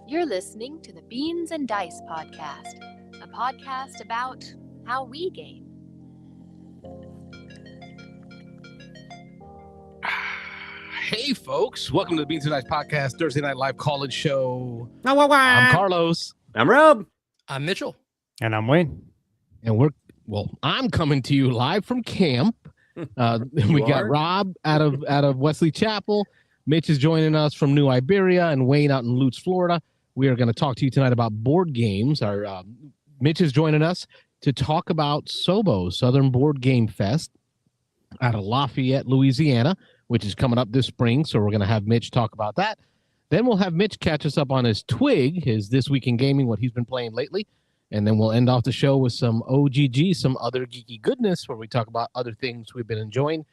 You're listening to the Beans and Dice podcast, a podcast about how we game. Hey, folks. Welcome to the Beansanddice podcast, Thursday Night Live College Show. I'm Carlos. I'm Rob. I'm Mitchell. And I'm Wayne. And I'm coming to you live from camp. We got Rob out of Wesley Chapel. Mitch is joining us from New Iberia, and Wayne out in Lutz, Florida. We are going to talk to you tonight about board games. Mitch is joining us to talk about SOBO, Southern Board Game Fest, out of Lafayette, Louisiana, which is coming up this spring. So we're going to have Mitch talk about that. Then we'll have Mitch catch us up on his Twig, his This Week in Gaming, what he's been playing lately. And then we'll end off the show with some OGG, some other geeky goodness, where we talk about other things we've been enjoying.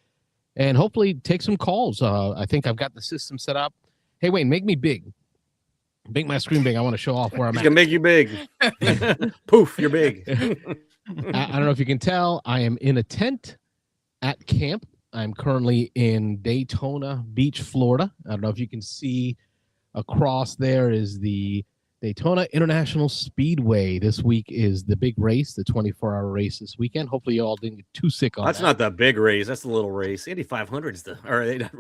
And hopefully take some calls. I think I've got the system set up. Hey, Wayne, make me big. Make my screen big. I want to show off where I'm He's at. going to make you big. Poof, you're big. I don't know if you can tell. I am in a tent at camp. I'm currently in Daytona Beach, Florida. I don't know if you can see across there is the Daytona International Speedway. This week is the big race, the 24-hour race this weekend. Hopefully you all didn't get too sick on That's that. not the big race. That's the little race. Indy 500 is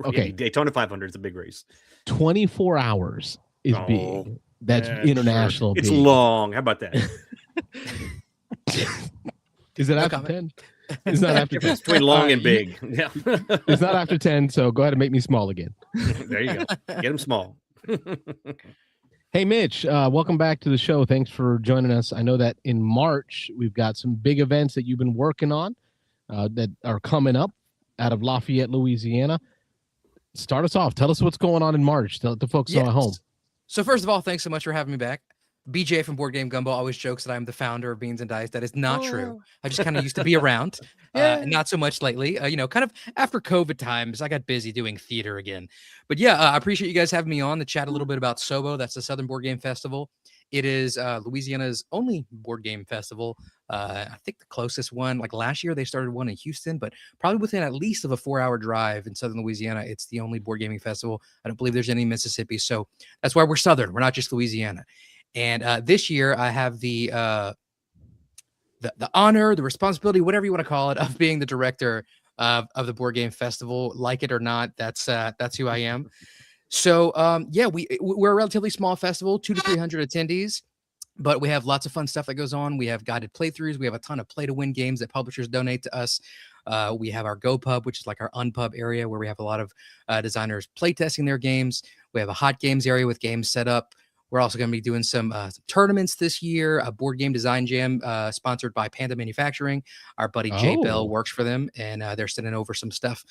Okay. Daytona 500 is the big race. 24 hours is big. That's international. Sure. It's big. long. How about that? Is it after 10? It's not after 10. It's between long and big. Yeah. It's not after 10, so go ahead and make me small again. There you go. Get him small. Hey, Mitch, welcome back to the show. Thanks for joining us. I know that in March, we've got some big events that you've been working on that are coming up out of Lafayette, Louisiana. Start us off. Tell us what's going on in March. Tell the folks know at home. So first of all, thanks so much for having me back. BJ from Board Game Gumbo always jokes that I'm the founder of Beans and Dice. That is not true. I just kind of used to be around, not so much lately. Kind of after COVID times, I got busy doing theater again. But yeah, I appreciate you guys having me on to chat a little bit about SOBO. That's the Southern Board Game Festival. It is Louisiana's only board game festival. I think the closest one, like last year, they started one in Houston, but probably within at least of a 4-hour drive in Southern Louisiana. It's the only board gaming festival. I don't believe there's any in Mississippi. So that's why we're Southern. We're not just Louisiana. And this year I have the honor, the responsibility, whatever you want to call it, of being the director of the board game festival. Like it or not, that's who I am. So we're a relatively small festival, 200 to 300 attendees, but we have lots of fun stuff that goes on. We have guided playthroughs. We have a ton of play to win games that publishers donate to us. We have our Go Pub, which is like our unpub area where we have a lot of designers play testing their games. We have a hot games area with games set up. We're also going to be doing some tournaments this year, a board game design jam sponsored by Panda Manufacturing. Our buddy Jay Bell works for them, and they're sending over some stuff.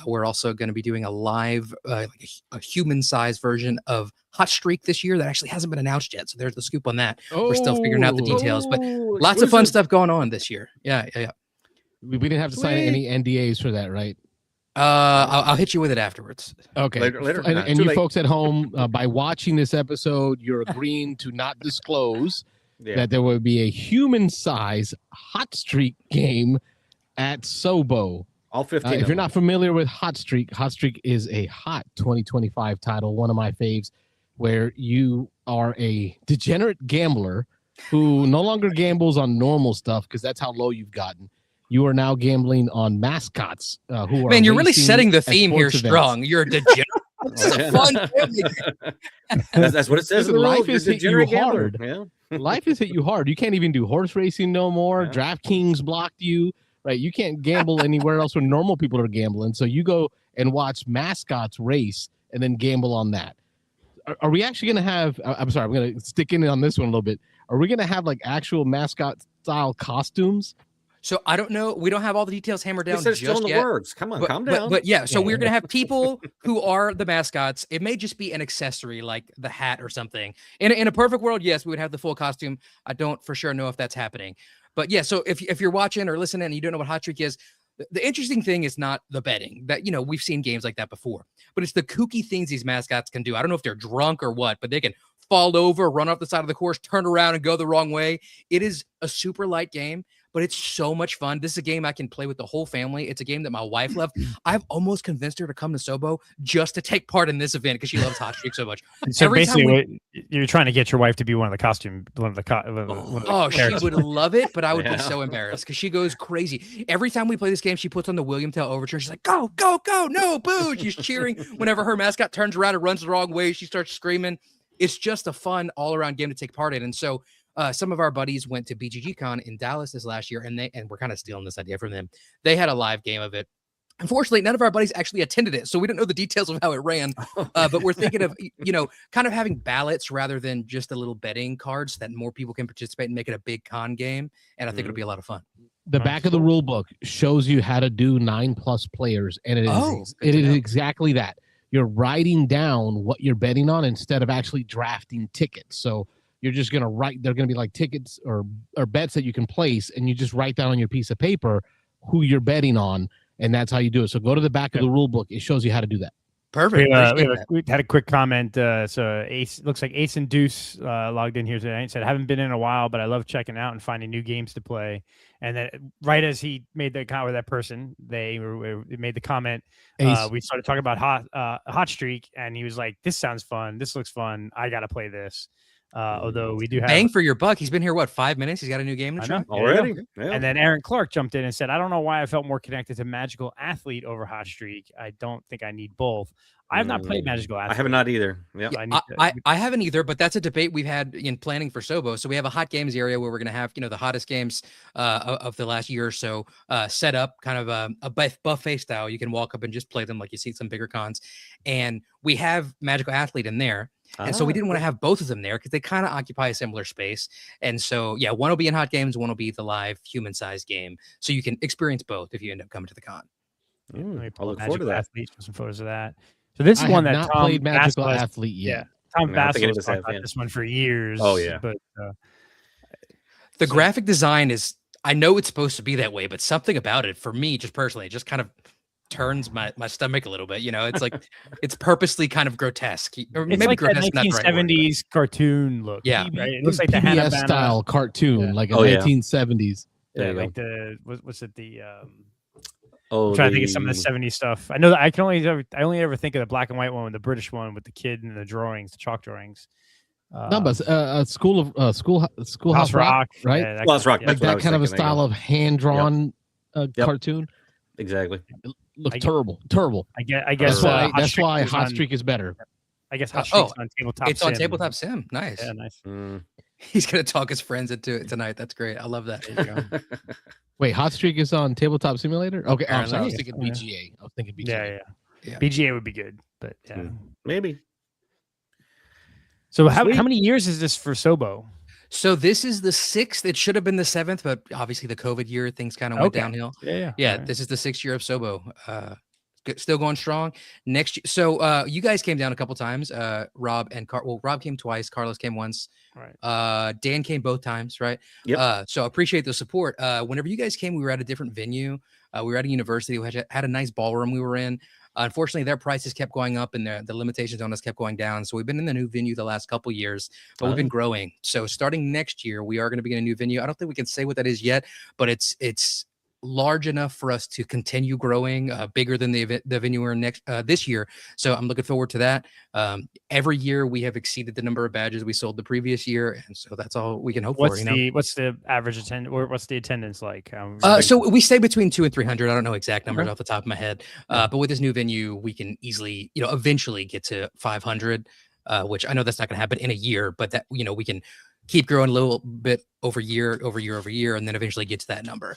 We're also going to be doing a live, a human-sized version of Hot Streak this year that actually hasn't been announced yet. So there's the scoop on that. We're still figuring out the details, but lots of fun stuff going on this year. Yeah. We didn't have to sign any NDAs for that, right? I'll hit you with it afterwards. Okay. Later. And you folks at home, by watching this episode, you're agreeing to not disclose that there will be a human-size Hot Streak game at SOBO. All 15. If you're not familiar with Hot Streak is a hot 2025 title, one of my faves, where you are a degenerate gambler who no longer gambles on normal stuff because that's how low you've gotten. You are now gambling on mascots who are. Man, you're really setting the theme here events. strong. You're a degenerate. This is a fun family game. That's what it says. Listen, life has hit you hard. Yeah. Life has hit you hard. You can't even do horse racing no more. Yeah. DraftKings blocked you. Right? You can't gamble anywhere else where normal people are gambling. So you go and watch mascots race and then gamble on that. Are we actually going to have? I'm sorry, I'm going to stick in on this one a little bit. Are we going to have like actual mascot style costumes? So I don't know. We don't have all the details hammered down just still in the yet. works. Come on, calm down. But yeah, so we're going to have people who are the mascots. It may just be an accessory like the hat or something. In a perfect world, yes, we would have the full costume. I don't for sure know if that's happening. But yeah, so if you're watching or listening and you don't know what Hot Streak is, the interesting thing is not the betting. That, we've seen games like that before. But it's the kooky things these mascots can do. I don't know if they're drunk or what, but they can fall over, run off the side of the course, turn around and go the wrong way. It is a super light game. but it's so much fun. This is a game I can play with the whole family. It's a game that my wife loved. I've almost convinced her to come to SOBO just to take part in this event because she loves Hot Streak so much. So basically, you're trying to get your wife to be one of the costume, she would love it, but I would be so embarrassed because she goes crazy. Every time we play this game, she puts on the William Tell Overture. She's like, go, go, go, no, boo. She's cheering whenever her mascot turns around and runs the wrong way. She starts screaming. It's just a fun all-around game to take part in. And so some of our buddies went to BGGCon in Dallas this last year, and we're kind of stealing this idea from them. They had a live game of it. Unfortunately, none of our buddies actually attended it, so we don't know the details of how it ran. But we're thinking of, kind of having ballots rather than just a little betting cards so that more people can participate and make it a big con game. And I think it'll be a lot of fun. The back of the rule book shows you how to do 9+ players, and it is exactly that. You're writing down what you're betting on instead of actually drafting tickets. So you're just going to write, they're going to be like tickets or bets that you can place, and you just write down on your piece of paper who you're betting on, and that's how you do it. So go to the back of the rule book. It shows you how to do that. Perfect. We had a quick comment. So Ace, looks like Ace and Deuce logged in here today and said, haven't been in a while, but I love checking out and finding new games to play. And then right as he made the comment with that person, they made the comment. We started talking about Hot Streak, and he was like, this sounds fun. This looks fun. I got to play this. Although we do have bang for your buck. He's been here, 5 minutes? He's got a new game to try already. Yeah. And then Aaron Clark jumped in and said, I don't know why I felt more connected to Magical Athlete over Hot Streak. I don't think I need both. I have not played Magical Athlete. I have not either. Yeah, I haven't either, but that's a debate we've had in planning for SOBO. So we have a hot games area where we're going to have, the hottest games of the last year or so set up, kind of a buffet style. You can walk up and just play them like you see some bigger cons. And we have Magical Athlete in there. And so we didn't want to have both of them there because they kind of occupy a similar space. And so, one will be in hot games, one will be the live human-sized game. So you can experience both if you end up coming to the con. I'll look forward to that. Some photos of that. So this is one that not Tom played Magical Athlete yet. Tom Bassel has talked about this one for years. Oh, yeah. But the graphic design is, I know it's supposed to be that way, but something about it, for me, just personally, it just kind of turns my stomach a little bit. It's like it's purposely kind of grotesque, or it's maybe like grotesque, that 1970s cartoon look. Yeah, right. It looks like the PBS style cartoon, like a 1970s. Yeah, like the what's it? I'm trying to think of some of the 70s stuff. I know that I only ever think of the black and white one, the British one with the kid and the drawings, the chalk drawings. No, but Schoolhouse Rock, right? Yeah, Schoolhouse Rock, like that kind of a style of hand drawn cartoon. Exactly. Look terrible. I guess that's why Hot Streak is better. I guess Hot Streak's on Tabletop Sim. It's on Tabletop Sim. Nice. Yeah, nice. He's gonna talk his friends into it tonight. That's great. I love that. There you go. Wait, Hot Streak is on Tabletop Simulator? Okay, I'm sorry. I was thinking BGA. Yeah. BGA would be good, but maybe. So how many years is this for SOBO? So this is the 6th. It should have been the 7th, but obviously the COVID year, things kind of went downhill. Yeah. Right. This is the 6th year of SOBO. Still going strong. Next year. So you guys came down a couple times. Rob and Rob came twice. Carlos came once. Right. Dan came both times. Right. Yep. So I appreciate the support. Whenever you guys came, we were at a different venue. We were at a university. We had a nice ballroom we were in. Unfortunately, their prices kept going up and the limitations on us kept going down. So we've been in the new venue the last couple years, but we've been growing. So starting next year, we are going to be in a new venue. I don't think we can say what that is yet, but it's large enough for us to continue growing, bigger than the venue we're in this year. So I'm looking forward to that. Every year we have exceeded the number of badges we sold the previous year, and so that's all we can hope for. What's the average attendance, or what's the attendance like? So we stay between 200 and 300. I don't know exact numbers off the top of my head, but with this new venue, we can easily, eventually get to 500, which I know that's not going to happen in a year, but that we can keep growing a little bit over year, and then eventually get to that number.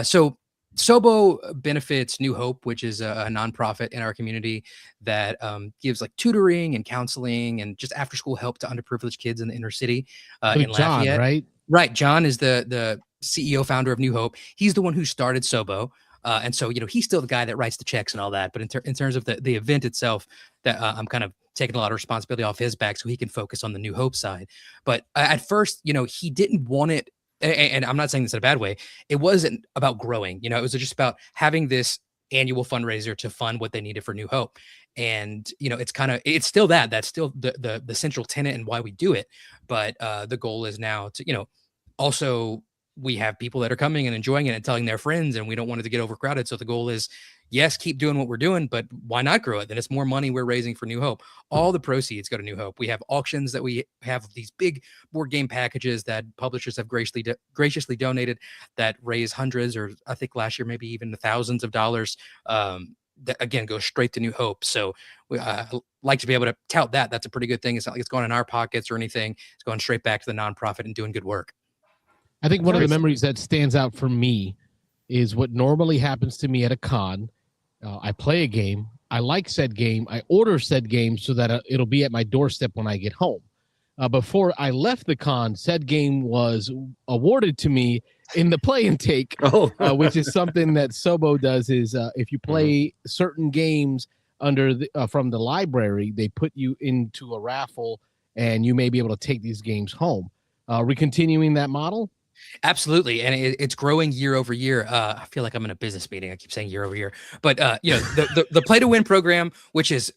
So SOBO benefits New Hope, which is a nonprofit in our community that gives like tutoring and counseling and just after school help to underprivileged kids in the inner city in John, Lafayette. right? Right. John is the CEO founder of New Hope. He's the one who started SOBO. And so, he's still the guy that writes the checks and all that. But in terms of the event itself, that I'm kind of taking a lot of responsibility off his back so he can focus on the New Hope side. But at first, he didn't want it. And I'm not saying this in a bad way. It wasn't about growing. It was just about having this annual fundraiser to fund what they needed for New Hope. And, it's still that's still the central tenet and why we do it. But the goal is now to, also we have people that are coming and enjoying it and telling their friends, and we don't want it to get overcrowded. So the goal is, yes, keep doing what we're doing, but why not grow it? Then it's more money we're raising for New Hope. All the proceeds go to New Hope. We have auctions that we have these big board game packages that publishers have graciously donated that raise hundreds, or I think last year maybe even the thousands of dollars. That again goes straight to New Hope. So we like to be able to tout that. That's a pretty good thing. It's not like it's going in our pockets or anything. It's going straight back to the nonprofit and doing good work. I think one of the memories that stands out for me is what normally happens to me at a con. I play a game. I like said game. I order said game so that it'll be at my doorstep when I get home. Before I left the con, said game was awarded to me in the play and take, which is something that SOBO does. Is if you play certain games under from the library, they put you into a raffle, and you may be able to take these games home. Are we continuing that model? Absolutely, and it's growing year over year. I feel like I'm in a business meeting. I keep saying year over year, but the Play to Win program, which is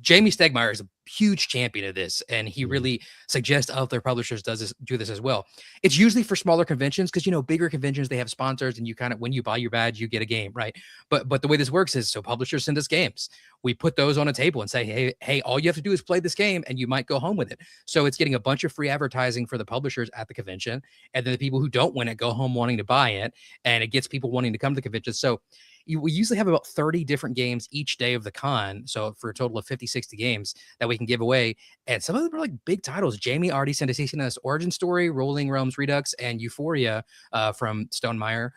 Jamie Stegmeyer is a huge champion of this, and he really suggests other publishers do this as well. It's usually for smaller conventions because bigger conventions, they have sponsors, and you kind of, when you buy your badge, you get a game, right? But the way this works is, so publishers send us games. We put those on a table and say, hey, all you have to do is play this game, and you might go home with it. So it's getting a bunch of free advertising for the publishers at the convention, and then the people who don't win it go home wanting to buy it, and it gets people wanting to come to the convention. So we usually have about 30 different games each day of the con. So for a total of 50, 60 games that we can give away. And some of them are like big titles. Jamie already sent us Origin Story, Rolling Realms Redux, and Euphoria from Stonemaier.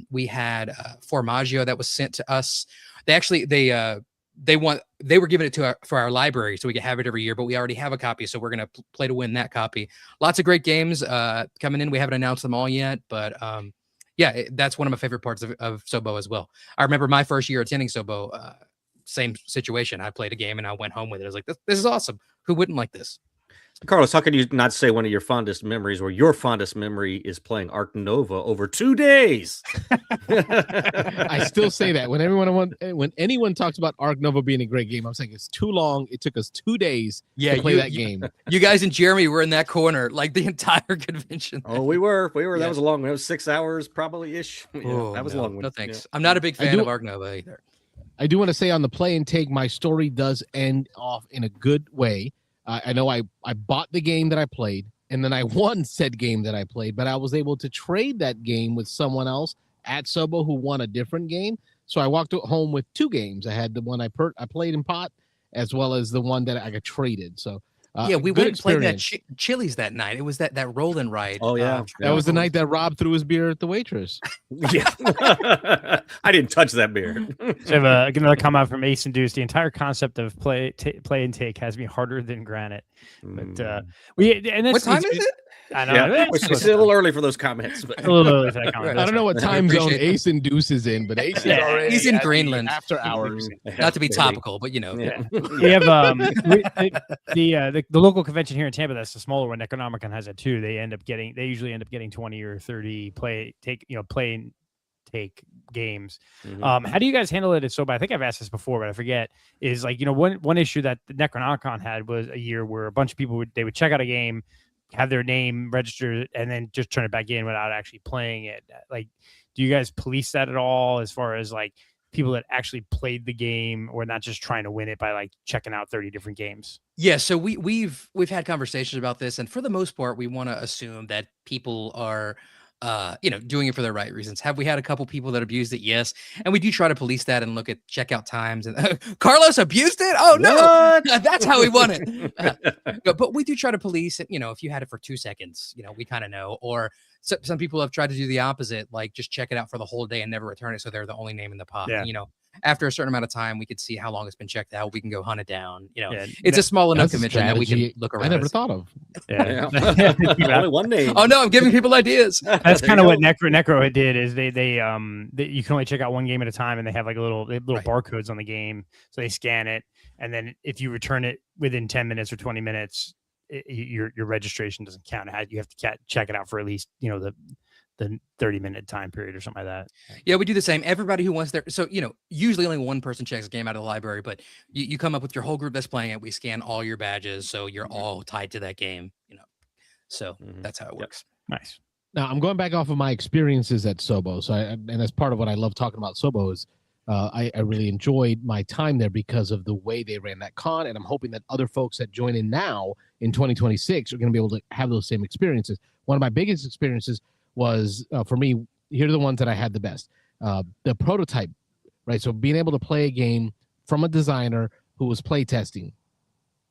We had Formaggio that was sent to us. They were giving it for our library so we could have it every year, but we already have a copy. So we're going to play to win that copy. Lots of great games coming in. We haven't announced them all yet, but yeah, that's one of my favorite parts of SOBO as well. I remember my first year attending SOBO, same situation. I played a game and I went home with it. I was like, this is awesome. Who wouldn't like this? Carlos, how can you not say one of your fondest memories, or your fondest memory is playing Ark Nova over 2 days? I still say that when anyone talks about Ark Nova being a great game, I'm saying it's too long. It took us 2 days to play that game. You guys and Jeremy were in that corner like the entire convention. Oh, we were. Yeah. That was a long one. It was 6 hours probably ish. Yeah, that was a long one. No thanks. Yeah. I'm not a big fan of Ark Nova either. I do want to say on the play and take, my story does end off in a good way. I know I bought the game that I played, and then I won said game that I played, but I was able to trade that game with someone else at SOBO who won a different game. So I walked home with 2 games. I had the one I played in pot, as well as the one that I got traded. So yeah, we went and played that Chili's that night. It was that roll and ride. Oh yeah, that was the night that Rob threw his beer at the waitress. Yeah, I didn't touch that beer. So I have another comment from Ace and Deuce. The entire concept of play and take has me harder than granite. But what time is it? I know. Yeah, it's a little early for those comments. But. A little early for that comment. I don't know what time zone Ace and Deuce is in, but Ace is already he's in Greenland after hours. Not to be topical, but Yeah. We have the local convention here in Tampa. That's the smaller one. Necronomicon has it too. They usually end up getting 20 or 30 play and take games. Mm-hmm. How do you guys handle it? So, I think I've asked this before, but I forget. Is like one issue that the Necronomicon had was a year where a bunch of people would check out a game, have their name registered, and then just turn it back in without actually playing it. Like, do you guys police that at all, as far as like people that actually played the game, or not just trying to win it by like checking out 30 different games? Yeah, so we've had conversations about this, and for the most part, we want to assume that people are doing it for the right reasons. Have we had a couple people that abused it? Yes. And we do try to police that and look at checkout times. And Carlos abused it? Oh, no. That's how we want it. But we do try to police it. If you had it for 2 seconds, we kind of know. Or some people have tried to do the opposite, like just check it out for the whole day and never return it, so they're the only name in the pot. Yeah. And, after a certain amount of time, we could see how long it's been checked out. We can go hunt it down. It's a small enough convention that we can look around. I never thought of. Yeah. Only one name. Oh no, I'm giving people ideas. That's kind of what Necro they did. Is they you can only check out one game at a time, and they have like little barcodes on the game, so they scan it, and then if you return it within 10 minutes or 20 minutes, your registration doesn't count. You have to check it out for at least the 30-minute time period or something like that. Yeah, we do the same. Everybody who wants their, so usually only one person checks a game out of the library, but you come up with your whole group that's playing it. We scan all your badges, so you're all tied to that game. So that's how it works. Nice. Now I'm going back off of my experiences at SOBO. So, and that's part of what I love talking about SOBO is I really enjoyed my time there because of the way they ran that con, and I'm hoping that other folks that join in now in 2026 are going to be able to have those same experiences. One of my biggest experiences was for me. Here are the ones that I had the best. The prototype, right? So being able to play a game from a designer who was playtesting.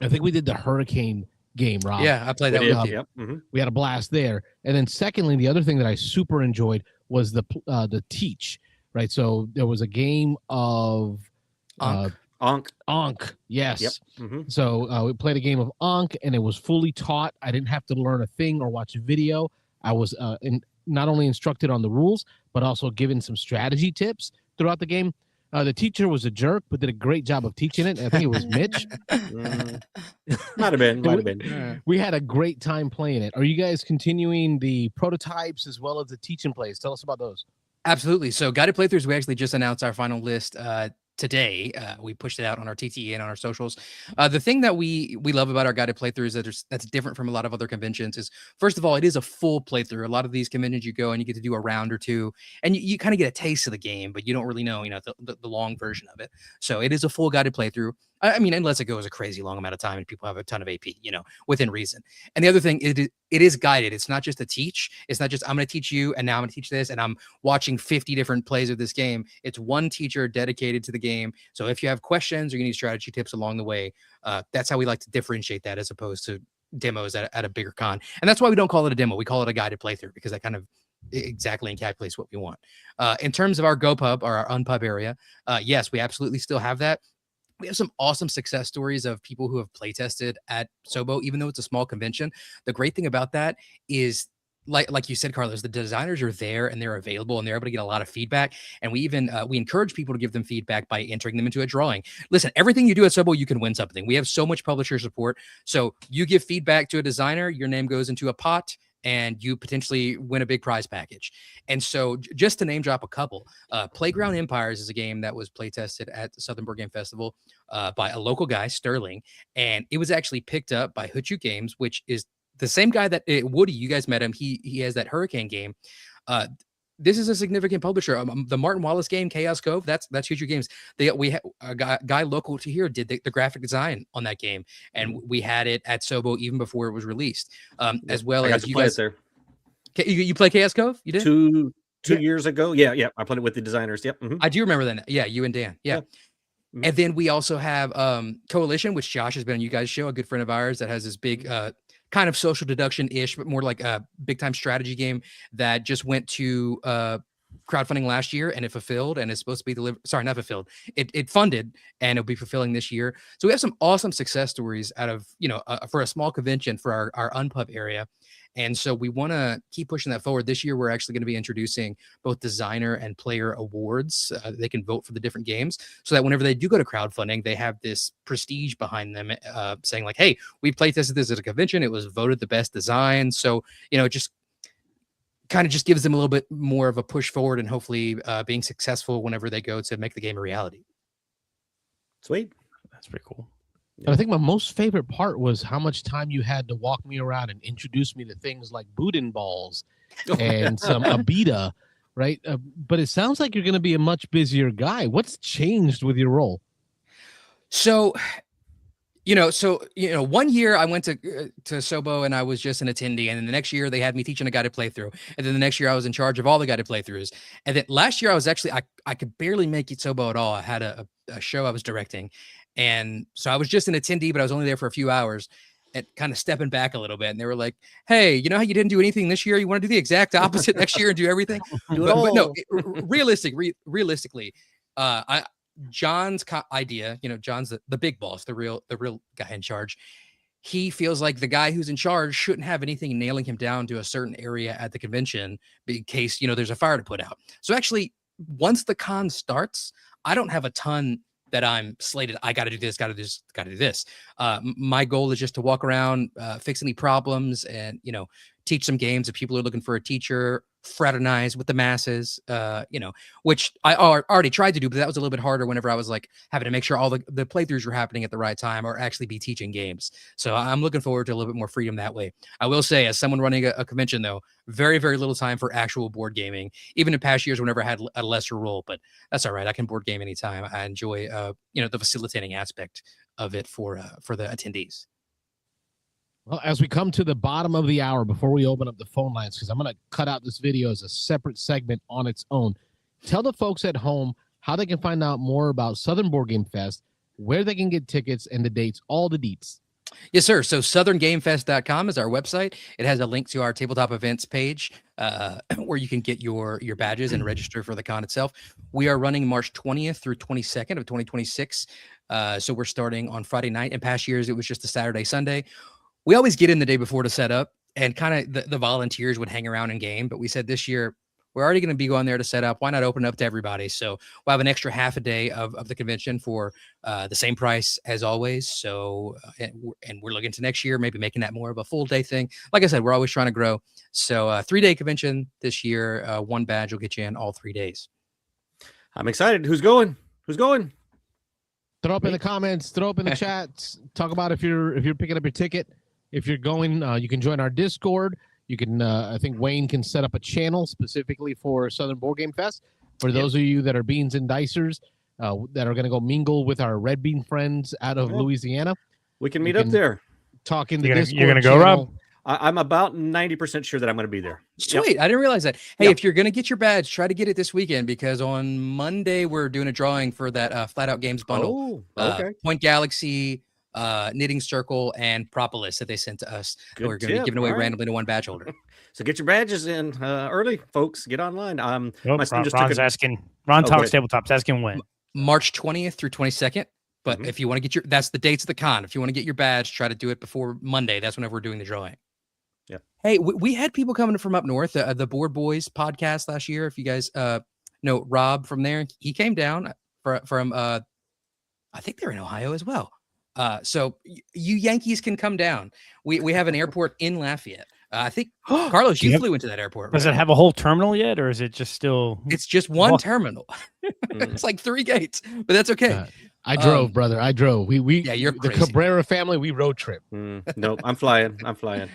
I think we did the Hurricane game, Rob. Yeah, I played that with you. Yep. Mm-hmm. We had a blast there. And then secondly, the other thing that I super enjoyed was the teach, right? So there was a game of Ankh. Yes. Yep. Mm-hmm. So we played a game of Ankh, and it was fully taught. I didn't have to learn a thing or watch a video. I was not only instructed on the rules, but also given some strategy tips throughout the game. The teacher was a jerk, but did a great job of teaching it. I think it was Mitch. Might have been. We had a great time playing it. Are you guys continuing the prototypes as well as the teaching plays? Tell us about those. Absolutely. So guided playthroughs, we actually just announced our final list today. We pushed it out on our TTE and on our socials. The thing that we love about our guided playthroughs that's different from a lot of other conventions is, first of all, it is a full playthrough. A lot of these conventions you go and you get to do a round or two, and you kind of get a taste of the game, but you don't really know, the long version of it. So it is a full guided playthrough. I mean, unless it goes a crazy long amount of time and people have a ton of AP, within reason. And the other thing, it is guided. It's not just a teach. It's not just, I'm going to teach you, and now I'm going to teach this, and I'm watching 50 different plays of this game. It's one teacher dedicated to the game. So if you have questions or you need strategy tips along the way, that's how we like to differentiate that as opposed to demos at a bigger con. And that's why we don't call it a demo. We call it a guided playthrough, because that kind of exactly encapsulates what we want. In terms of our GoPub or our Unpub area, yes, we absolutely still have that. We have some awesome success stories of people who have play tested at SOBO, even though it's a small convention. The great thing about that is, like you said, Carlos, the designers are there and they're available and they're able to get a lot of feedback. And we even we encourage people to give them feedback by entering them into a drawing. Listen, everything you do at SOBO, you can win something. We have so much publisher support. So you give feedback to a designer, your name goes into a pot, and you potentially win a big prize package. And so just to name drop a couple, Playground Empires is a game that was play tested at the Southern Board Game Festival by a local guy, Sterling. And it was actually picked up by Hutchuk Games, which is the same guy that Woody, you guys met him. He has that Hurricane game. This is a significant publisher. The Martin Wallace game, Chaos Cove, that's Hutchuk Games. We had a guy local to here did the graphic design on that game, and we had it at SOBO even before it was released. As well as you guys there. You play Chaos Cove? You did two years ago. Yeah. I played it with the designers. Yep. Mm-hmm. I do remember that. Yeah, you and Dan. Yeah. Mm-hmm. And then we also have Coalition, which Josh has been on you guys' show, a good friend of ours that has this big kind of social deduction-ish, but more like a big-time strategy game that just went to crowdfunding last year, and it fulfilled, and it's supposed to be delivered. Sorry, not fulfilled. It funded, and it'll be fulfilling this year. So we have some awesome success stories out of, for a small convention for our Unpub area. And so we want to keep pushing that forward. This year, we're actually going to be introducing both designer and player awards. They can vote for the different games so that whenever they do go to crowdfunding, they have this prestige behind them saying like, hey, we play tested this at a convention. It was voted the best design. So, it just kind of just gives them a little bit more of a push forward and hopefully being successful whenever they go to make the game a reality. Sweet. That's pretty cool. And I think my most favorite part was how much time you had to walk me around and introduce me to things like Boudin balls and some Abita, right? But it sounds like you're going to be a much busier guy. What's changed with your role? So, 1 year I went to SOBO and I was just an attendee. And then the next year they had me teaching a guided playthrough. And then the next year I was in charge of all the guided playthroughs. And then last year I was actually, I could barely make it SOBO at all. I had a show I was directing. And so I was just an attendee, but I was only there for a few hours and kind of stepping back a little bit. And they were like, hey, you know how you didn't do anything this year? You want to do the exact opposite next year and do everything? But no, realistically, John's idea, John's the big boss, the real guy in charge. He feels like the guy who's in charge shouldn't have anything nailing him down to a certain area at the convention in case, there's a fire to put out. So actually, once the con starts, I don't have a ton that I'm slated. I got to do this, got to do this. My goal is just to walk around, fix any problems and, teach some games if people are looking for a teacher fraternize with the masses, which I already tried to do, but that was a little bit harder whenever I was like having to make sure all the playthroughs were happening at the right time or actually be teaching games. So I'm looking forward to a little bit more freedom that way. I will say, as someone running a convention, though, very, very little time for actual board gaming, even in past years whenever I had a lesser role, but that's all right. I can board game anytime. I enjoy, the facilitating aspect of it for the attendees. Well, as we come to the bottom of the hour, before we open up the phone lines, because I'm going to cut out this video as a separate segment on its own, tell the folks at home how they can find out more about Southern Board Game Fest, where they can get tickets and the dates, all the deets. Yes, sir. So southerngamefest.com is our website. It has a link to our tabletop events page where you can get your badges and register for the con itself. We are running March 20th through 22nd of 2026. So we're starting on Friday night. In past years, it was just a Saturday, Sunday. We always get in the day before to set up, and kind of the volunteers would hang around and game. But we said this year, we're already going to be going there to set up. Why not open up to everybody? So we'll have an extra half a day of the convention for the same price as always. So, and we're looking to next year, maybe making that more of a full day thing. Like I said, we're always trying to grow. So 3-day convention this year, one badge will get you in all 3 days. I'm excited. Who's going? Throw up in the comments, throw up in the chats. Talk about if you're picking up your ticket. If you're going, you can join our Discord. You can, I think Wayne can set up a channel specifically for Southern Board Game Fest. For those of you that are Beans and Dicers that are going to go mingle with our Red Bean friends out of Louisiana. We can meet up there. Talk in the Discord. You're going to go, Rob? I'm about 90% sure that I'm going to be there. Sweet. Yep. I didn't realize that. Hey, if you're going to get your badge, try to get it this weekend, because on Monday we're doing a drawing for that Flat Out Games bundle. Oh, okay. Point Galaxy, Knitting Circle, and Propolis that they sent to us. Good we're going to be giving away randomly to one badge holder. So get your badges in early, folks. Get online. My son just Ron's asking. Ron Talks Tabletop's asking when. March 20th through 22nd. But if you want to get that's the dates of the con. If you want to get your badge, try to do it before Monday. That's whenever we're doing the drawing. Yeah. Hey, we had people coming from up north, the Board Boys podcast last year. If you guys know Rob from there, he came down from I think they're in Ohio as well. So you Yankees can come down. We have an airport in Lafayette. I think Carlos, you flew into that airport. Right? Does it have a whole terminal yet, or is it just still? It's just one terminal. It's like 3 gates, but that's okay. I drove, brother. I drove. You're the crazy. Cabrera family. We road trip. Nope, I'm flying.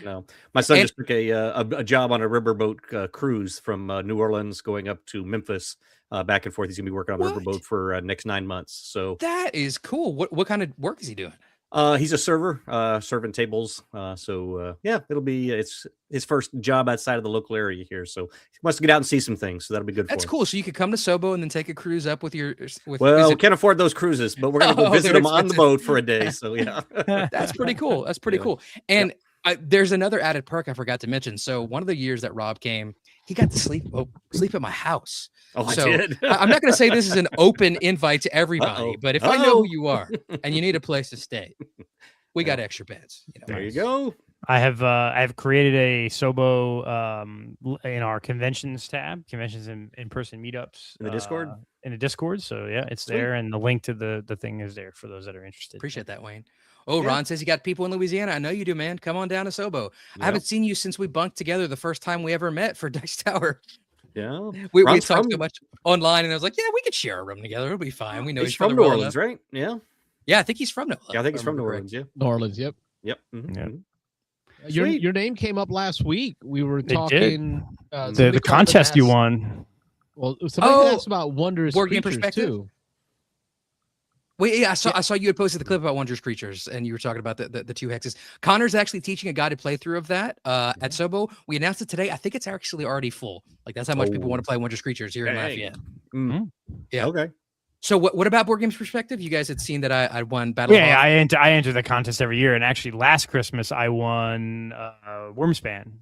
No, my son just took a job on a riverboat cruise from New Orleans going up to Memphis, back and forth. He's gonna be working on the riverboat for next 9 months. So that is cool. What kind of work is he doing? He's a server, serving tables. It'll be it's his first job outside of the local area here. So he wants to get out and see some things. So that'll be good. That's cool. So you could come to SOBO and then take a cruise up with your. We can't afford those cruises, but we're gonna go visit him on the boat for a day. So yeah, that's pretty cool. That's pretty cool. And there's another added perk I forgot to mention. So one of the years that Rob came, he got to sleep at my house. Oh, so I did. I'm not going to say this is an open invite to everybody, but if I know who you are and you need a place to stay, we got extra beds. There you go. I have created a SOBO in our conventions tab, conventions and in-person meetups in the Discord. In the Discord, so it's there, and the link to the thing is there for those that are interested. Appreciate that, Wayne. Oh, Ron says you got people in Louisiana. I know you do, man. Come on down to SOBO. Yep. I haven't seen you since we bunked together the first time we ever met for Dice Tower. Yeah, we talked so much online, and I was like, we could share a room together. It'll be fine. We know he's from New Orleans, right? Yeah, I think he's from New Orleans. Yeah, I think he's from New Orleans. Yeah, New Orleans. Yep. Mm-hmm. Your name came up last week. We were talking the contest you won. Well, somebody asked about Wondrous Board Game Creatures Perspective too. Wait, I saw you had posted the clip about Wondrous Creatures, and you were talking about the 2 hexes. Connor's actually teaching a guided playthrough of that at SOBO. We announced it today. I think it's actually already full. Like that's how much people want to play Wondrous Creatures here in Lafayette. Mm-hmm. Yeah. Okay. So what about Board Games Perspective? You guys had seen that I won Battle. Yeah, I enter the contest every year, and actually last Christmas I won Wormspan.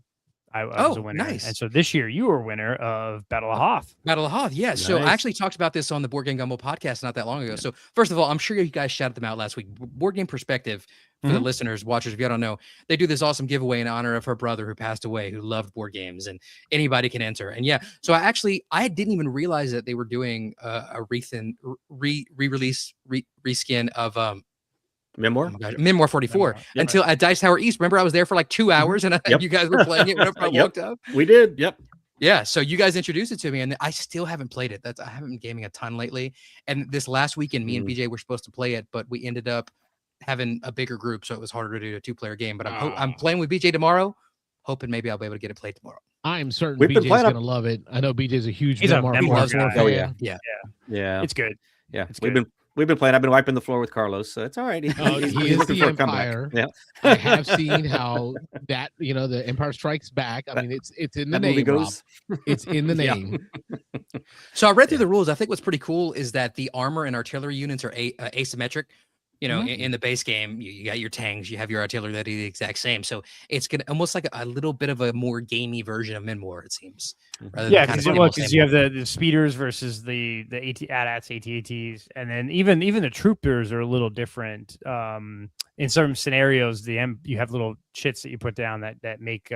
I was a winner. Nice. And so this year you were a winner of Battle of Hoth. Battle of Hoth, yeah. Nice. So I actually talked about this on the Board Game Gumbo podcast not that long ago. So first of all, I'm sure you guys shouted them out last week. Board Game Perspective, for the listeners, watchers, if you don't know, they do this awesome giveaway in honor of her brother who passed away, who loved board games, and anybody can enter. And so I didn't even realize that they were doing a re-release, reskin of Memoir? Memoir 44 until at Dice Tower East. Remember, I was there for like 2 hours and you guys were playing it whenever I walked up. We did. Yep. Yeah, so you guys introduced it to me, and I still haven't played it. I haven't been gaming a ton lately. And this last weekend, me and BJ were supposed to play it, but we ended up having a bigger group, so it was harder to do a 2-player game. But I'm playing with BJ tomorrow, hoping maybe I'll be able to get it played tomorrow. I'm certain We've been BJ's playing going to love it. I know BJ's a huge He's a Memoir Memoir 44 guy. fan. Oh, yeah. Yeah. It's good. Yeah, It's we've good. been playing. I've been wiping the floor with Carlos, so it's all right. He is looking the for a comeback. Empire. Yeah, I have seen how that, the Empire Strikes Back. I mean, it's in the that movie name, Rob. goes. It's in the Yeah. name. So I read through the rules. I think what's pretty cool is that the armor and artillery units are asymmetric. In the base game, you got your tanks, you have your artillery that are the exact same. So it's gonna almost like a little bit of a more gamey version of Memoir, it seems. rather than Yeah, kind of because same you old, have the speeders versus the AT-ATs, AT-ATs, and then even the troopers are a little different. In some scenarios, you have little chits that you put down that make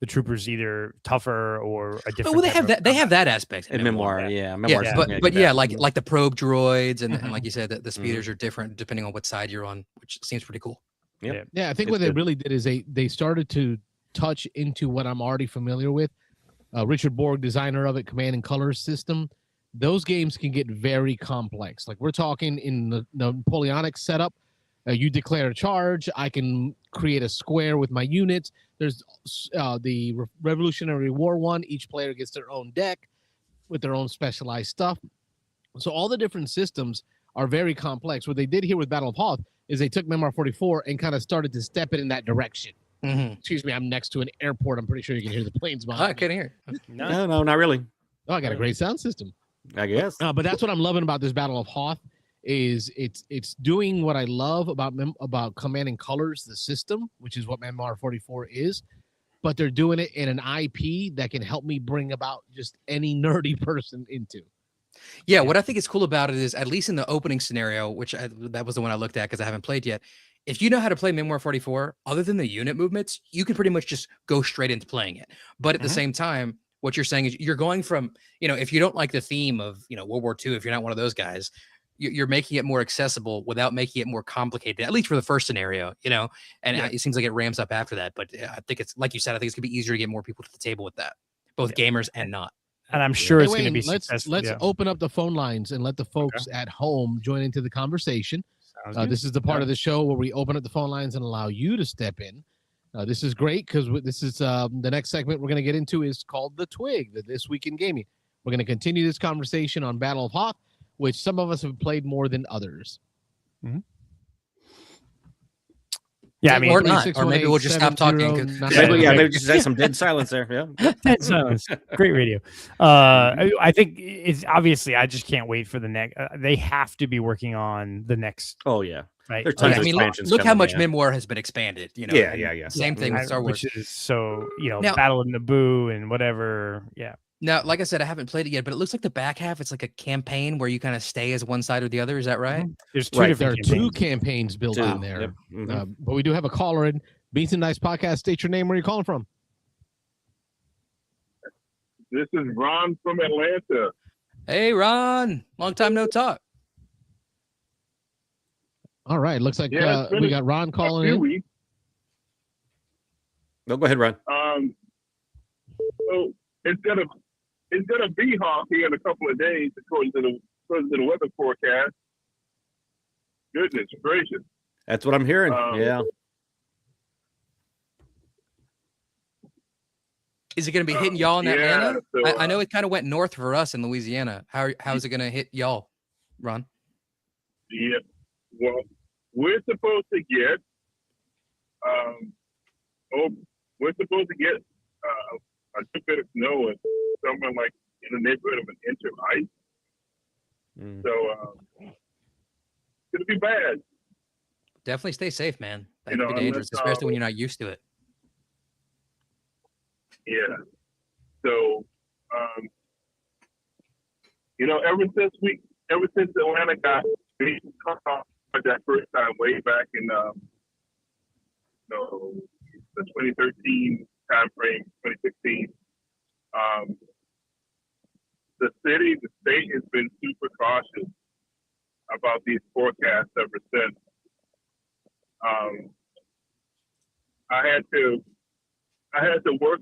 the troopers either tougher or a different. well, they have that. They have that aspect In in Memoir, Memoir's Yeah, something but like that. like the probe droids and like you said, the speeders are different depending on what side you're on, which seems pretty cool. Yep. Yeah, I think It's what they good. really did is they started to touch into what I'm already familiar with. Richard Borg, designer of it, Command and Colors system. Those games can get very complex. Like we're talking in the Napoleonic setup. You declare a charge. I can create a square with my units. There's the Revolutionary War one. Each player gets their own deck with their own specialized stuff. So all the different systems are very complex. What they did here with Battle of Hoth is they took Memoir 44 and kind of started to step it in that direction. Excuse me, I'm next to an airport. I'm pretty sure you can hear the planes behind I couldn't hear. No, not really. Oh, I got a great sound system. I guess. But that's what I'm loving about this Battle of Hoth is it's doing what I love about Command and Colors, the system, which is what Memoir 44 is, but they're doing it in an IP that can help me bring about just any nerdy person into. Yeah, what I think is cool about it is, at least in the opening scenario, that was the one I looked at because I haven't played yet. If you know how to play Memoir 44, other than the unit movements, you can pretty much just go straight into playing it. But at the same time, what you're saying is you're going from, if you don't like the theme of, World War II, if you're not one of those guys, you're making it more accessible without making it more complicated, at least for the first scenario, and it seems like it ramps up after that. But I think it's, like you said, I think it's gonna be easier to get more people to the table with that, both gamers and not. And I'm sure it's going to be let's successful. Let's open up the phone lines and let the folks at home join into the conversation. This is the part of the show where we open up the phone lines and allow you to step in. This is great because this is the next segment we're going to get into is called The Twig, the This Week in Gaming. We're going to continue this conversation on Battle of Hoth, which some of us have played more than others. Yeah, I mean, or not, or maybe we'll just stop talking. Maybe just some dead silence there. Yeah, dead silence. Great radio. I think it's obviously. I just can't wait for the next. They have to be working on the next. Oh yeah, right. There's tons of look expansions how coming, much yeah. Memoir has been expanded. Yeah. Same thing with Star Wars. Which is so Now- Battle of Naboo and whatever. Yeah. Now, like I said, I haven't played it yet, but it looks like the back half, it's like a campaign where you kind of stay as one side or the other. Is that right? There's two There different are two campaigns built Two, in there. yep. Mhm. But we do have a caller in. Beansanddice Podcast. State your name. Where are you calling from? This is Ron from Atlanta. Hey, Ron. Long time no talk. All right. Looks like Yeah, it's been we got Ron A calling few in. weeks. No, go ahead, Ron. So it's gonna be hot here in a couple of days according to the weather forecast. Goodness gracious! That's what I'm hearing. Yeah. Is it going to be hitting y'all in Yeah, Atlanta? so, I know it kind of went north for us in Louisiana. How's it going to hit y'all, Ron? Yeah. Well, we're supposed to get a good bit of snow and somewhere like in the neighborhood of an inch of ice. Mm. So it's gonna be bad. Definitely stay safe, man. That You could know, be dangerous, unless, especially when you're not used to it. Yeah. So ever since Atlanta got cut off that first time way back in the 2013 time frame, 2016, the state has been super cautious about these forecasts ever since. I had to work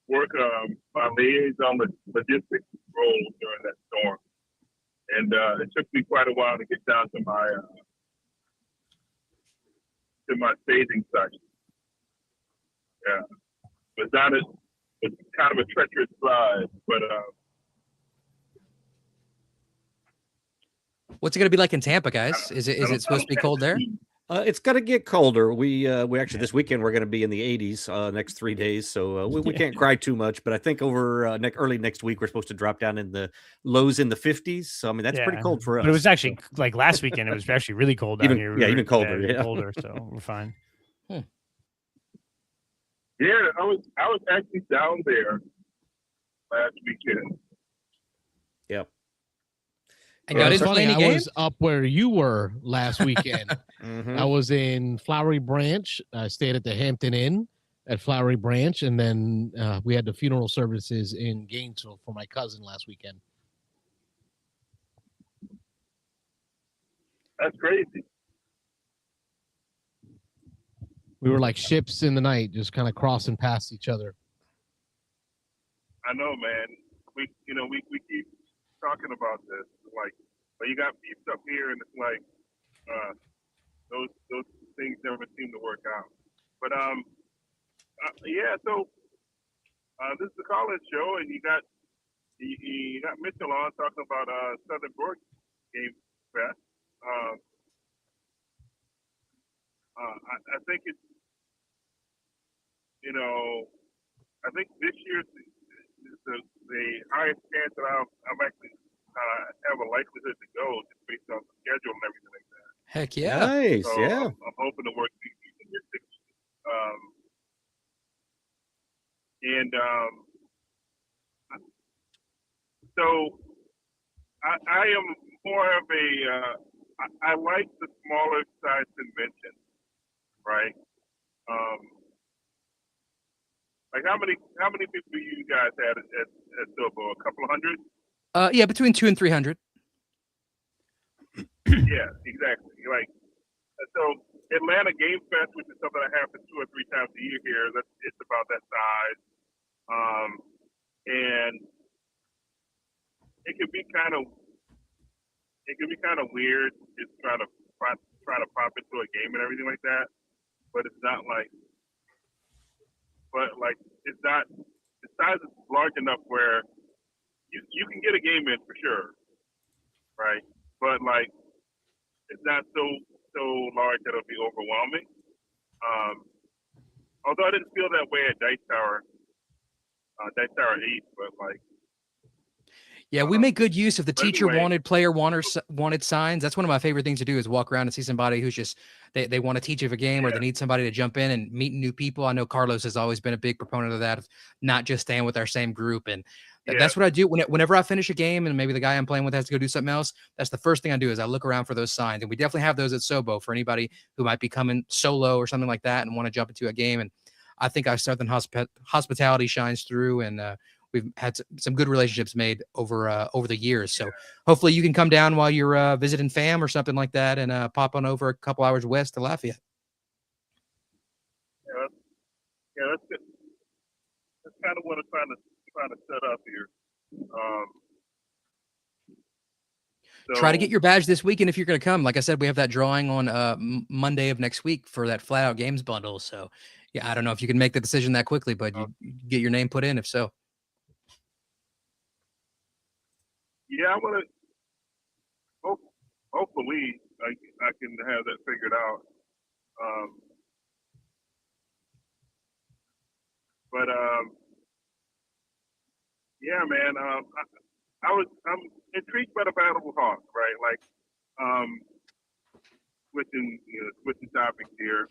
work my liaison logistics role during that storm, and it took me quite a while to get down to my staging site. Yeah, it's kind of a treacherous slide, but What's it going to be like in Tampa, guys? Is it supposed to be cold there? It's going to get colder. We actually this weekend we're going to be in the 80s next 3 days, so we can't cry too much. But I think over early next week we're supposed to drop down in the lows in the 50s. So I mean that's pretty cold for us. But it was actually like last weekend. It was actually really cold down here. Even colder. Even colder. So we're fine. Yeah, I was actually down there last weekend. Yep. And y'all didn't play any I games? was up where you were last weekend. I was in Flowery Branch. I stayed at the Hampton Inn at Flowery Branch, and then we had the funeral services in Gainesville for my cousin last weekend. That's crazy. We were like ships in the night, just kind of crossing past each other. I know, man. We keep talking about this. Like, but you got beefed up here, and it's like those things never seem to work out. But yeah. So this is the college show, and you got Mitchell on talking about Southern Board Game Fest. I think it's, I think this year is the highest chance that I'm actually have a likelihood to go just based on the schedule and everything like that. Heck yeah. Nice, So yeah. I'm hoping to work these logistics. So I am more of a I like the smaller size convention, right? Like how many people you guys had at SOBO? A couple of hundred? Yeah, between 200 and 300. Yeah, exactly. Like, so Atlanta Game Fest, which is something that happens 2 or 3 times a year here, it's about that size. And it can be kind of weird just trying to pop into a game and everything like that. But it's not like, it's not, the size is large enough where you can get a game in for sure, right? But like, it's not so large that it'll be overwhelming. Although I didn't feel that way at Dice Tower 8, but like. Yeah, we make good use of the teacher anyway. wanted, player wanted signs. That's one of my favorite things to do is walk around and see somebody who's just, they want to teach of a game or they need somebody to jump in and meet new people. I know Carlos has always been a big proponent of that, of not just staying with our same group. And that's what I do whenever I finish a game and maybe the guy I'm playing with has to go do something else. That's the first thing I do is I look around for those signs. And we definitely have those at SOBO for anybody who might be coming solo or something like that and want to jump into a game. And I think our Southern hospitality shines through, and we've had some good relationships made over the years. So hopefully you can come down while you're visiting fam or something like that and pop on over a couple hours west to Lafayette. Yeah, that's good. That's kind of what I'm trying to set up here. Try to get your badge this weekend if you're going to come. Like I said, we have that drawing on Monday of next week for that Flat Out Games bundle. So yeah, I don't know if you can make the decision that quickly, but you get your name put in if so. Yeah, I want to. Hopefully, I can have that figured out. Yeah, man. I'm intrigued by the Battle of Hawk, right? Like, switching topics here.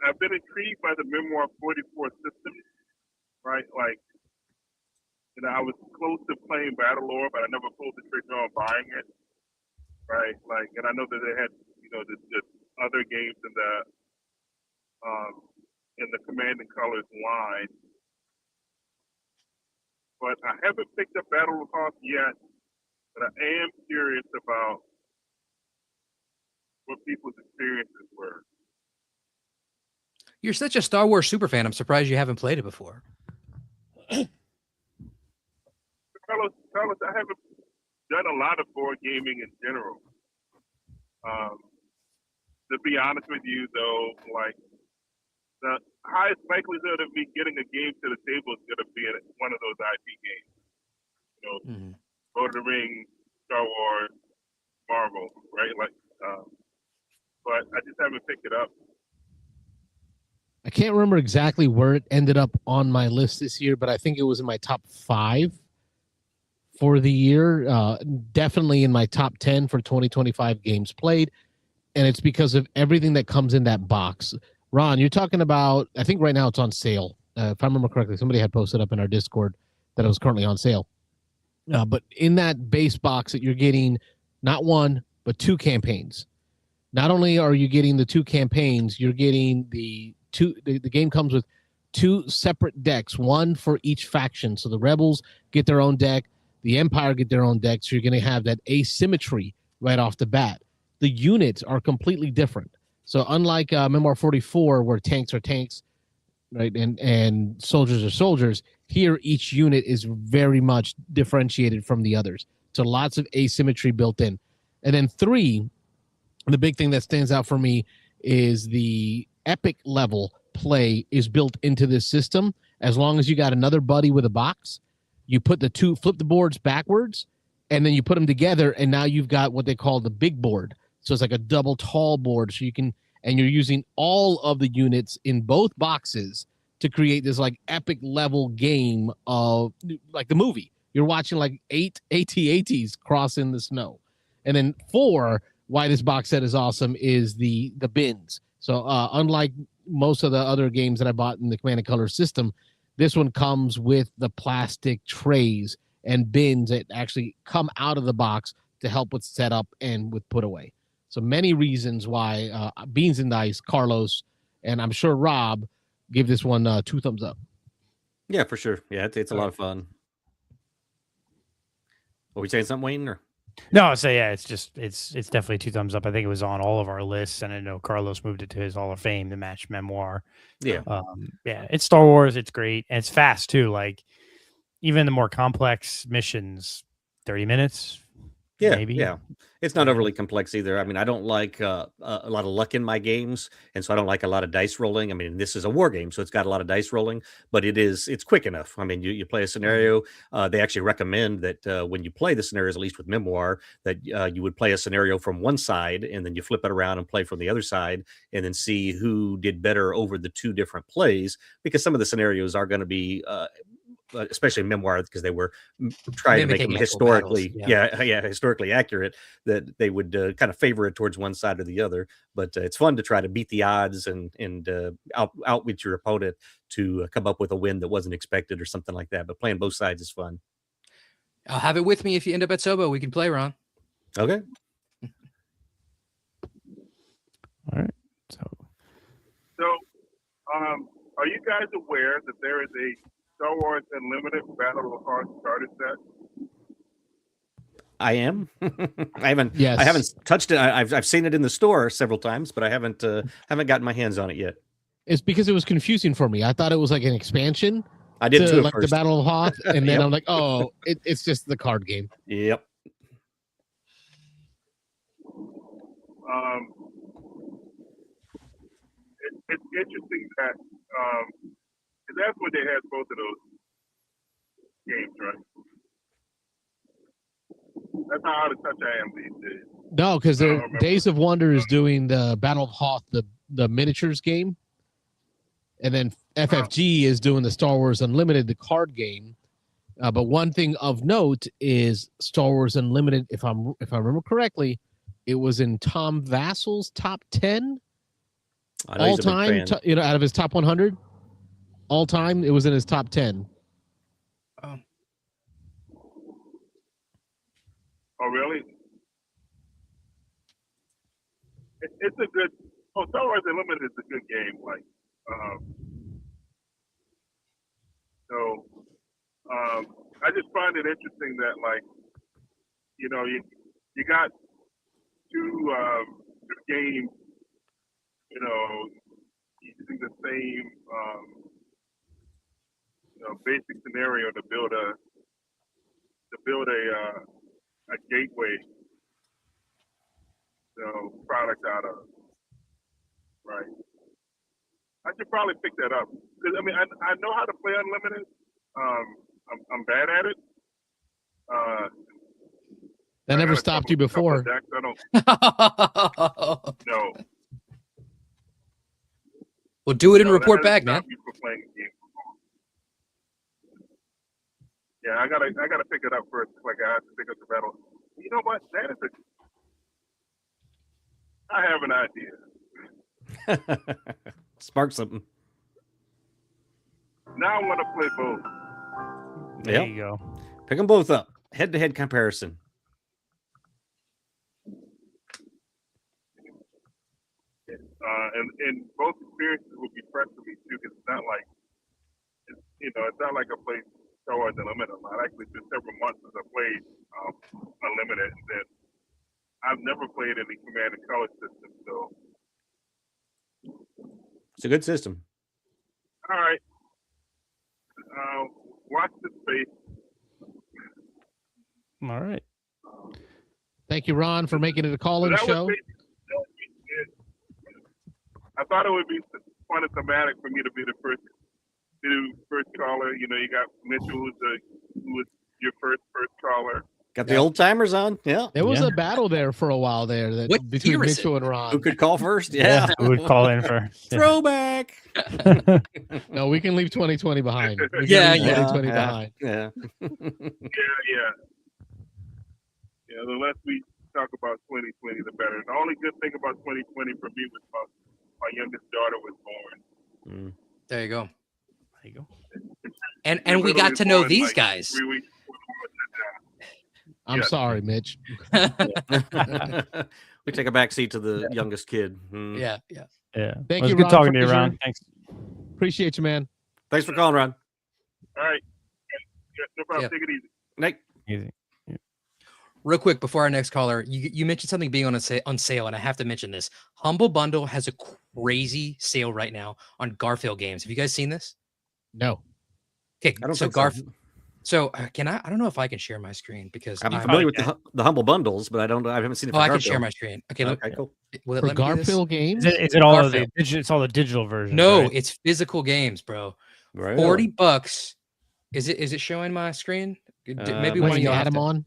I've been intrigued by the Memoir 44 system, right? Like, I was close to playing Battlelore, but I never pulled the trigger on buying it, right? Like, and I know that they had, the other games in the Command and Colors line, but I haven't picked up Battle of Hawk yet. But I am curious about what people's experiences were. You're such a Star Wars super fan. I'm surprised you haven't played it before. Carlos, I haven't done a lot of board gaming in general. To be honest with you, though, like the highest likelihood of me getting a game to the table is going to be one of those IP games. You know, Lord of the Rings, Star Wars, Marvel, right? Like, but I just haven't picked it up. I can't remember exactly where it ended up on my list this year, but I think it was in my top 5 for the year. Definitely in my top 10 for 2025 games played. And it's because of everything that comes in that box. Ron, you're talking about, I think right now it's on sale. If I remember correctly, somebody had posted up in our Discord that it was currently on sale. But in that base box that you're getting not 1, but 2 campaigns. Not only are you getting the 2 campaigns, you're getting the game comes with 2 separate decks, one for each faction. So the Rebels get their own deck, the Empire get their own deck. So you're going to have that asymmetry right off the bat. The units are completely different. So unlike Memoir 44, where tanks are tanks, right, and soldiers are soldiers, here each unit is very much differentiated from the others. So lots of asymmetry built in. And then 3, the big thing that stands out for me is the epic level play is built into this system. As long as you got another buddy with a box, you put flip the boards backwards, and then you put them together, and now you've got what they call the big board. So it's like a double tall board. So and you're using all of the units in both boxes to create this like epic level game of like the movie. You're watching like 8 AT-ATs crossing the snow. And then 4, why this box set is awesome is the bins. So unlike most of the other games that I bought in the Command & Color system, this one comes with the plastic trays and bins that actually come out of the box to help with setup and with put away. So many reasons why Beansanddice, Carlos, and I'm sure Rob give this one 2 thumbs up. Yeah, for sure. Yeah, it's a lot of fun. Are we saying something, Wayne? Or? No, so yeah, it's definitely 2 thumbs up. I think it was on all of our lists, and I know Carlos moved it to his Hall of Fame, the match memoir. Yeah. It's Star Wars. It's great, and it's fast too. Like even the more complex missions, 30 minutes. Yeah, maybe. Yeah. It's not overly complex either. I mean, I don't like a lot of luck in my games, and so I don't like a lot of dice rolling. I mean, this is a war game, so it's got a lot of dice rolling, but it's quick enough. I mean, you play a scenario. They actually recommend that when you play the scenarios, at least with Memoir, that you would play a scenario from one side, and then you flip it around and play from the other side, and then see who did better over the 2 different plays, because some of the scenarios are going to be especially Memoir, because they were trying to make them historically historically accurate, that they would kind of favor it towards one side or the other. But it's fun to try to beat the odds and outwit your opponent to come up with a win that wasn't expected or something like that. But playing both sides is fun. I'll have it with me if you end up at SOBO. We can play, Ron. Okay. All right. So, are you guys aware that there is a Star Wars Unlimited Battle of the Hearts starter set? I am. I haven't. Yes. I haven't touched it. I've seen it in the store several times, but I haven't gotten my hands on it yet. It's because it was confusing for me. I thought it was like an expansion. I did too. Like first. the Battle of Hoth, and then Yep. I'm like, oh, it's just the card game. Yep. It's interesting that that's what they had both of those games, right? That's how out of touch I am these days. No, because Days of Wonder is doing the Battle of Hoth, the miniatures game, and then FFG is doing the Star Wars Unlimited, the card game. But one thing of note is Star Wars Unlimited. If I remember correctly, it was in Tom Vassel's top 10 all time. Out of his top 100 all time, it was in his top 10. Oh, really? It's a good. Oh, Star Wars Unlimited is a good game. Like, I just find it interesting that, like, you got two games. using the same basic scenario to build a gateway product out of, right? I should probably pick that up because I know how to play unlimited. I'm bad at it. That never stopped you before. Decks. I don't. No. Well, do it and report back, man. Yeah, I gotta pick it up first. Like I have to pick up the battle. You know what? I have an idea. Spark something. Now I want to play both. There you go. Pick them both up. Head-to-head comparison. And both experiences will be fresh for me too, because it's not like I played Star Wars Unlimited a lot. Actually, it's been several months since I played Unlimited, and then I've never played any Command and Color system, so it's a good system. All right, watch the space. All right. Thank you, Ron, for making it a call-in show. I thought it would be fun and thematic for me to be the first caller. You got Mitchell, who was your first caller. Got the old timers on. Yeah. There was a battle there for a while there between Mitchell and Ron. Who could call first? Yeah. Who would call in first? Throwback. No, we can leave 2020 behind. Yeah. 2020 behind. Yeah. Yeah, the less we talk about 2020, the better. The only good thing about 2020 for me was my youngest daughter was born. There you go. There you go. And we got to know these guys. 3 weeks. I'm sorry, Mitch. We take a back seat to the youngest kid. Yeah. Thank you, you, good Ron, talking to you, Ron. Thanks. Appreciate you, man. Thanks for calling, Ron. All right. No problem. Take it easy. Night. Easy. Real quick before our next caller, you mentioned something being on sale, and I have to mention this. Humble Bundle has a crazy sale right now on Garfield games. Have you guys seen this? No. Okay, I don't so think Garfield. So can I don't know if I can share my screen because I'm familiar with the Humble Bundles, but I haven't seen it. I can share my screen. Okay, look. Okay, cool. Will it For let me do this? Garfield games? Is it all Garfield. it's all the digital version? No, right? it's physical games, bro. Right. $40. Is it showing my screen? Maybe one of Wayne, you add him on.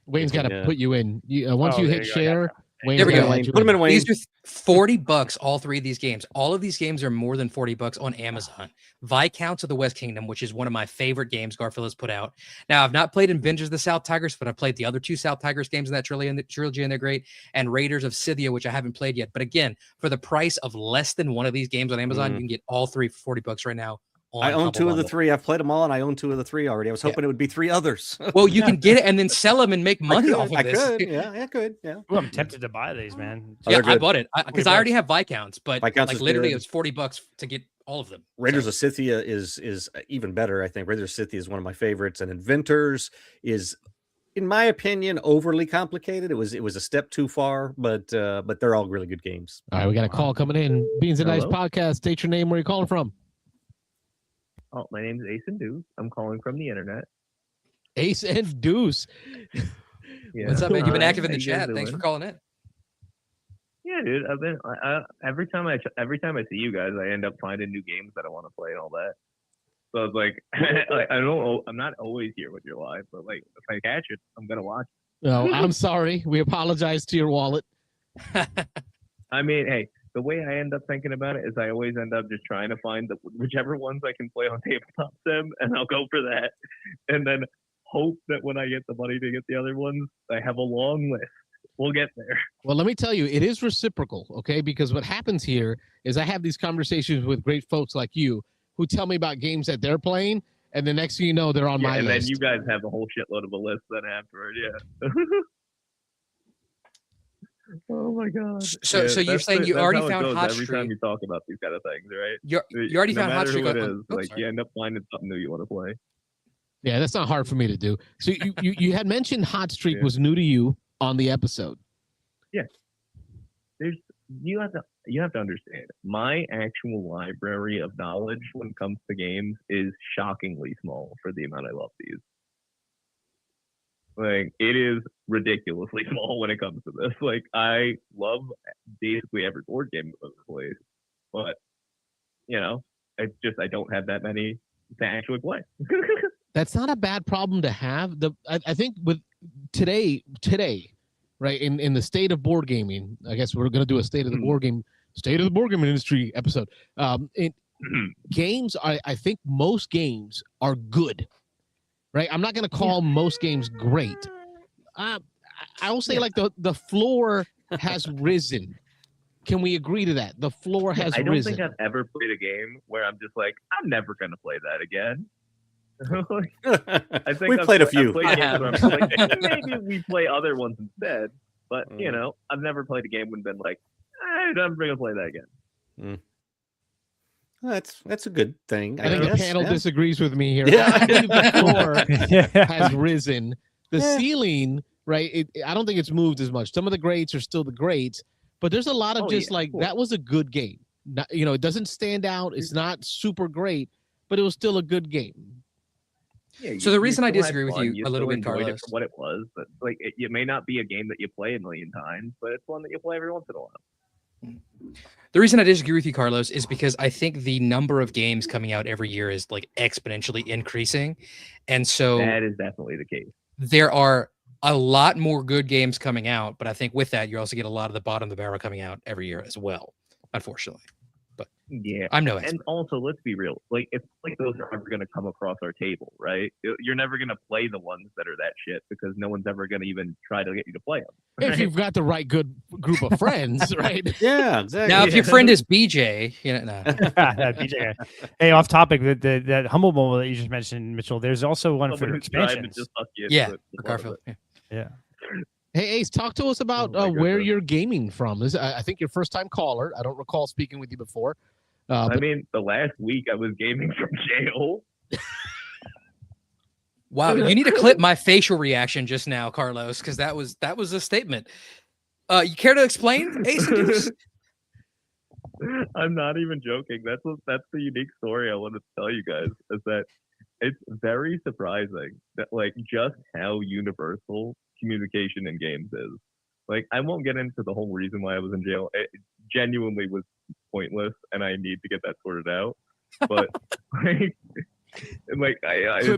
Wayne's got to put you in. Once you hit there you go. share, Wayne's There we gotta go. let you Put them in, Wayne. These are $40. All three of these games. All of these games are more than $40 on Amazon. Viscounts of the West Kingdom, which is one of my favorite games Garfield has put out. Now, I've not played Avengers of the South Tigers, but I've played the other two South Tigers games in that trilogy, and they're great. And Raiders of Scythia, which I haven't played yet. But again, for the price of less than one of these games on Amazon, you can get all three for $40 right now. I own two of the three. I've played them all, and I own two of the three already. I was hoping it would be three others. Well, you can get it and then sell them and make money off of this. I could. Yeah. Ooh, I'm tempted to buy these, man. Yeah, I bought it because I already have Viscounts, but Viscounts like literally it was $40 to get all of them. Raiders of Scythia is even better. I think Raiders of Scythia is one of my favorites, and Inventors is, in my opinion, overly complicated. It was a step too far, but they're all really good games. All right, we got a call coming in. Beansanddice podcast. State your name. Where you calling from? Oh, my name is Ace and Deuce. I'm calling from the internet. Ace and Deuce. Yeah. What's up, man? You've been active in How the you guys chat. Thanks for doing? calling in. Yeah, dude. I've been every time I see you guys, I end up finding new games that I want to play and all that. So it's like, I'm not always here with your live, but like if I catch it, I'm gonna watch it. No, I'm sorry. We apologize to your wallet. I mean, hey, the way I end up thinking about it is I always end up just trying to find whichever ones I can play on Tabletop Sim, and I'll go for that, and then hope that when I get the money to get the other ones, I have a long list. We'll get there. Well, let me tell you, it is reciprocal, okay? Because what happens here is I have these conversations with great folks like you who tell me about games that they're playing, and the next thing you know, they're on my and list. then you guys have a whole shitload of a list then afterward, yeah. Oh my god! So you're saying you already found Hot Every Streak? time you talk about these kind of things, right? You already no found Hot matter Streak. who it is, like you end up finding something new you want to play. Yeah, that's not hard for me to do. So you had mentioned Hot Streak was new to you on the episode. Yeah. you have to understand. My actual library of knowledge when it comes to games is shockingly small for the amount I love these. Like, it is ridiculously small when it comes to this. Like, I love basically every board game I've ever played, but it's just I don't have that many to actually play. That's not a bad problem to have. I think with today, right, in the state of board gaming, I guess we're going to do a state of the board game industry episode. Games, I think most games are good, right? I'm not going to call most games great. I will say like the floor has risen. Can we agree to that? The floor has risen. I don't think I've ever played a game where I'm just like, I'm never going to play that again. I think We've played a few. Maybe we play other ones instead, but I've never played a game and been like, I'm never gonna play that again. Well, that's a good thing. I think the panel disagrees with me here. Yeah. I believe the floor has risen. The ceiling, right? I don't think it's moved as much. Some of the greats are still the greats, but there's a lot of that was a good game. It doesn't stand out. It's not super great, but it was still a good game. Yeah, so the reason I disagree with you a little bit, Carlos, it for what it was, but like it may not be a game that you play a million times, but it's one that you play every once in a while. The reason I disagree with you, Carlos, is because I think the number of games coming out every year is like exponentially increasing, and so that is definitely the case. There are a lot more good games coming out, but I think with that you also get a lot of the bottom of the barrel coming out every year as well, unfortunately. But yeah, I'm no expert. And also, let's be real. Like, it's like those are never going to come across our table, right? You're never going to play the ones that are that shit because no one's ever going to even try to get you to play them. Right? If you've got the right good group of friends, right? Yeah, exactly. Now, if your friend is BJ, no. BJ. Hey, off topic, that Humble Bundle that you just mentioned, Mitchell. There's also one for expansions. Yeah, for Garfield. Yeah. Hey, Ace, talk to us about where you're gaming from. I think your first time caller. I don't recall speaking with you before. I mean, the last week I was gaming from jail. Wow, you need to clip my facial reaction just now, Carlos, because that was a statement. You care to explain, Ace? I'm not even joking. That's the unique story I wanted to tell you guys. Is that it's very surprising that like just how universal communication in games is. Like, I won't get into the whole reason why I was in jail. It genuinely was pointless, and I need to get that sorted out. But it's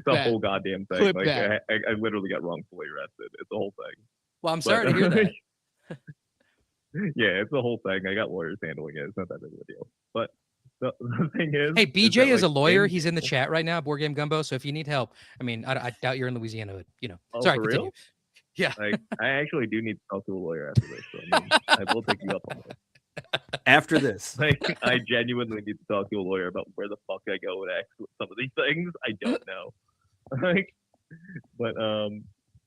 the whole goddamn thing. Like, I literally got wrongfully arrested. It's the whole thing. Well, I'm sorry to hear that. Yeah, it's the whole thing. I got lawyers handling it. It's not that big of a deal. But the thing is, hey, BJ is a lawyer. He's in the chat right now, Board Game Gumbo. So if you need help, I mean, I doubt you're in Louisiana, but sorry, for continue. Real? Yeah, I actually do need to talk to a lawyer after this. So I will take you up on it. After this, I genuinely need to talk to a lawyer about where the fuck I go and ask with some of these things. I don't know.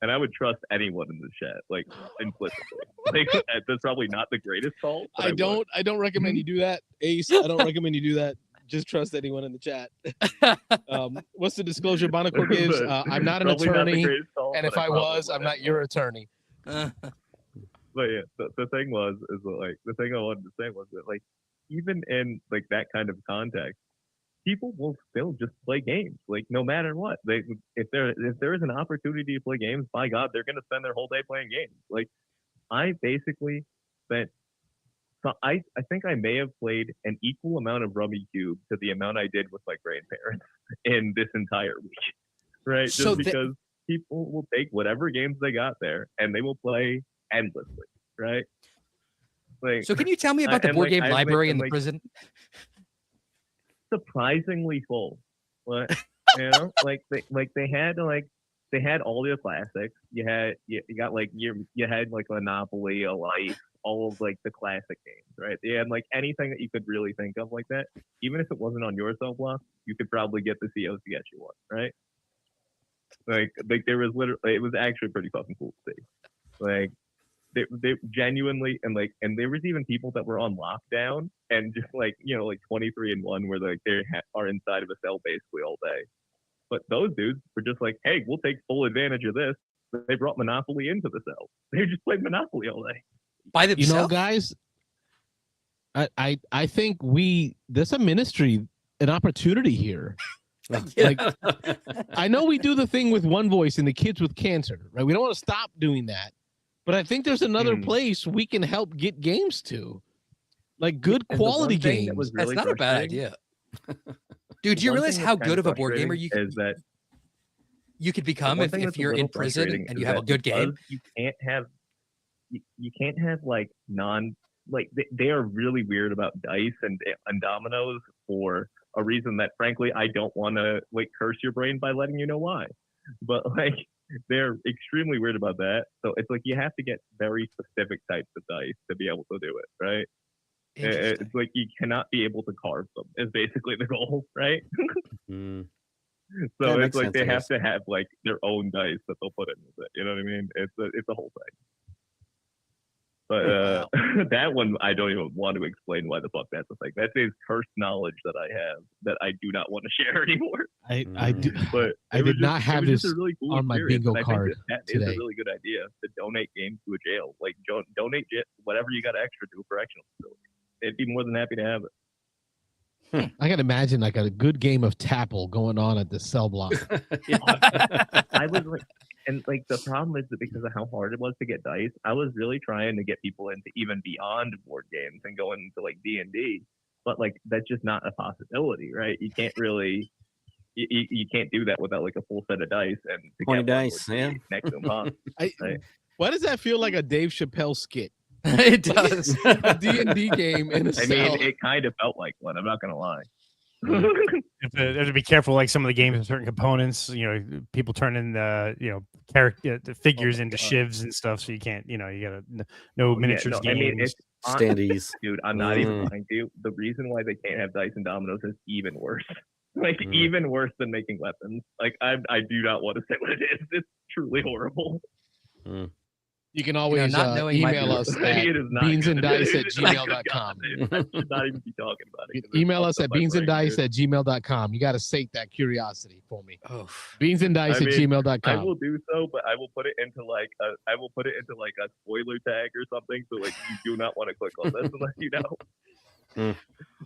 And I would trust anyone in the chat, like implicitly. That's probably not the greatest call. I don't recommend you do that, Ace. I don't recommend you do that. Just trust anyone in the chat. What's the disclosure Bonacore gives? I'm not an attorney, and if I was, I'm not your attorney. But yeah, the thing the thing I wanted to say was that like even in like that kind of context, people will still just play games. Like no matter what, if there is an opportunity to play games, by God, they're gonna spend their whole day playing games. Like I basically spent. So I think I may have played an equal amount of Rummy Cube to the amount I did with my grandparents in this entire week, right? Just because people will take whatever games they got there and they will play endlessly, right? Like, so can you tell me about the board game library in the prison? Surprisingly full. Like, they had all the classics. You had Monopoly, a Life. All of like the classic games, right? They had like anything that you could really think of like that. Even if it wasn't on your cell block, you could probably get the COs to get you one, right? Like there was literally, it was actually pretty fucking cool to see. Like they genuinely and there was even people that were on lockdown and just like 23-1 where like they are inside of a cell basically all day. But those dudes were just like, hey, we'll take full advantage of this. They brought Monopoly into the cell. They just played Monopoly all day. By themselves? Guys, I think there's a ministry, an opportunity here. Like, I know we do the thing with One Voice and the kids with cancer, right? We don't want to stop doing that, but I think there's another place we can help get games to, like good quality games. That's not a bad idea. Dude, do you realize how good of a board gamer you could become if you're in prison and you have a good game? You can't have like they are really weird about dice and dominoes for a reason that frankly I don't want to like curse your brain by letting you know why. But like they're extremely weird about that. So it's like you have to get very specific types of dice to be able to do it, right? It's like you cannot be able to carve them is basically the goal, right? So it's like they have to have like their own dice that they'll put in with it. You know what I mean? It's a whole thing. But that one, I don't even want to explain why the fuck that's a thing. That is cursed knowledge that I have that I do not want to share anymore. I did not have this really cool on my bingo card that today. Is a really good idea to donate games to a jail. Like donate whatever you got extra to a correctional facility. They'd be more than happy to have it. I can imagine like a good game of Tapple going on at the cell block. I was like, and like the problem is that because of how hard it was to get dice, I was really trying to get people into even beyond board games and going into like D&D, but like that's just not a possibility, right? You can't really, you can't do that without like a full set of dice and 20 dice, yeah. Next to impossible. Right? Why does that feel like a Dave Chappelle skit? It does. A D&D game in a cell. mean, it kind of felt like one. I'm not gonna lie. You have to be careful. Like some of the games with certain components, people turn in the character the figures into shivs and stuff, so you can't. You gotta no miniatures games. I mean, it's standees. Dude, I'm not even lying to you. The reason why they can't have dice and dominoes is even worse. Like even worse than making weapons. Like I do not want to say what it is. It's truly horrible. You can always email us at beansanddice@gmail.com. I should not even be talking about it. Email us at beansanddice@gmail.com. You got to sate that curiosity for me. Beansanddice@gmail.com. I will do so, but I will put it into like a spoiler tag or something. So like you do not want to click on this unless you know.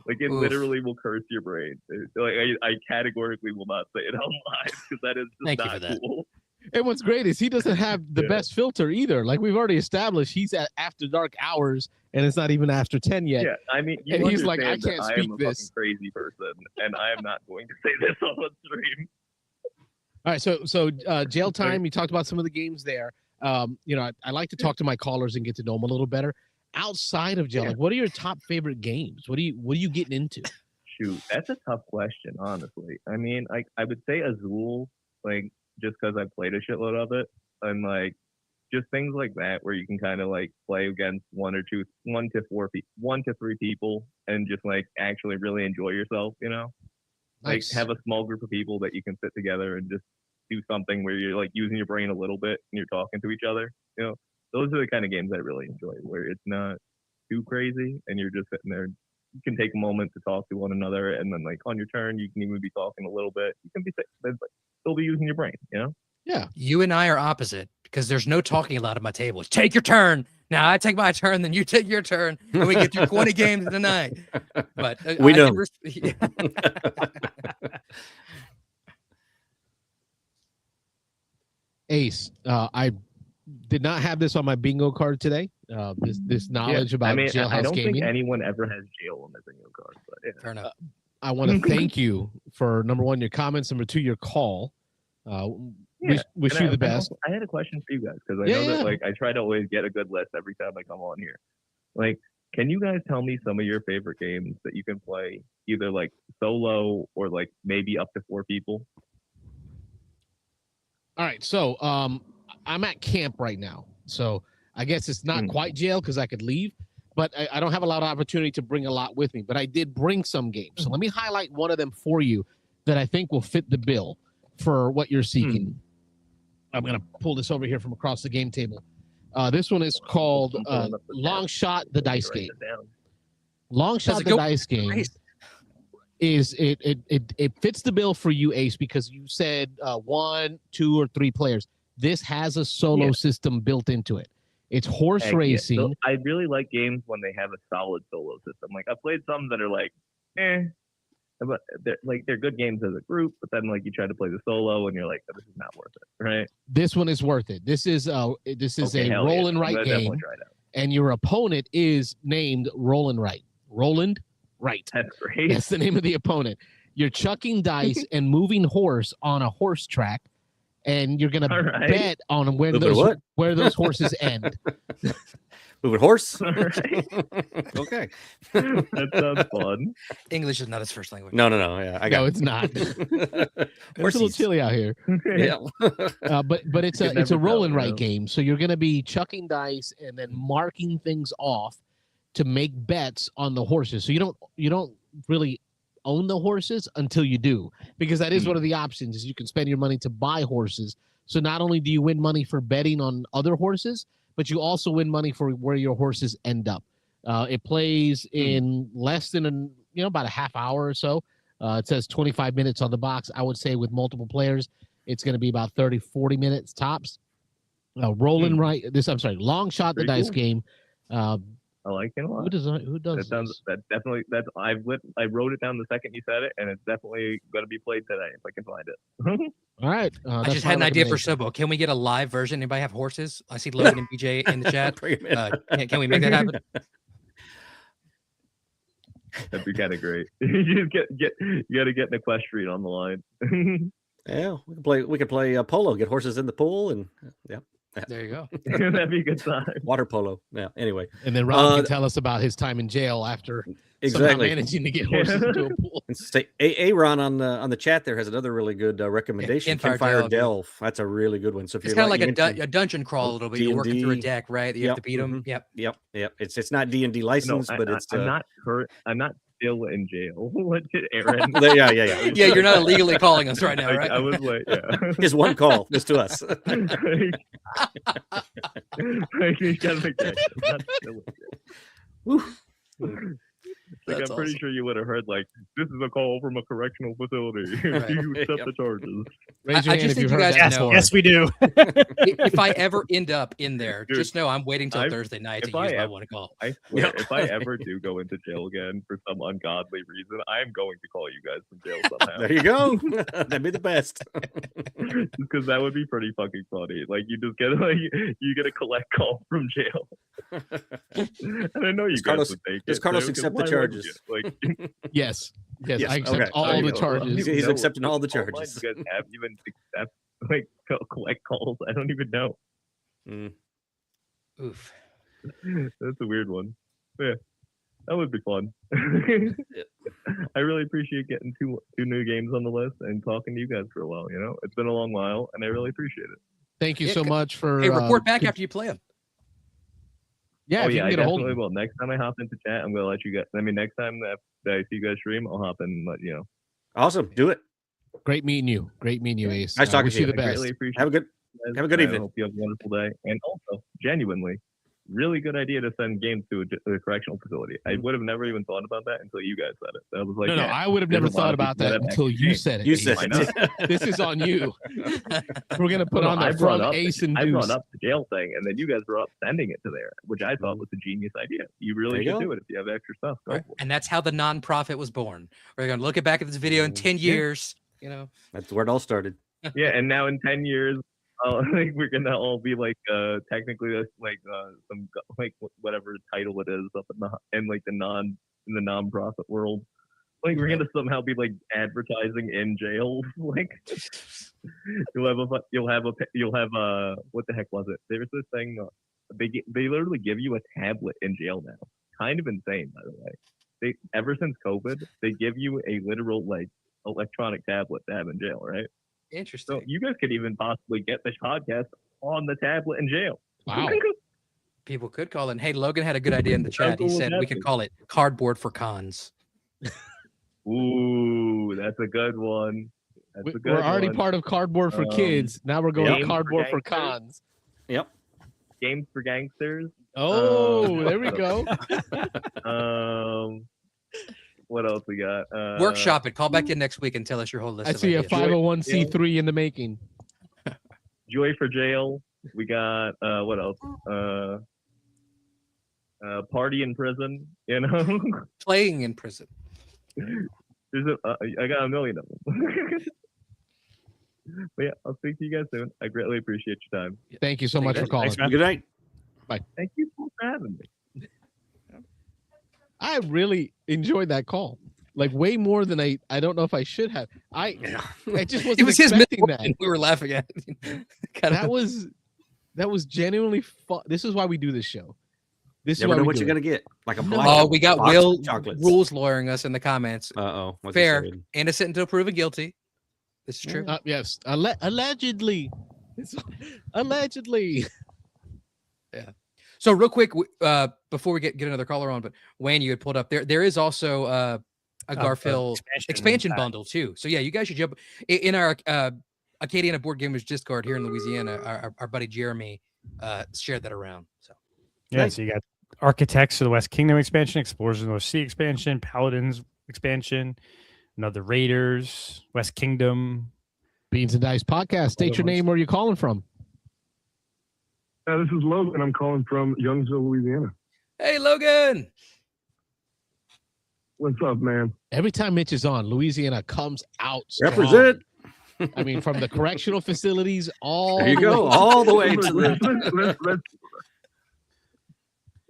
Like it literally will curse your brain. Like I categorically will not say it on live because that is just not cool. And what's great is he doesn't have the best filter either. Like we've already established, he's at after dark hours, and it's not even after 10 yet. Yeah, I mean, and he's like, I can't speak I am a this. fucking crazy person, and I am not going to say this on the stream. All right, so jail time. You talked about some of the games there. I like to talk to my callers and get to know them a little better. Outside of jail, like, what are your top favorite games? What are you getting into? Shoot, that's a tough question, honestly. I mean, I would say Azul, like. Just because I played a shitload of it, and like just things like that where you can kind of like play against one to three people and just like actually really enjoy yourself, like have a small group of people that you can sit together and just do something where you're like using your brain a little bit and you're talking to each other. Those are the kind of games I really enjoy where it's not too crazy and you're just sitting there. You can take a moment to talk to one another, and then like on your turn, you can even be talking a little bit. You can be still be using your brain, Yeah. You and I are opposite because there's no talking allowed at my table. It's take your turn. Now I take my turn, then you take your turn, and we get through 20 games tonight. But we don't. Ace, I did not have this on my bingo card today. This knowledge about jailhouse I don't gaming. think anyone ever has jail on their bingo card. But fair enough. I want to thank you for number one, your comments, number two, your call. Wish you the best. I had a question for you guys because I know that like I try to always get a good list every time I come on here. Like, can you guys tell me some of your favorite games that you can play either like solo or like maybe up to 4 people? All right, so I'm at camp right now, so I guess it's not quite jail because I could leave, but I don't have a lot of opportunity to bring a lot with me. But I did bring some games, so let me highlight one of them for you that I think will fit the bill for what you're seeking. I'm gonna pull this over here from across the game table. This one is called Long Shot: The Dice Game. Long Shot: The Dice Game is it fits the bill for you, Ace, because you said 1, 2, or 3 players. This has a solo system built into it. It's horse Heck yeah. racing. So I really like games when they have a solid solo system. Like I've played some that are like, but they're good games as a group. But then like you try to play the solo and you're like, oh, this is not worth it, right? This one is worth it. This is a roll and write game, and your opponent is named Roll and Write. Roland Wright. That's great. That's the name of the opponent. You're chucking dice and moving horse on a horse track, and you're gonna bet on where those horses end. Moving horse. All right. Okay. That sounds fun. English is not his first language. No. Yeah, I got No, it's not. It's a little chilly out here. Yeah. But it's a roll and write game. So you're gonna be chucking dice and then marking things off to make bets on the horses. So you don't really own the horses until you do, because that is one of the options is you can spend your money to buy horses. So not only do you win money for betting on other horses, but you also win money for where your horses end up. It plays in less than about a half hour or so. It says 25 minutes on the box. I would say with multiple players, it's going to be about 30, 40 minutes tops. Roll and write. Long shot the dice game. I like it a lot. Who does I wrote it down the second you said it, and it's definitely going to be played today if I can find it. All right. I just had an idea for SOBO. Can we get a live version? Anybody have horses? I see Logan and BJ in the chat. Can we make that happen? That'd be kind of great. You got to get an equestrian on the line. Yeah, we can play polo. Get horses in the pool, and yeah. There you go. That'd be a good time. Water polo. Yeah. Anyway, and then Rob can tell us about his time in jail after managing to get horses into a pool. And say, Aaron on the chat there has another really good recommendation. Campfire Delve. That's a really good one. So if it's kind of like a dungeon crawl a little bit. You're working through a deck, right? You have to beat them. Yep. It's not D&D licensed, but it's. I'm not still in jail. What did Aaron? Yeah. Yeah, you're not illegally calling us right now, right? I was like, yeah. His one call is to us. You gotta make that. I'm not still in jail. Like, I'm pretty sure you would have heard like, this is a call from a correctional facility. Do you accept the charges? Raise your hand if you heard that before. Yes, we do. If I ever end up in there, just know I'm waiting till Thursday night to use my one call. I swear, if I ever do go into jail again for some ungodly reason, I am going to call you guys from jail somehow. There you go. That'd be the best. Because that would be pretty fucking funny. Like you just get you get a collect call from jail. And I know you guys would take it. Does Carlos accept the charges? Like, yes, I accept all the charges. He's accepting all the charges. You guys have even accept like collect calls? I don't even know. Oof, that's a weird one. Yeah, that would be fun. I really appreciate getting two new games on the list and talking to you guys for a while. You know, it's been a long while, and I really appreciate it. Thank you so much for. Hey, report back after you play them. Yeah, I definitely will. Next time I hop into chat, I'm gonna let you guys. I mean, next time that I see you guys stream, I'll hop in and let you know. Awesome, do it. Great meeting you, Ace. Nice talking to you. The best. Really appreciate have a good evening. I hope you have a wonderful day. And also, genuinely, really good idea to send games to a correctional facility. I would have never even thought about that until you guys said it. I was like, no, I would have never thought about that until you said it. You said it. This is on you. We're gonna put on the front Ace and Deuce. I brought up the jail thing, and then you guys brought up sending it to there, which I thought was a genius idea. You really should do it if you have extra stuff. And that's how the nonprofit was born. We're gonna look back at this video in 10 years. You know, that's where it all started. Yeah, and now in 10 years. Like we're gonna all be like technically like some like whatever title it is up in like the non-profit world. Like we're gonna somehow be like advertising in jail. Like you'll have what the heck was it? There's this thing they literally give you a tablet in jail now. Kind of insane, by the way. Ever since COVID, they give you a literal like electronic tablet to have in jail, right? Interesting. So you guys could even possibly get this podcast on the tablet in jail. Wow. People could call in. Hey, Logan had a good idea in the chat. He said we could call it Cardboard for Cons. Ooh, that's a good one. We're already part of Cardboard for Kids. Now we're going to Cardboard for Cons. Yep. Games for Gangsters. Oh, there we go. What else we got? Workshop it. Call back in next week and tell us your whole list. I see a 501c3 in the making. Joy for Jail. We got what else? Party in prison. You know, Playing in prison. I got a million of them. But yeah, I'll speak to you guys soon. I greatly appreciate your time. Thank you so much for calling. Thanks, man. Good night. Thank you for having me. I really enjoyed that call. Like way more than I don't know if I should have. I just wasn't It was his expecting misfortune. that. We were laughing at it. That was genuinely fun. This is why we do this show. This Never is why know we what do you're it. gonna get. Like a No. black Oh, we got box Will of chocolates. rules lawyering us in the comments. Uh-oh. What's Fair. he saying? Innocent until proven guilty. This is true. Yes, allegedly. Allegedly. So real quick, before we get another caller on, but Wayne, you had pulled up there is also a Garfield expansion bundle too. So yeah, you guys should jump in our Acadiana Board Gamers Discord here in Louisiana. Our buddy Jeremy shared that around. So Yeah, so you got Architects of the West Kingdom expansion, Explorers of the North Sea expansion, Paladins expansion, another Raiders, West Kingdom. Beans and Dice podcast. State your name, where you're calling from. This is Logan. I'm calling from Youngsville, Louisiana. hey, Logan. What's up, man? Every time Mitch is on, Louisiana comes out strong. Represent. I mean, from the correctional facilities all There you the go. way- All the way to the.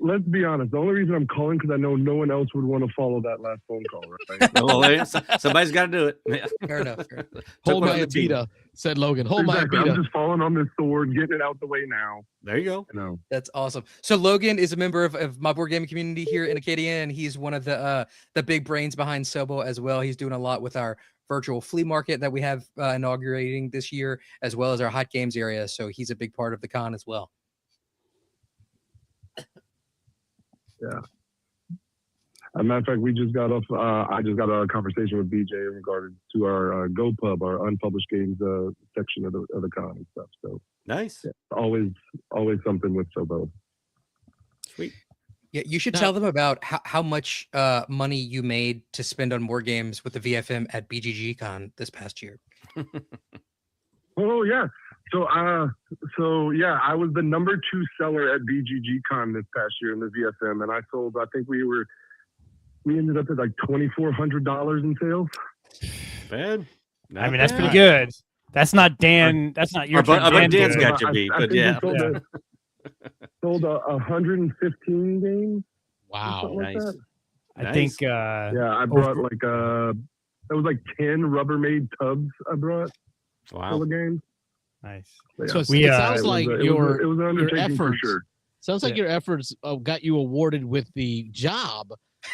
Let's be honest. The only reason I'm calling because I know no one else would want to follow that last phone call, right? Well, yeah, somebody's got to do it. Yeah. Fair enough. Hold one my for the team. Abita, said Logan. Hold Exactly. my I'm Abita. just falling on this sword, getting it out the way now. There you go. You know. That's awesome. So Logan is a member of my board gaming community here in Acadia, and he's one of the big brains behind SOBO as well. He's doing a lot with our virtual flea market that we have inaugurating this year, as well as our hot games area. So he's a big part of the con as well. Yeah. As a matter of fact, we just got off. I just got a conversation with BJ in regard to our Go Pub, our unpublished games section of the con and stuff. So Nice. yeah, always something with SOBO. Sweet. Yeah, you should Now- tell them about how much money you made to spend on board games with the VFM at BGG Con this past year. Oh yeah. So yeah, I was the number 2 seller at BGG Con this past year in the VFM, and I sold. I think we ended up at like $2,400 in sales. Bad. I mean, that's pretty good. That's not Dan. That's not your. But Dan Dan's good. got you beat. I But think we yeah. sold 115 games. Wow. something like nice. that. I think. Yeah, I brought like that was like 10 Rubbermaid tubs I brought full Wow. of games. Nice. But So yeah, it sounds it was like it was your an undertaking for efforts. sure. Sounds like your efforts got you awarded with the job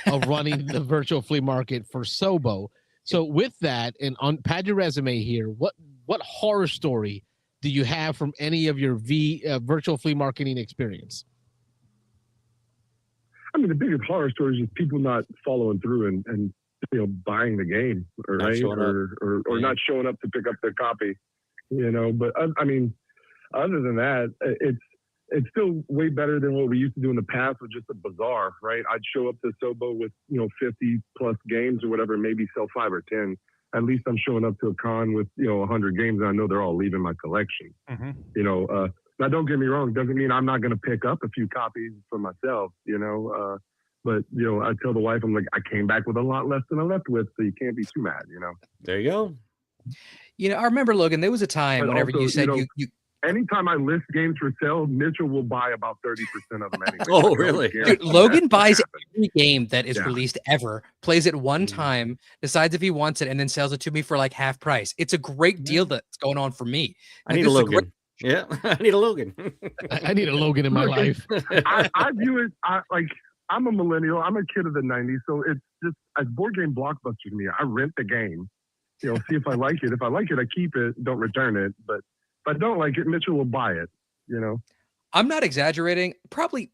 of running the virtual flea market for SOBO. So with that, and on pad your resume here, what horror story do you have from any of your virtual flea marketing experience? I mean, the biggest horror story is just people not following through and buying the game, or Not right, showing up. or Yeah. not showing up to pick up their copy. But I mean, other than that, it's still way better than what we used to do in the past with just a bazaar, right? I'd show up to SOBO with 50 plus games or whatever, maybe sell 5 or 10. At least I'm showing up to a con with 100 games, and I know they're all leaving my collection. Mhm. Now don't get me wrong, doesn't mean I'm not going to pick up a few copies for myself, but I tell the wife, I'm like, I came back with a lot less than I left with, so you can't be too mad. There you go. I remember, Logan, there was a time But whenever also, you said you Anytime I list games for sale, Mitchell will buy about 30% of them anyway. Oh, really? Dude, Logan buys every game that is Yeah. released ever, plays it one Mm. time, decides if he wants it, and then sells it to me for like half price. It's a great deal that's going on for me. I Like, need a this is Logan. Yeah, I need a Logan. I need a Logan in my life. I view it I'm a millennial. I'm a kid of the 90s, so it's just a board game blockbuster to me. I rent the game, see if I like it. If I like it, I keep it, don't return it. But if I don't like it, Mitchell will buy it. I'm not exaggerating. Probably,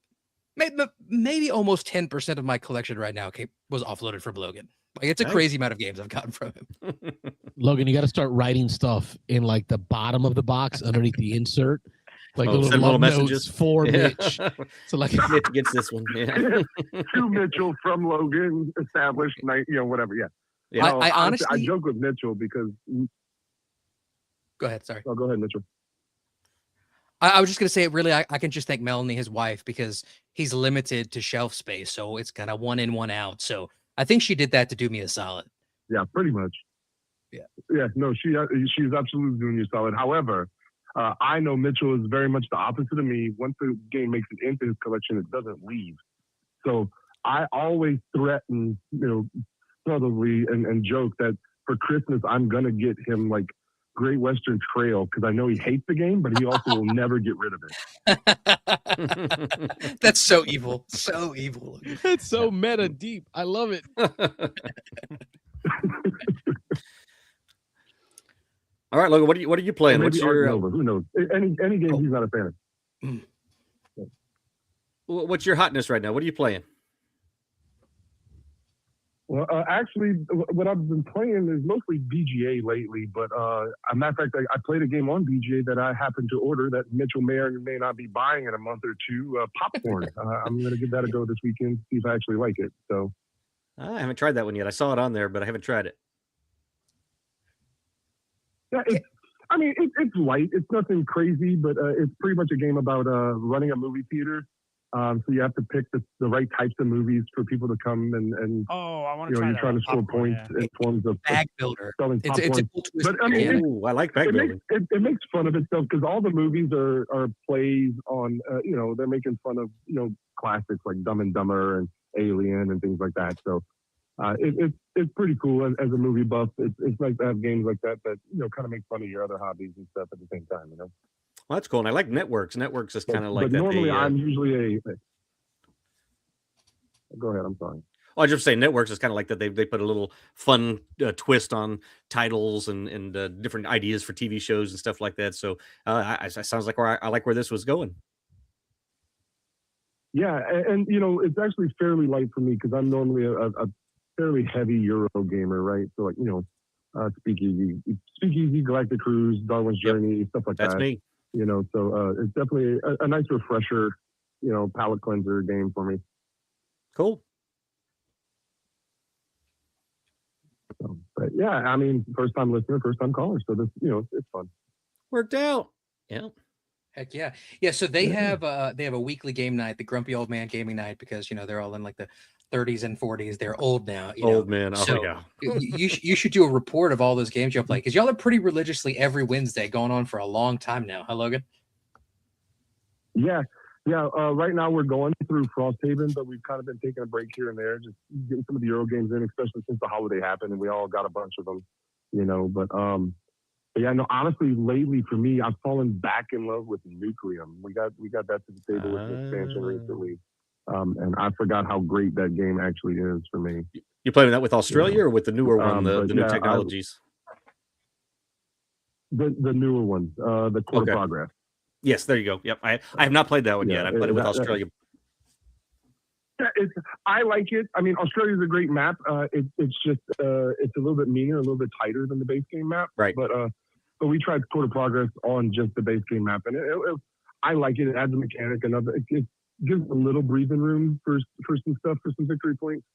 maybe almost 10% of my collection right now was offloaded from Logan. Like, it's a Nice. crazy amount of games I've gotten from him. Logan, you got to start writing stuff in like the bottom of the box underneath the insert, like Oh, little send love little notes messages. for Yeah. Mitch. So like, Mitch gets this one. Yeah. To Mitchell from Logan, established night, whatever. Yeah. Yeah. I I honestly joke with Mitchell because. go ahead. Sorry. Oh, go ahead, Mitchell. I was just gonna say, really, I can just thank Melanie, his wife, because he's limited to shelf space, so it's kind of one in, one out. So I think she did that to do me a solid. Yeah, pretty much. Yeah. No, she's absolutely doing you solid. However, I know Mitchell is very much the opposite of me. Once the game makes it into his collection, it doesn't leave. So I always threaten, subtly and joke that for Christmas I'm gonna get him like Great Western Trail because I know he hates the game, but he also will never get rid of it. That's so evil. So evil. It's so meta deep. I love it. All right, Logan, what are you playing? What's your who knows? Any game he's not a fan of. What's your hotness right now? What are you playing? Well, actually, what I've been playing is mostly BGA lately. But a matter of fact, I played a game on BGA that I happened to order that Mitchell may or may not be buying in a month or two. Popcorn. I'm going to give that a go this weekend, see if I actually like it. So I haven't tried that one yet. I saw it on there, but I haven't tried it. Yeah, it's light. It's nothing crazy, but it's pretty much a game about running a movie theater. So you have to pick the right types of movies for people to come and I want to try you're that trying to score popcorn, points in forms of bag builder. Selling popcorn. It's a cool twist. But I mean, I like bag building. It makes fun of itself because all the movies are plays on they're making fun of classics like Dumb and Dumber and Alien and things like that. So it's pretty cool as a movie buff. It's nice to have games like that kind of make fun of your other hobbies and stuff at the same time. Well, that's cool, and I like Networks. Networks is kind of like but that. Normally, I'm usually a. Go ahead. I'm sorry. I just say Networks is kind of like that. They put a little fun twist on titles and different ideas for TV shows and stuff like that. So it sounds like I like where this was going. Yeah, and it's actually fairly light for me because I'm normally a fairly heavy Euro gamer, right? So like Speakeasy, Galactic Cruise, Darwin's Journey, stuff like that. That's me. So it's definitely a nice refresher, palate cleanser game for me. Cool. So, but yeah, I mean, first time listener, first time caller. So this, it's fun. Worked out. Yeah. Heck yeah. Yeah. So they have a weekly game night, the Grumpy Old Man Gaming Night, because they're all in like the 30s and 40s. They're old now. Old man. Oh so yeah. you should do a report of all those games you play because y'all are pretty religiously every Wednesday, going on for a long time now. Huh, Logan? Yeah. Right now we're going through Frosthaven, but we've kind of been taking a break here and there, just getting some of the Euro games in, especially since the holiday happened and we all got a bunch of them, But yeah, no, honestly, lately for me, I've fallen back in love with Nucleum. We got that to the table with the expansion recently, and I forgot how great that game actually is for me. You playing that with Australia or with the newer one, the new technologies? The newer one, the Court of Progress. Yes, there you go. Yep, I have not played that one yet. I played it with Australia. I like it. I mean, Australia's a great map. It's just it's a little bit meaner, a little bit tighter than the base game map. Right. But we tried Court of Progress on just the base game map, and I like it. It adds a mechanic, it gives a little breathing room for some stuff, for some victory points.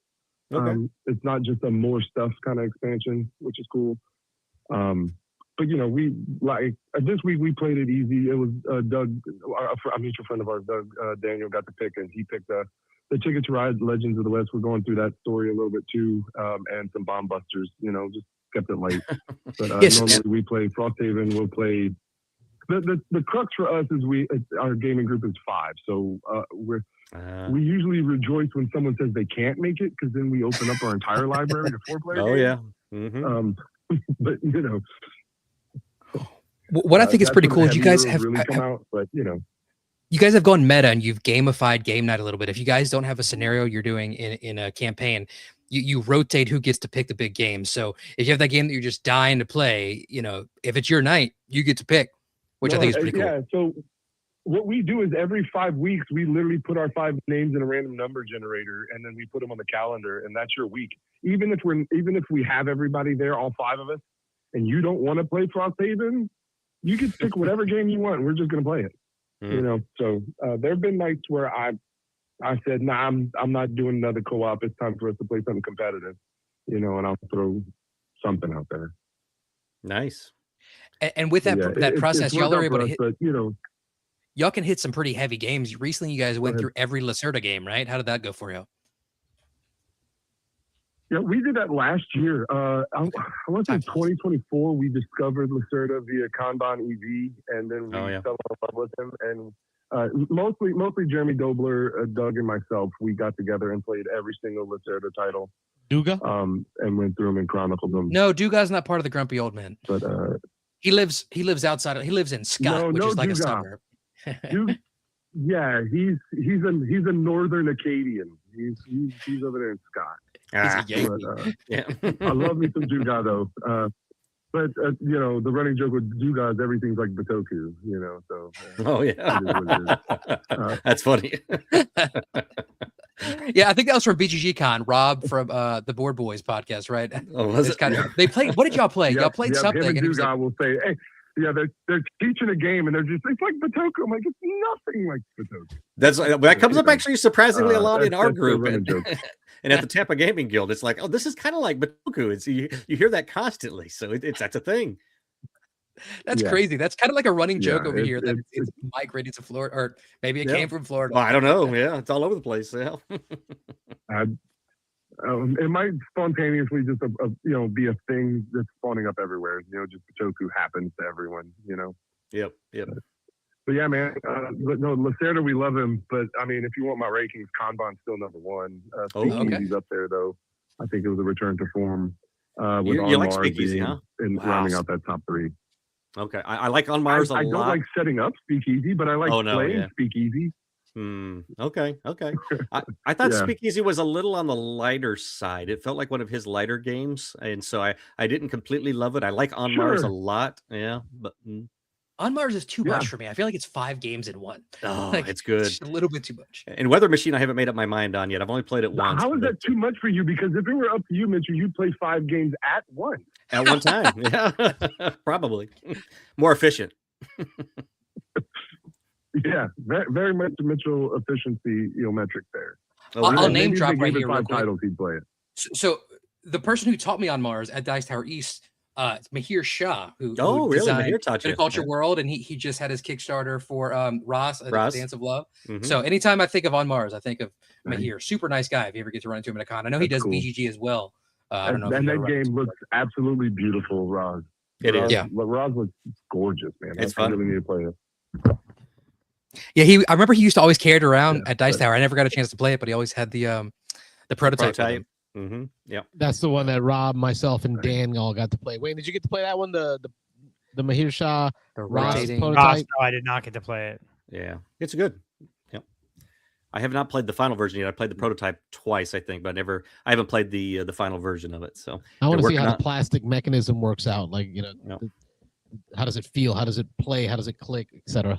Okay. It's not just a more stuff kind of expansion, which is cool. But we this week we played it easy. It was Doug, a mutual friend of ours, Doug Daniel, got to pick, and he picked the Ticket to Ride Legends of the West. We're going through that story a little bit too, and some bomb busters. Just kept it light. But normally we play Frosthaven. We'll play the crux for us is our gaming group is 5, so we usually rejoice when someone says they can't make it because then we open up our entire library to 4-player. Oh yeah. Mm-hmm. But what I think is pretty cool is you guys have really come out, but you guys have gone meta and you've gamified game night a little bit. If you guys don't have a scenario you're doing in a campaign, you rotate who gets to pick the big game. So if you have that game that you're just dying to play, if it's your night, you get to pick, which I think is pretty cool. Yeah. So what we do is every 5 weeks, we literally put our 5 names in a random number generator, and then we put them on the calendar, and that's your week. Even if we have everybody there, all 5 of us, and you don't want to play Frosthaven, you can pick whatever game you want. We're just going to play it. So there have been nights where I said, nah, I'm not doing another co-op. It's time for us to play something competitive, and I'll throw something out there. Nice. And with that process, y'all are able to hit. But, y'all can hit some pretty heavy games. Recently, you guys went through every Lacerda game, right? How did that go for you? Yeah, we did that last year. I want to say 2024, we discovered Lacerda via Kanban EV, and then we fell in love with him. And mostly Jeremy Dobler, Doug, and myself, we got together and played every single Lacerda title. Duga? And went through them and chronicled them. No, Duga's not part of the Grumpy Old Men. But he lives outside. He lives in Scott, which is like a suburb. Yeah, he's a northern Acadian. He's over there in Scott. He's a Yankee. I love me some Duga though. But you know, the running joke with Duga is everything's like Batoku. You know, so. Oh yeah, that's funny. Yeah, I think that was from BGG Con. Rob from the Board Boys podcast, right? Oh, was it? Kind of, they played. What did y'all play? Y'all played something. Him and Duga like, will say, "Hey, yeah, they're teaching a game, and they're just it's like Batoku." I'm like, it's nothing like Batoku. That comes up actually surprisingly a lot in our group, and at the Tampa Gaming Guild, it's like, oh, this is kind of like Batoku. It's you hear that constantly, so that's a thing. That's crazy. That's kind of like a running joke over here that it's migrated to Florida, or maybe it came from Florida. Well, I don't know. Yeah, it's all over the place. Yeah. It might spontaneously just be a thing that's spawning up everywhere. You know, just Batoku happens to everyone. You know. Yep. But yeah, man. No, Lacerda, we love him. But I mean, if you want my rankings, Kanban's still number one. Speakeasy's up there though. I think it was a return to form. With you like Speakeasy, huh? And rounding out that top three. Okay, I like On Mars a lot. I don't like setting up Speakeasy, but I like playing Speakeasy. Okay. I thought Speakeasy was a little on the lighter side. It felt like one of his lighter games, and so I didn't completely love it. I like On Mars a lot. Yeah, but On Mars is too much for me. I feel like it's 5 games in one. Oh, like, it's good. It's a little bit too much. And Weather Machine, I haven't made up my mind on yet. I've only played it once. How is that too much for you? Because if it were up to you, Mitch, you'd play 5 games at once. At one time, yeah, probably more efficient. Yeah, very, very much Mitchell efficiency, metric there. I'll name drop right here. 5 titles, he'd play it. So the person who taught me On Mars at Dice Tower East, Mahir Shah, who really? designed Mahir taught you. Viticulture World, and he just had his Kickstarter for Ross, Dance of Love. Mm-hmm. So anytime I think of On Mars, I think of Mahir. Super nice guy. If you ever get to run into him at a con, I know he does BGG as well. I don't know. And that game looks absolutely beautiful, Roz. It is. Yeah, Roz looks gorgeous, man. It's fun. I really need to play it. Yeah, I remember he used to always carry it around at Dice Tower. I never got a chance to play it, but he always had the prototype. Mm-hmm. Yeah, that's the one that Rob, myself, and Dan all got to play. Wayne, did you get to play that one? The Mahir Shah Ross prototype? No, I did not get to play it. Yeah, it's good. Yeah, I have not played the final version yet. I played the prototype twice, I think, but I haven't played the final version of it. So I want to see how the plastic mechanism works out. Like, how does it feel? How does it play? How does it click, etc.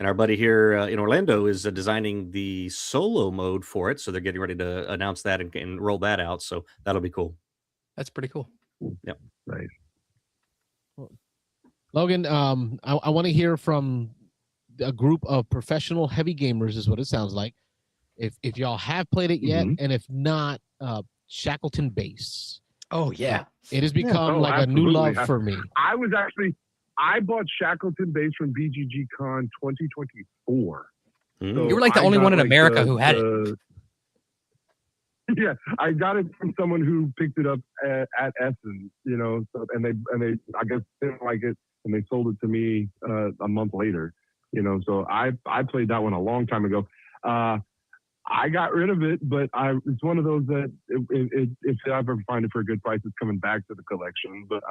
And our buddy here in Orlando is designing the solo mode for it. So they're getting ready to announce that and roll that out. So that'll be cool. That's pretty cool. Yep. Nice. Logan, I want to hear from a group of professional heavy gamers is what it sounds like. If y'all have played it yet, and if not, Shackleton Base. Oh, yeah. It has become a new love for me. I bought Shackleton Base from BGG Con 2024. So you were like the only one in America who had it. Yeah, I got it from someone who picked it up at Essen, and they I guess didn't like it, and they sold it to me a month later, So I played that one a long time ago. I got rid of it, but it's one of those that if I ever find it for a good price, it's coming back to the collection. But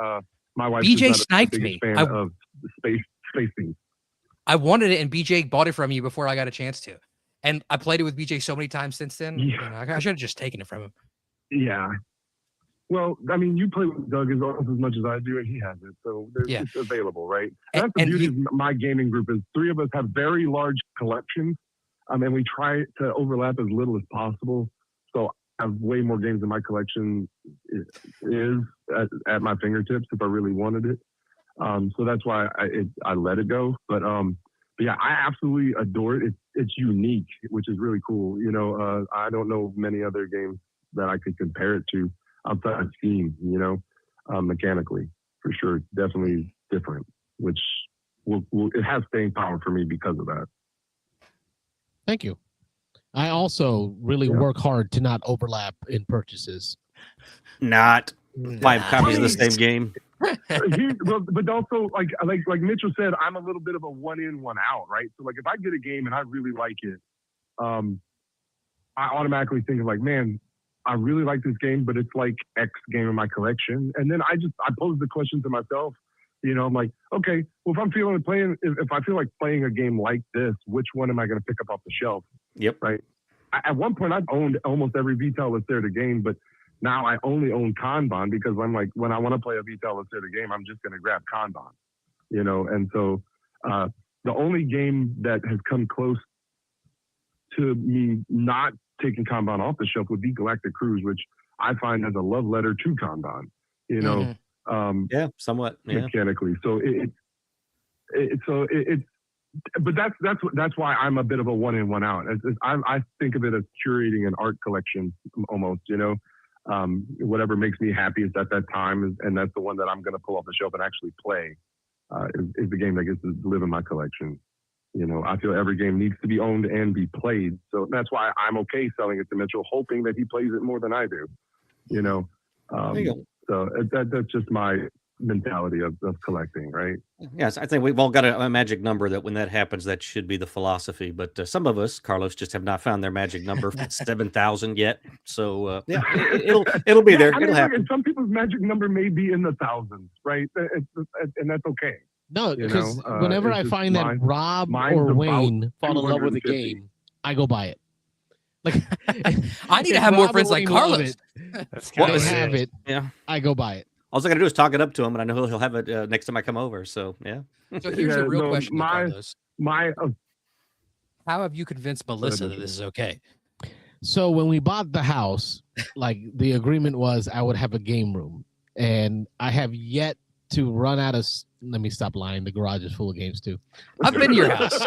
my wife BJ sniped me. Fan of space things. I wanted it, and BJ bought it from you before I got a chance to. And I played it with BJ so many times since then. Yeah. I should have just taken it from him. Yeah. Well, I mean, you play with Doug almost as much as I do, and he has it. So it's available, right? And that's the beauty of my gaming group is 3 of us have very large collections, and we try to overlap as little as possible. So I have way more games in my collection is at my fingertips if I really wanted it. So that's why I let it go. But yeah, I absolutely adore it. It's unique, which is really cool. I don't know many other games that I could compare it to outside of Steam, mechanically, for sure. Definitely different, which it has staying power for me because of that. Thank you. I also really work hard to not overlap in purchases. Not 5 copies of the same game. But also, like Mitchell said, I'm a little bit of a one in, one out, right? So like if I get a game and I really like it, I automatically think of like, man, I really like this game, but it's like X game in my collection. And then I pose the question to myself, you know, I'm like, okay, well, if I feel like playing a game like this, which one am I going to pick up off the shelf? Yep. Right. At one point, I've owned almost every VTEL Lacerda game, but now I only own Kanban because I'm like, when I want to play a VTEL Lacerda game, I'm just going to grab Kanban, you know? And so the only game that has come close to me not taking Kanban off the shelf would be Galactic Cruise, which I find has a love letter to Kanban, you know? Yeah, somewhat. Yeah. Mechanically. So but that's why I'm a bit of a one in, one out. I think of it as curating an art collection almost, you know? Whatever makes me happiest at that time, and that's the one that I'm going to pull off the shelf and actually play, is the game that gets to live in my collection. You know, I feel every game needs to be owned and be played. So that's why I'm okay selling it to Mitchell, hoping that he plays it more than I do. You know, so that's just my mentality of collecting, right? Yes, I think we've all got a magic number that when that happens, that should be the philosophy. But some of us, Carlos, just have not found their magic number 7,000 yet. So yeah, it'll be there. It'll happen. Some people's magic number may be in the thousands, right? And that's okay. No, because whenever I find that Rob or Wayne fall in love with a game, I go buy it. Like I need to have more friends like Carlos. They have it. Yeah, I go buy it. All I got to do is talk it up to him, and I know he'll have it next time I come over. So yeah. So here's a real question, Carlos. How have you convinced Melissa that this is okay? So when we bought the house, like the agreement was I would have a game room, and I have yet to run out of. Let me stop lying. The garage is full of games too. I've been to your house.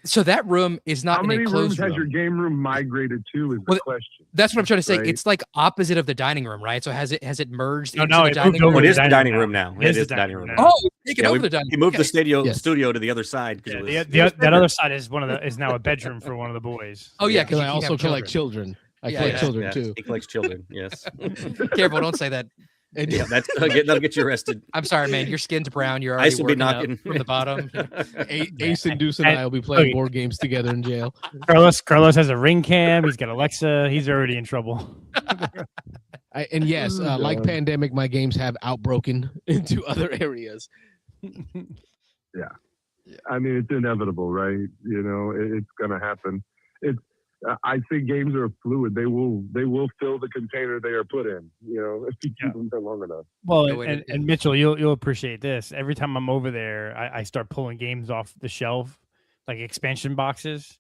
So that room is not an enclosed room. How many rooms has your game room migrated to is the question. That's what I'm trying to say. Right? It's like opposite of the dining room, right? So has it merged into the dining room? It is the dining room now. It is the dining room. Oh, taking over the dining room. He moved the studio to the other side. That other side is now a bedroom for one of the boys. Oh yeah, because I also collect children. I collect children too. He collects children. Yes. Careful, don't say that. Yeah, that'll get you arrested. I'm sorry, man. Your skin's brown. You're already working up from the bottom. Ace and Deuce and I will be playing board games together in jail. Carlos has a ring cam. He's got Alexa. He's already in trouble. Like Pandemic, my games have outbroken into other areas. Yeah. I mean, it's inevitable, right? You know, it's going to happen. I think games are fluid. They will fill the container they are put in. You know, if you keep them there long enough. Well, and Mitchell, you'll appreciate this. Every time I'm over there, I start pulling games off the shelf, like expansion boxes,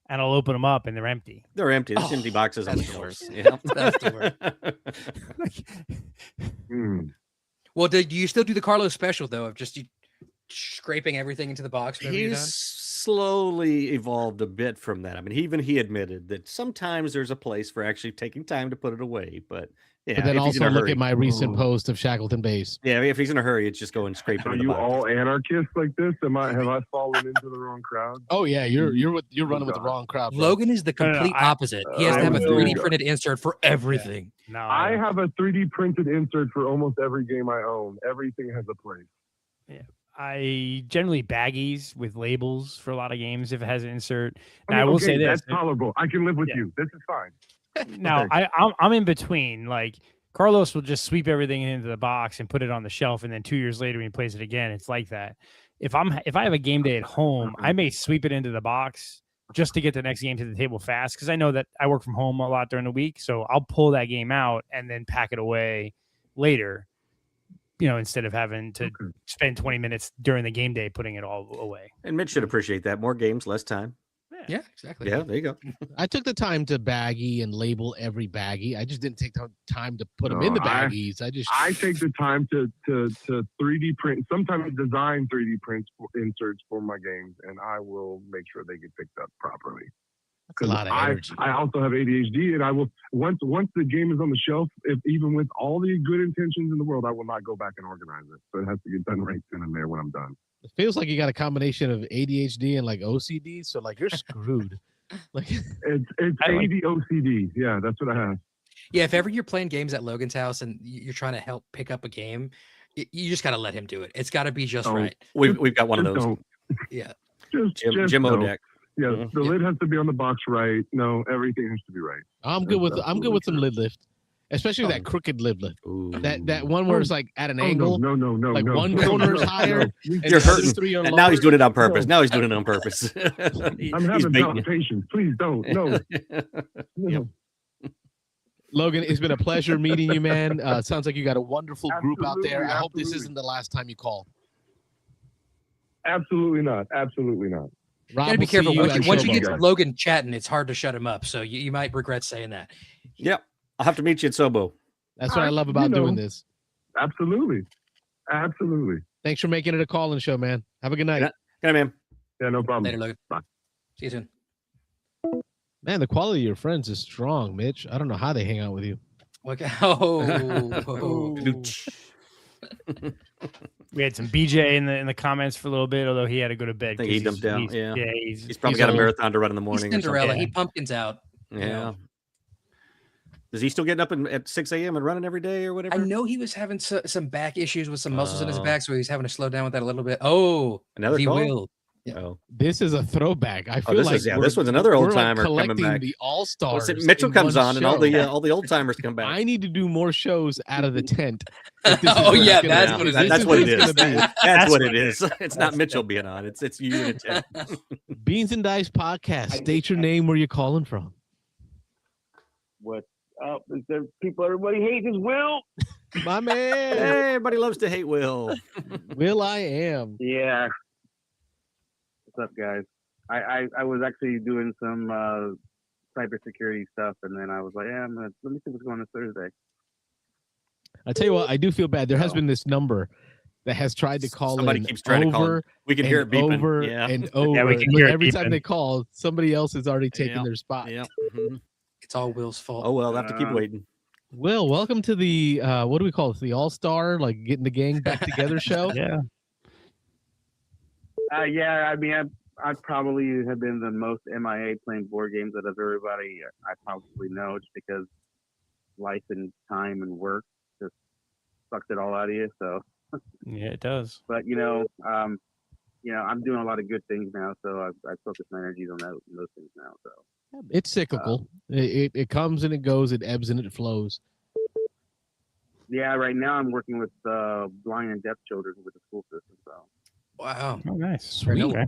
and I'll open them up and they're empty. They're empty. There's empty boxes on the doors. Yeah, that's the worst. Well, do you still do the Carlos special though of just scraping everything into the box? He's slowly evolved a bit from that. I mean, he admitted that sometimes there's a place for actually taking time to put it away. But yeah, but then also look at my recent post of Shackleton Base. Yeah, if he's in a hurry, it's just go and scrape it. Are in the you box. all anarchists like this? Have I fallen into the wrong crowd? Oh yeah, you're running with the wrong crowd. Bro. Logan is the complete opposite. He has to have a 3D printed insert for everything. No, I have a 3D printed insert for almost every game I own. Everything has a place. Yeah. I generally baggies with labels for a lot of games if it has an insert. Now, I will say this: that's tolerable. I can live with you. This is fine. Now I'm in between. Like Carlos will just sweep everything into the box and put it on the shelf, and then 2 years later when he plays it again, it's like that. If I have a game day at home, I may sweep it into the box just to get the next game to the table fast because I know that I work from home a lot during the week, so I'll pull that game out and then pack it away later. You know, instead of having to spend 20 minutes during the game day putting it all away. And Mitch should appreciate that. More games, less time. Yeah, exactly. Yeah, there you go. I took the time to baggie and label every baggie. I just didn't take the time to put them in the baggies. I take the time to 3D print, sometimes design 3D prints for inserts for my games, and I will make sure they get picked up properly. That's a lot of energy. I also have ADHD, and I will once the game is on the shelf, even with all the good intentions in the world, I will not go back and organize it. So it has to get done right then and there when I'm done. It feels like you got a combination of ADHD and like OCD, so like you're screwed. Like It's ADOCD. Yeah, that's what I have. Yeah, if ever you're playing games at Logan's house and you're trying to help pick up a game, you just got to let him do it. It's got to be just right. We've got one of those. Yeah. Jim don't. Odeck. Yeah, the lid has to be on the box right. No, everything has to be right. I'm good with some lid lift, especially that crooked lid lift. Ooh. That one where it's like at an angle. No. Like one corner is higher. And You're the other hurting. three are And now he's lower. doing it on purpose. Now he's doing it on purpose. I'm having palpitations. Please don't. No. Yep. Logan, it's been a pleasure meeting you, man. Sounds like you got a wonderful group out there. I hope this Absolutely. isn't the last time you call. Absolutely not. Absolutely not. Rob, Gotta be we'll see careful. at Once you SOBO. get Logan chatting, it's hard to shut him up. So you might regret saying that. Yep. I'll have to meet you at SOBO. That's what I love about doing this. Absolutely. Thanks for making it a call-in show, man. Have a good night. Good night, man. Yeah, no problem. Later, Logan. Bye. See you soon. Man, the quality of your friends is strong, Mitch. I don't know how they hang out with you. Okay. Oh. We had some BJ in the comments for a little bit, although he had to go to bed. I think he 'cause dumped out. Yeah, He's probably got a marathon to run in the He's morning. Or Cinderella. something. He pumpkins out. Yeah. Is he still getting up at 6 a.m. and running every day or whatever? I know he was having some back issues with some muscles in his Oh. back, so he's having to slow down with that a little bit. Oh, Another he call? will. Yeah. Oh. This is a throwback. I feel this like is this one's another old timer coming collecting back. the all-stars. Mitchell in comes one on and show. all the old timers come back. I need to do more shows out of the tent. if this is Oh, what it's yeah, gonna that's be. what it is. This That's what it it's is. gonna be. That's what it is. It's not Mitchell being on. It's you and Ted. Beans and Dice podcast. State your name, where you're calling from. What's up? Is there people everybody hates is Will? My man. Hey, everybody loves to hate Will. Will I am. Yeah. What's up, guys? I was actually doing some cybersecurity stuff, and then I was like, yeah, let me see what's going on this Thursday. I tell you what, I do feel bad. There has been this number that has tried to call Somebody in keeps trying to call. over We can hear it and beeping. over Yeah. and over. Yeah, we can But hear it every time beeping. they call, somebody else has already taken Yeah. their spot. Yeah. Mhm. It's all Will's fault. Oh well, I'll have to keep waiting. Will, welcome to the what do we call it? The All-Star, like getting the gang back together show. Yeah. Yeah, I mean, I probably have been the most MIA playing board games out of everybody I probably know, just because life and time and work just sucks it all out of you. So, Yeah, it does. but I'm doing a lot of good things now, so I focus my energies on those things now. So. It's cyclical. It comes and it goes. It ebbs and it flows. Yeah, right now I'm working with blind and deaf children with the school system. So Wow. Oh, nice. Sweet. Okay.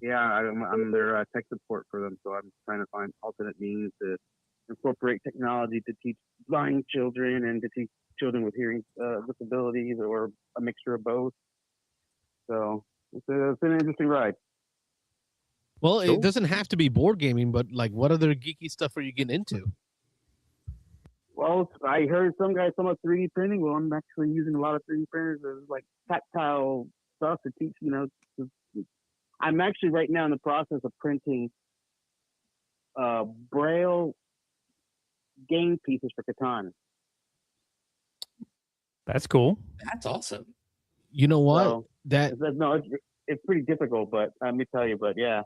yeah, I'm their tech support for them. So I'm trying to find alternate means to incorporate technology to teach blind children and to teach children with hearing disabilities, or a mixture of both. So it's an interesting ride. Well, Cool. it doesn't have to be board gaming, but like, what other geeky stuff are you getting into? Well, I heard some guys talking about 3D printing. Well, I'm actually using a lot of 3D printers as like tactile stuff to teach. I'm actually right now in the process of printing Braille game pieces for Catan. That's cool. That's awesome. You know what? So, That it's pretty difficult, but let me tell you. But yeah,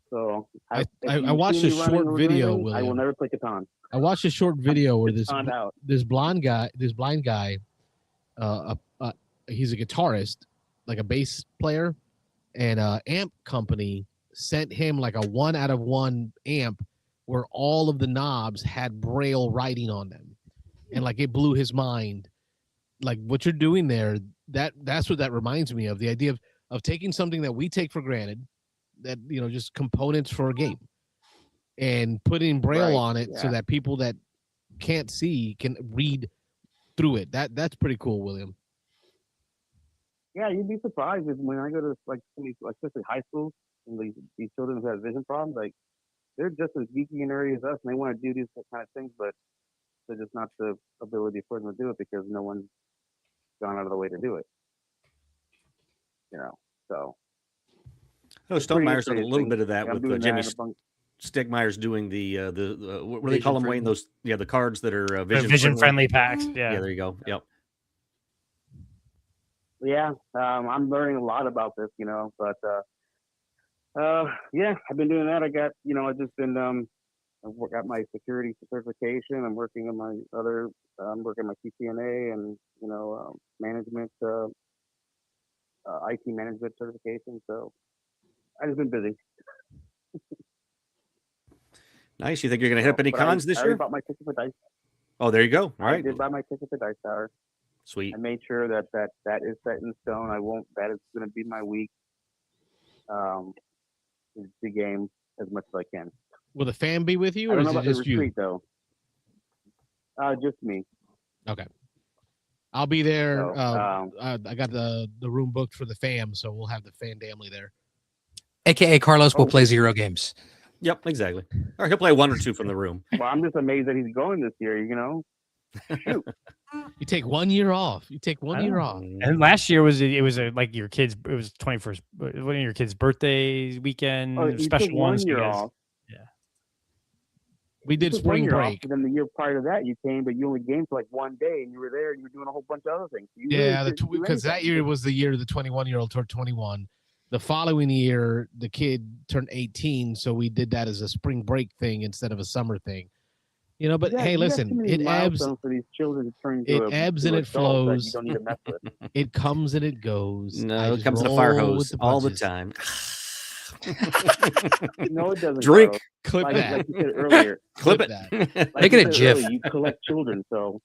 so I if you watched see a me running short or video, anything, I will William. never play Catan. I watched a short video where It's found out. this blind guy, he's a guitarist, like a bass player, and amp company sent him like a 1-out-of-1 amp where all of the knobs had Braille writing on them, and like it blew his mind. Like what you're doing there, that's what that reminds me of. The idea of taking something that we take for granted, that just components for a game, and putting Braille Right, on it so yeah. that people that can't see can read through it. That's pretty cool, William. Yeah, you'd be surprised when I go to like especially high schools and these children who have vision problems, like they're just as geeky and nerdy as us, and they want to do these kind of things, but there's just not the ability for them to do it because no one's gone out of the way to do it. So. Oh, Stonemeyer's done a exciting little thing. bit of that I'm with doing Jimmy that in a bunch- Stegmeyer's doing the what do they call them, Wayne? Those the cards that are Vision friendly packs. Yeah, Yeah. there you go. Yep. yeah, I'm learning a lot about this, but yeah, I've been doing that. I got, I've just been got my security certification. I'm working on my other, I'm working on my CCNA and management, IT management certification. So I've just been busy. Nice. You think you're going to hit up any But cons this I already year? bought my ticket for Dice. Oh, there you go. All I right. did buy my ticket for Dice Tower. Sweet. I made sure that is set in stone. That is going to be my week. The game as much as I can. Will the fam be with you, I or don't is know it about the just retreat you? though. Just me. Okay. I'll be there. So, I got the room booked for the fam, so we'll have the fan family there. AKA Carlos will Oh. play Zero games. Yep, exactly. Or he'll play 1 or 2 from the room. Well, I'm just amazed that he's going this year. Shoot. You take 1 year off. You take 1 year off. And last year was like your kids. It was 21st. One of your kids' birthday weekend. Oh, you special took ones. 1 year off. Yeah. We did took 1 spring year off, break. but then the year prior to that, you came, but you only came for like 1 day, and you were there, and you were doing a whole bunch of other things. You Yeah, really because that year was the year the 21-year-old turned 21. The following year, the kid turned 18, so we did that as a spring break thing instead of a summer thing. But hey, listen, it ebbs. For these children to turn It ebbs and it flows. You don't need to mess with. It comes and it goes. No, it comes in a fire hose all the time. No, it doesn't. Drink. Clip that. Like you said earlier. Clip it. Like Make it a GIF. Earlier, you collect children, so.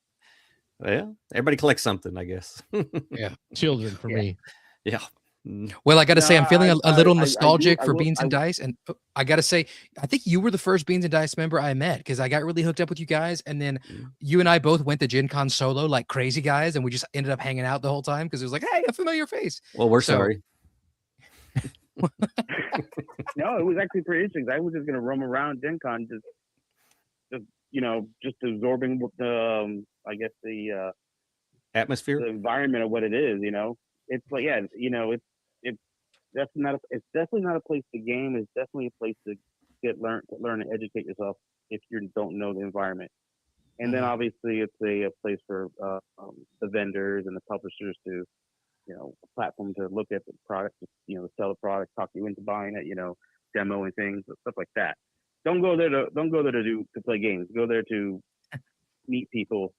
Yeah, everybody collects something, I guess. Yeah, children for me. Yeah. Well, I got to say, I'm feeling a little I nostalgic do- for I will- Beans and I- Dice, and I got to say, I think you were the first Beans and Dice member I met because I got really hooked up with you guys, and then you and I both went to Gen Con solo like crazy guys, and we just ended up hanging out the whole time because it was like, hey, a familiar face. Well, we're So- sorry. No, it was actually pretty interesting. I was just gonna roam around Gen Con, just absorbing the, I guess the Atmosphere. environment of what it is. It's like it's definitely not a place to game. It's definitely a place to learn and educate yourself if you don't know the environment. And then obviously it's a place for the vendors and the publishers to, a platform to look at the product, sell the product, talk you into buying it, demoing things, stuff like that. Don't go there to play games. Go there to meet people,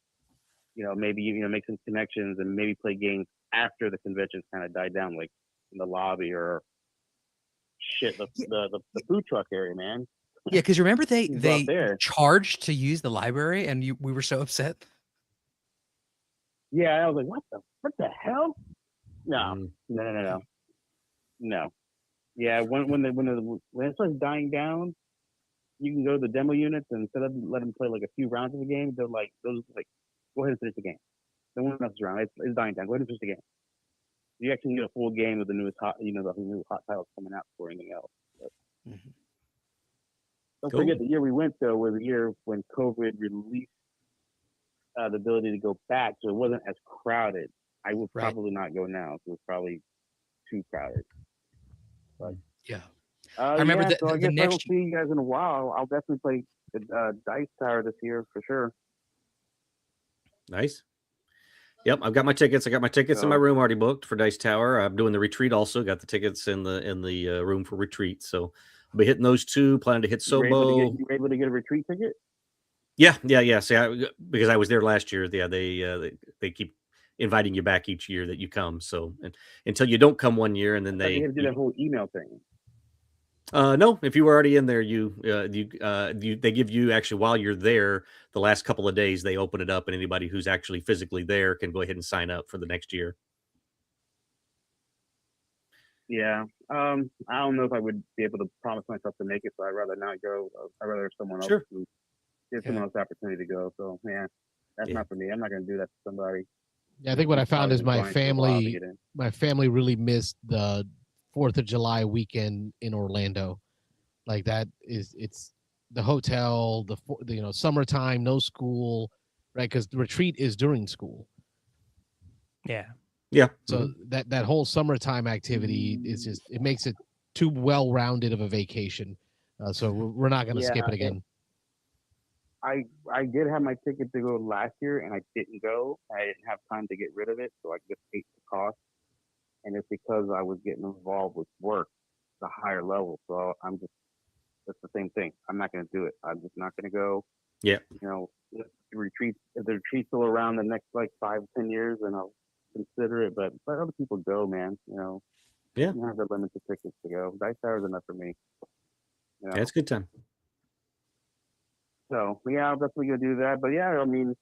maybe make some connections and maybe play games after the convention's kind of died down, like in the lobby or the food truck area, man. Yeah, because remember He's out they there. charged to use the library, and we were so upset. Yeah, I was like, what the hell? No. Yeah, when it starts dying down, you can go to the demo units and instead of let them play like a few rounds of the game, they're like, go ahead and finish the game. No one else is around. It's dying down. Go ahead and finish the game. You actually get a full game with the newest the new hot titles coming out before anything else. But don't forget the year we went though was the year when COVID released the ability to go back, so it wasn't as crowded. I would probably not go now. It was probably too crowded. But yeah, I remember so I the guess I next don't see you guys in a while. I'll definitely play Dice Tower this year for sure. Nice. Yep, I've got my tickets. I got my tickets in my So- room already booked for Dice Tower. I'm doing the retreat also. Got the tickets in the room for retreat. So I'll be hitting those two. Planning to hit You were SOBO. able to get a retreat ticket? Yeah. See, because I was there last year. Yeah, they keep inviting you back each year that you come. So until you don't come one year, and then You had to do that whole email thing. no, if you were already in there, they give you actually while you're there the last couple of days they open it up, and anybody who's actually physically there can go ahead and sign up for the next year. Yeah. I don't know if I would be able to promise myself to make it, so I'd rather not go. I'd rather someone else give someone else the opportunity to go. So yeah, that's not for me. I'm not going to do that to somebody. Yeah, I think what I found is my Probably been trying for a while to family. get in. My family really missed the 4th of July weekend in Orlando. Like it's the hotel, the summertime, no school, right? Because the retreat is during school. Yeah. Yeah. So that whole summertime activity is it makes it too well-rounded of a vacation. So we're not going to skip it again. I did have my ticket to go last year, and I didn't go. I didn't have time to get rid of it, so I just ate the cost. and it's because I was getting involved with work, the higher level. So it's the same thing. I'm not going to do it. I'm just not going to go. Yeah. You know, if the retreat's still around the next like 5-10 years, then I'll consider it. But let other people go, man. You know. Yeah. You have the limited tickets to go. Dice Tower is enough for me. You know? Yeah, it's a good time. So yeah, I'm definitely gonna do that. But yeah, I mean,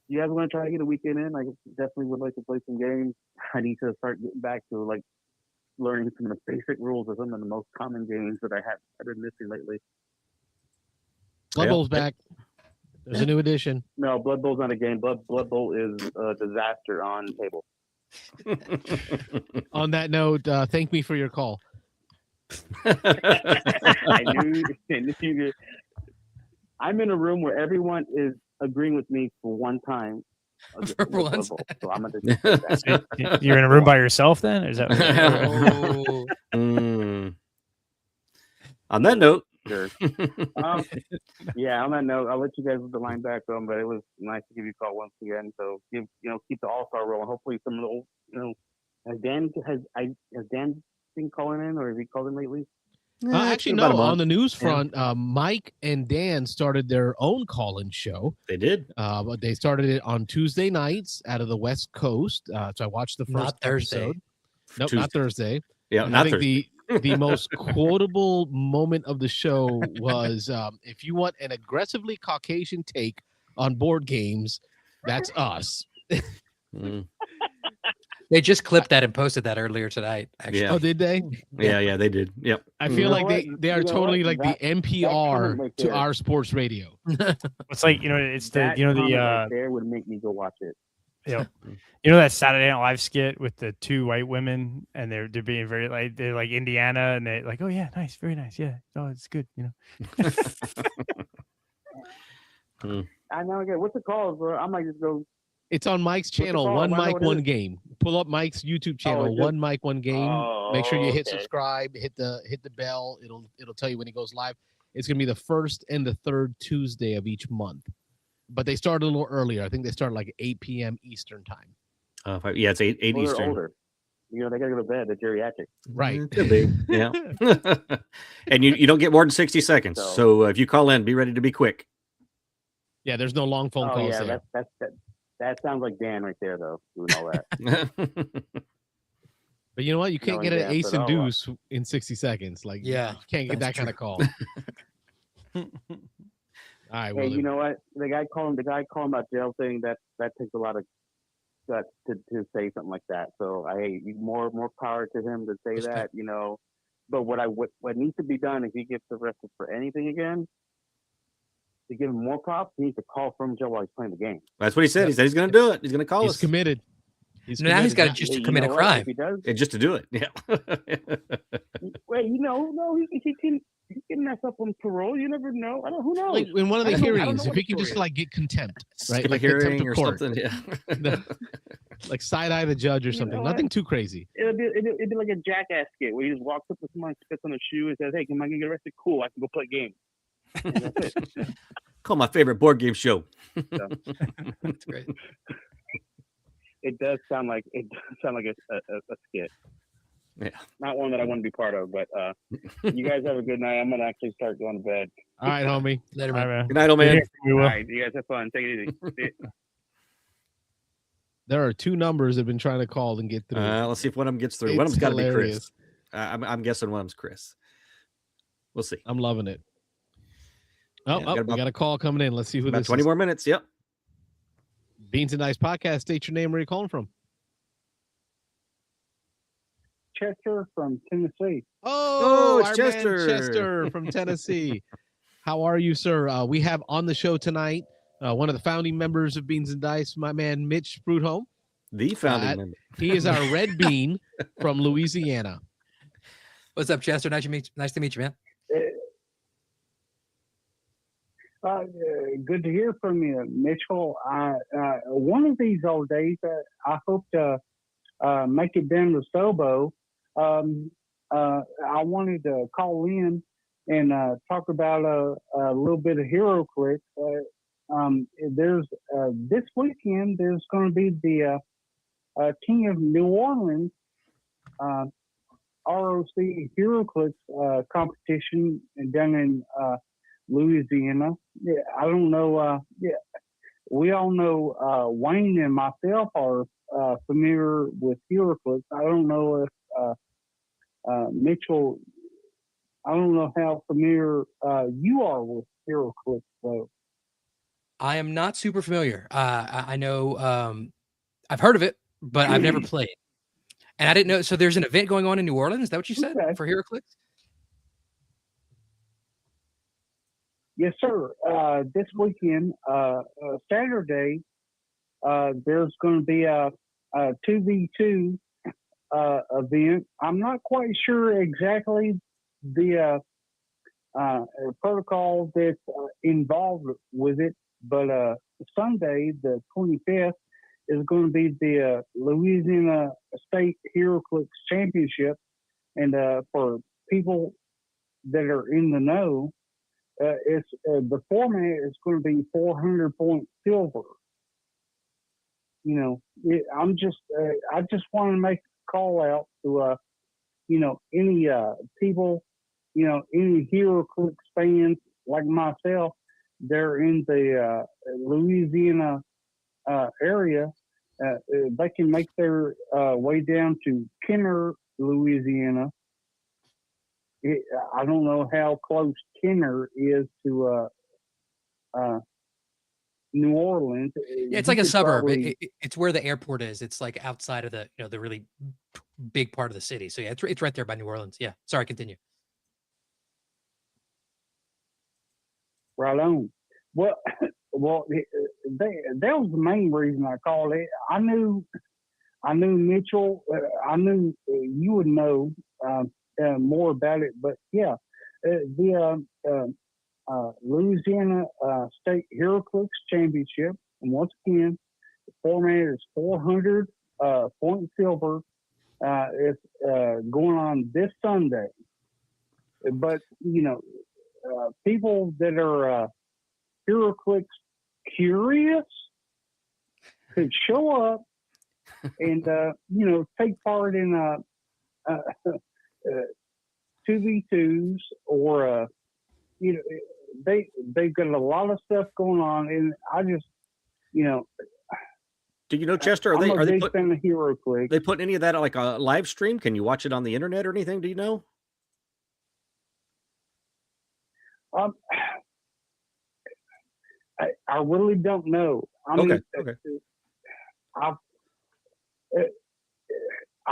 you guys want to try to get a weekend in? I definitely would like to play some games. I need to start getting back to like learning some of the basic rules of some of the most common games that I've been missing lately. Blood Bowl's back. There's a new edition. No, Blood Bowl's not a game. Blood Bowl is a disaster on table. On that note, thank me for your call. I knew you. I'm in a room where everyone is agreeing with me for one time. For once. So I'm gonna do that. You're in a room by yourself then? Or is that On that note. Sure. Yeah, on that note, I'll let you guys with the line back on, but it was nice to give you a call once again. So keep the all-star rolling. Hopefully some of the old, has Dan been calling in, or has he called in lately? Actually, no. On the news front, Mike and Dan started their own call-in show. They did. But they started it on Tuesday nights out of the West Coast. So I watched the first Not Thursday. episode. Nope, Tuesday. not Thursday. Yeah, and not I think Thursday. the most quotable moment of the show was if you want an aggressively Caucasian take on board games, that's us. They just clipped that and posted that earlier tonight. Actually. Yeah. Oh, did they? Yeah, they did. Yep. I feel like they are totally like the NPR right to there. our sports radio. It's like, it's the That comment right there would make me go watch it. That Saturday Night Live skit with the two white women, and they're being very like, they're like Indiana, and they're like, oh yeah, nice, very nice, yeah, oh it's good, I know. Okay, what's it called, bro? I might just go. It's on Mike's channel, called? One I know Mike, what it One is. Game. Pull up Mike's YouTube channel, it's One Mike, One Game. Make sure you hit okay. subscribe, hit the bell. It'll tell you when he goes live. It's gonna be the first and the third Tuesday of each month. But they started a little earlier. I think they started like 8 p.m. Eastern time. Yeah, it's 8 Well, they're Eastern. older. They gotta go to bed. They're geriatric. Right. Could be. Yeah. And you don't get more than 60 seconds. So if you call in, be ready to be quick. Yeah, there's no long phone calls yeah, there. that sounds like Dan right there, though, doing all that. But you know what? You can't get Knowing an Dan, ace but and oh, well. deuce in 60 seconds. Like, Yeah, you can't get that that's kind of call. All right. Hey, Well, you know what? The guy calling about jail thing, that takes a lot of guts to say something like that. So more power to him to say that, But what needs to be done if he gets arrested for anything again, to give him more props, he needs to call from jail while he's playing the game. That's what he said. He said he's going to do it. He's going to call he's us. Committed. Now he's got to committed. just Hey, commit a what? crime. If he does, Just to do it. Yeah. wait, no, he can mess up on parole. You never know. Who knows? Like in one of the I don't know hearings, if what he the can just story like get contempt, right? Skip Like a contempt hearing of or court. something. Yeah. Like side eye the judge or something. what? Nothing too crazy. It'd be like a jackass skit where he just walks up to someone, spits on a shoe, and says, "Hey, can I get arrested? Cool, I can go play games." And that's it. Call my favorite board game show. That's great. It does sound like a skit. Yeah. Not one that I want to be part of, but you guys have a good night. I'm gonna actually start going to bed. All right, homie. Later, All right, man. man. Good night, old man. We All will. right, you guys have fun. Take it easy. There are two numbers that have been trying to call and get through. Let's see if one of them gets through. It's One of them's got to be Chris. hilarious. I'm guessing one of them's Chris. We'll see. I'm loving it. Oh, Yeah, we got a call coming in. Let's see who About this 20 is. more minutes. Yep. Beans and Dice Podcast. State your name. Where are you calling from? Chester from Tennessee. Oh, it's our Chester. man Chester from Tennessee. How are you, sir? We have on the show tonight one of the founding members of Beans and Dice, my man Mitch Sprudholm. The founding member. He is our red bean from Louisiana. What's up, Chester? Nice to meet you, man. Good to hear from you, Mitchell. One of these old days, I hope to make it down to SOBO. I wanted to call in and talk about a little bit of Hero Click. There's this weekend. There's going to be the King of New Orleans ROC HeroClix competition down in Louisiana. Yeah, I don't know. Yeah, we all know Wayne and myself are familiar with HeroClix. I don't know if Mitchell. I don't know how familiar you are with HeroClix, though. I am not super familiar. I know I've heard of it, but I've never played. And I didn't know. So there's an event going on in New Orleans. Is that what you said for HeroClix? Yes, sir. This weekend, Saturday, there's going to be a 2v2 event. I'm not quite sure exactly the protocol that's involved with it, but Sunday, the 25th, is going to be the Louisiana State HeroClix Championship. And for people that are in the know, it's the format is going to be 400 point silver. You know, I just want to make a call out to any people, any HeroClix fans like myself, they're in the Louisiana area. They can make their way down to Kenner, Louisiana. I don't know how close Kenner is to New Orleans. Yeah, it's like a suburb. It's where the airport is. It's like outside of the the really big part of the city. So yeah, it's right there by New Orleans. Yeah. Sorry, continue. Right on. Well, that was the main reason I called it. I knew Mitchell. I knew you would know more about it, but yeah, the Louisiana State HeroClix Championship, and once again, the format is 400 point silver. It's going on this Sunday, but people that are HeroClix curious could show up and take part in 2v2s or they've got a lot of stuff going on, and I just Do you know, Chester? I'm a big fan of HeroClix. They put any of that on like a live stream? Can you watch it on the internet or anything? Do you know? I really don't know. I mean, I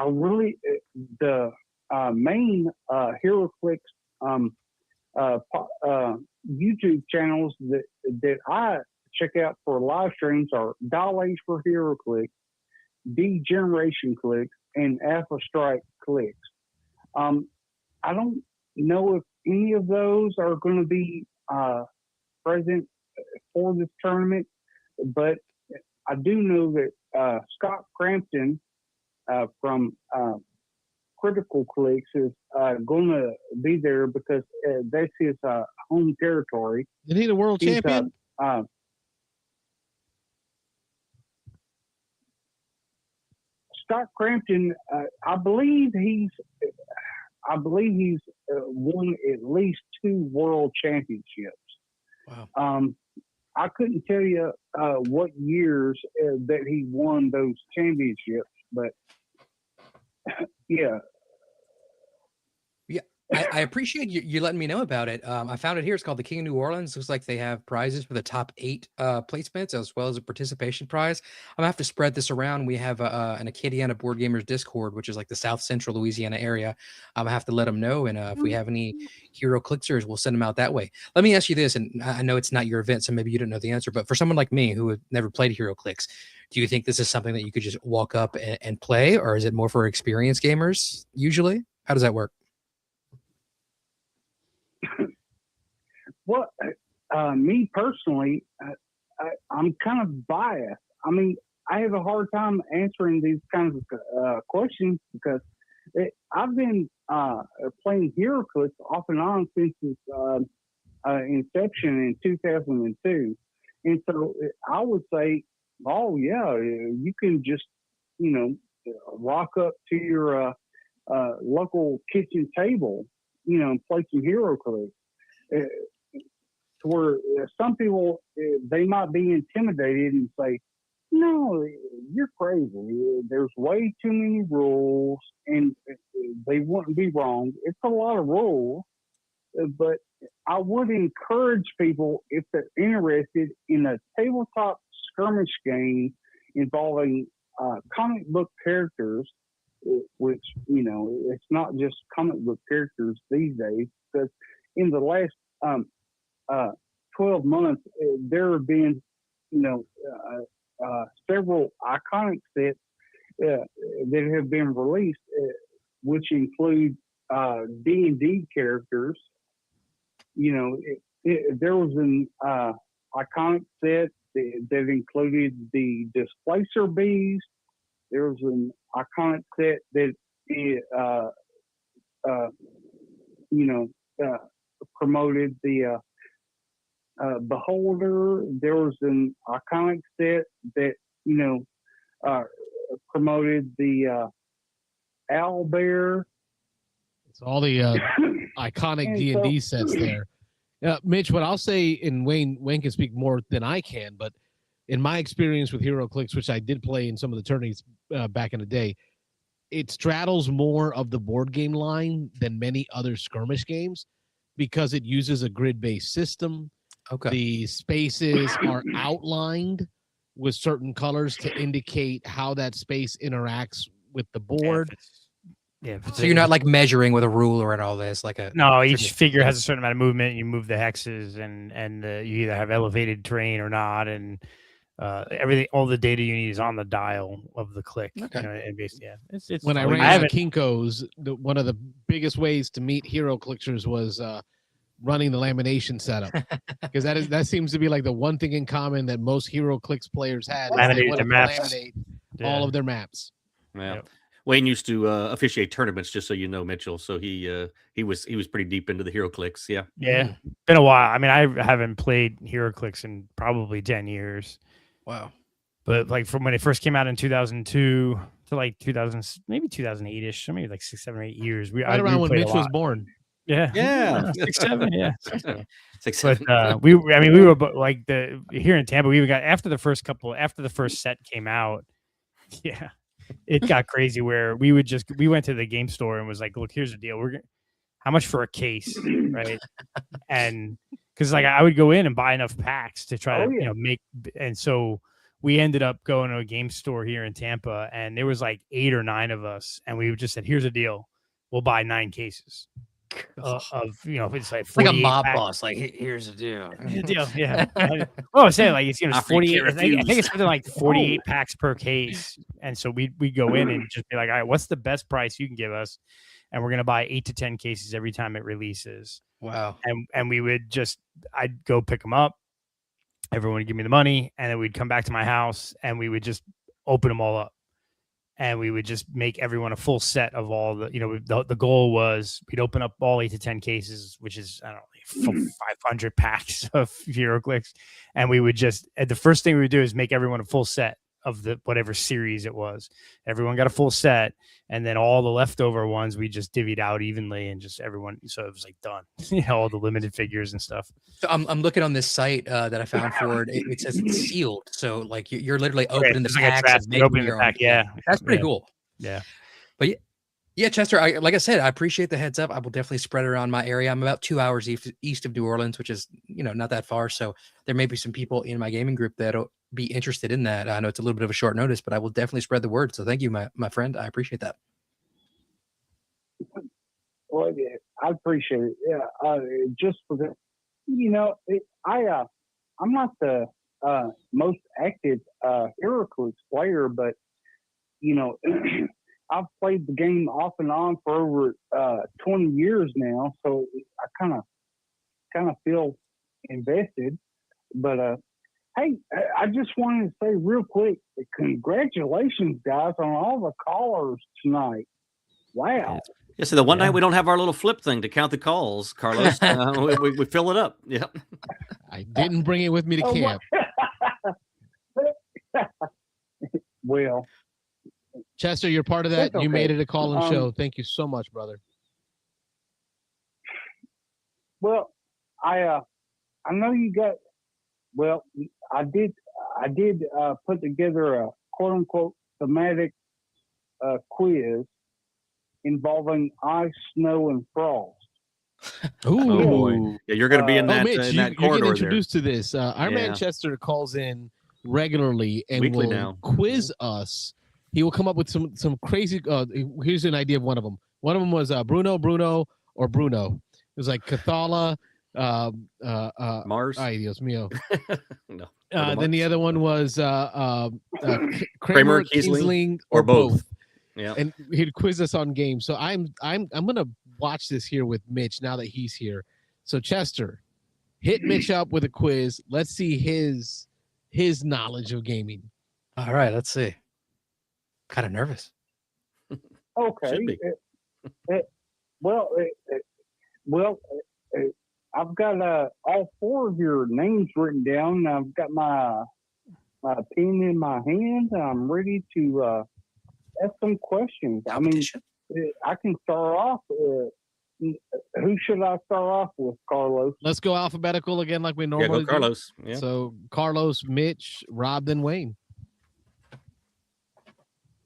really the main HeroClix YouTube channels that I check out for live streams are Dial H for HeroClix, D Generation Clicks, and Alpha Strike Clicks. I don't know if any of those are going to be present for this tournament, but I do know that Scott Crampton from Critical Clicks is going to be there because that's his home territory. Is he the world champion? Scott Crampton, I believe he's won at least 2 world championships. Wow. I couldn't tell you what years that he won those championships, but yeah. Yeah, I appreciate you letting me know about it. I found it here. It's called the King of New Orleans. Looks like they have prizes for the top 8 placements as well as a participation prize. I'm gonna have to spread this around. We have an Acadiana Board Gamers Discord, which is like the South Central Louisiana area. I'm gonna have to let them know, and if we have any HeroClixers, we'll send them out that way. Let me ask you this, and I know it's not your event, so maybe you don't know the answer, but for someone like me who had never played HeroClix, do you think this is something that you could just walk up and play, or is it more for experienced gamers usually? How does that work? Well, me personally, I'm kind of biased. I mean, I have a hard time answering these kinds of questions because I've been playing HeroClix off and on since its inception in 2002. And so I would say, oh, yeah, you can just, rock up to your local kitchen table, and play some Hero Clicks. To where some people, they might be intimidated and say, no, you're crazy. There's way too many rules, and they wouldn't be wrong. It's a lot of rules, but I would encourage people, if they're interested in a tabletop skirmish game involving comic book characters, which, it's not just comic book characters these days, because in the last 12 months, there have been, several iconic sets that have been released, which include D&D characters. There was an iconic set that included the Displacer Beast. There was an iconic set that promoted the Beholder. There was an iconic set that promoted the Owlbear. It's all the iconic D&D sets there. Mitch, what I'll say, and Wayne can speak more than I can, but in my experience with HeroClix, which I did play in some of the tourneys back in the day, it straddles more of the board game line than many other skirmish games because it uses a grid-based system. Okay. The spaces are outlined with certain colors to indicate how that space interacts with the board. So you're not like measuring with a ruler and all this, like a no. Each figure has a certain amount of movement. You move the hexes, and you either have elevated terrain or not, and everything. All the data you need is on the dial of the click. Okay. And basically, it's when I ran at Kinko's, one of the biggest ways to meet HeroClixers was running the lamination setup, because that seems to be like the one thing in common that most HeroClix players had. Laminate their maps. Laminate all of their maps. Yeah. Wayne used to officiate tournaments, just so you know, Mitchell. So he was pretty deep into the HeroClix. Yeah. Yeah. Been a while. I mean, I haven't played HeroClix in probably 10 years. Wow. But like from when it first came out in 2002 to like 2000, maybe 2008-ish, so maybe like 6, 7, or 8 years. Right around when Mitch was born. Yeah. Yeah. 6, 7. Yeah. 6, 7. But we were like here in Tampa, we even got after the first set came out. Yeah. It got crazy where we went to the game store and was like, look, here's the deal. How much for a case? Right. And because like I would go in and buy enough packs to try to make, and so we ended up going to a game store here in Tampa, and there was like 8 or 9 of us, and we just said, here's a deal. We'll buy 9 cases of it's like a mob packs. boss. Like, here's the deal. Yeah. Well, I was saying like it's 48. I think it's something like 48 packs per case, and so we go in and just be like, all right, what's the best price you can give us? And we're gonna buy 8 to 10 cases every time it releases. Wow. And we would I'd go pick them up. Everyone would give me the money, and then we'd come back to my house and we would just open them all up. And we would just make everyone a full set of all the goal was we'd open up all 8 to 10 cases, which is, I don't know, 500 packs of HeroClix. And we would the first thing we would do is make everyone a full set of the whatever series it was. Everyone got a full set, and then all the leftover ones we just divvied out evenly, and just everyone. So it was like done, all the limited figures and stuff. So I'm looking on this site that I found for it. It says it's sealed, so like you're literally opening the packs. Opening the pack, yeah, that's pretty cool. Yeah, but yeah, Chester. Like I said, I appreciate the heads up. I will definitely spread it around my area. I'm about 2 hours east of New Orleans, which is not that far. So there may be some people in my gaming group that'll be interested in that. I know it's a little bit of a short notice, but I will definitely spread the word. So thank you, my friend. I appreciate that. Well, yeah, I appreciate it. Yeah, just for the, I'm not the most active HeroClix player, but I've played the game off and on for over 20 years now, so I kind of feel invested. But hey, I just wanted to say real quick, congratulations, guys, on all the callers tonight. Wow. Yeah, so the one night we don't have our little flip thing to count the calls, Carlos, we fill it up. Yeah. I didn't bring it with me to camp. Well, Chester, you're part of that. That's You made okay. it a call-in show. Thank you so much, brother. Well, I know you got. Well, I did put together a quote unquote thematic quiz involving ice, snow, and frost. Ooh. Oh boy. Yeah, you're going to be in that, Mitch, in you, that you're corridor getting introduced to this. Our man Yeah. Chester calls in regularly and Weekly will now. quiz us. He will come up with some crazy. Here's an idea of one of them. One of them was Bruno, or Bruno. It was like Cathala, Mars. Ay, Dios mío. No. Then the other one was Kramer, Kiesling, or both. Yeah. And he'd quiz us on games. So I'm gonna watch this here with Mitch now that he's here. So Chester, hit Mitch up with a quiz. Let's see his knowledge of gaming. All right, let's see. Kind of nervous. Okay. I've got all four of your names written down. I've got my pen in my hand. I'm ready to ask some questions. I mean, I can start off. Who should I start off with, Carlos? Let's go alphabetical again, like we normally go Carlos. do. Yeah. So Carlos, Mitch, Rob, then Wayne.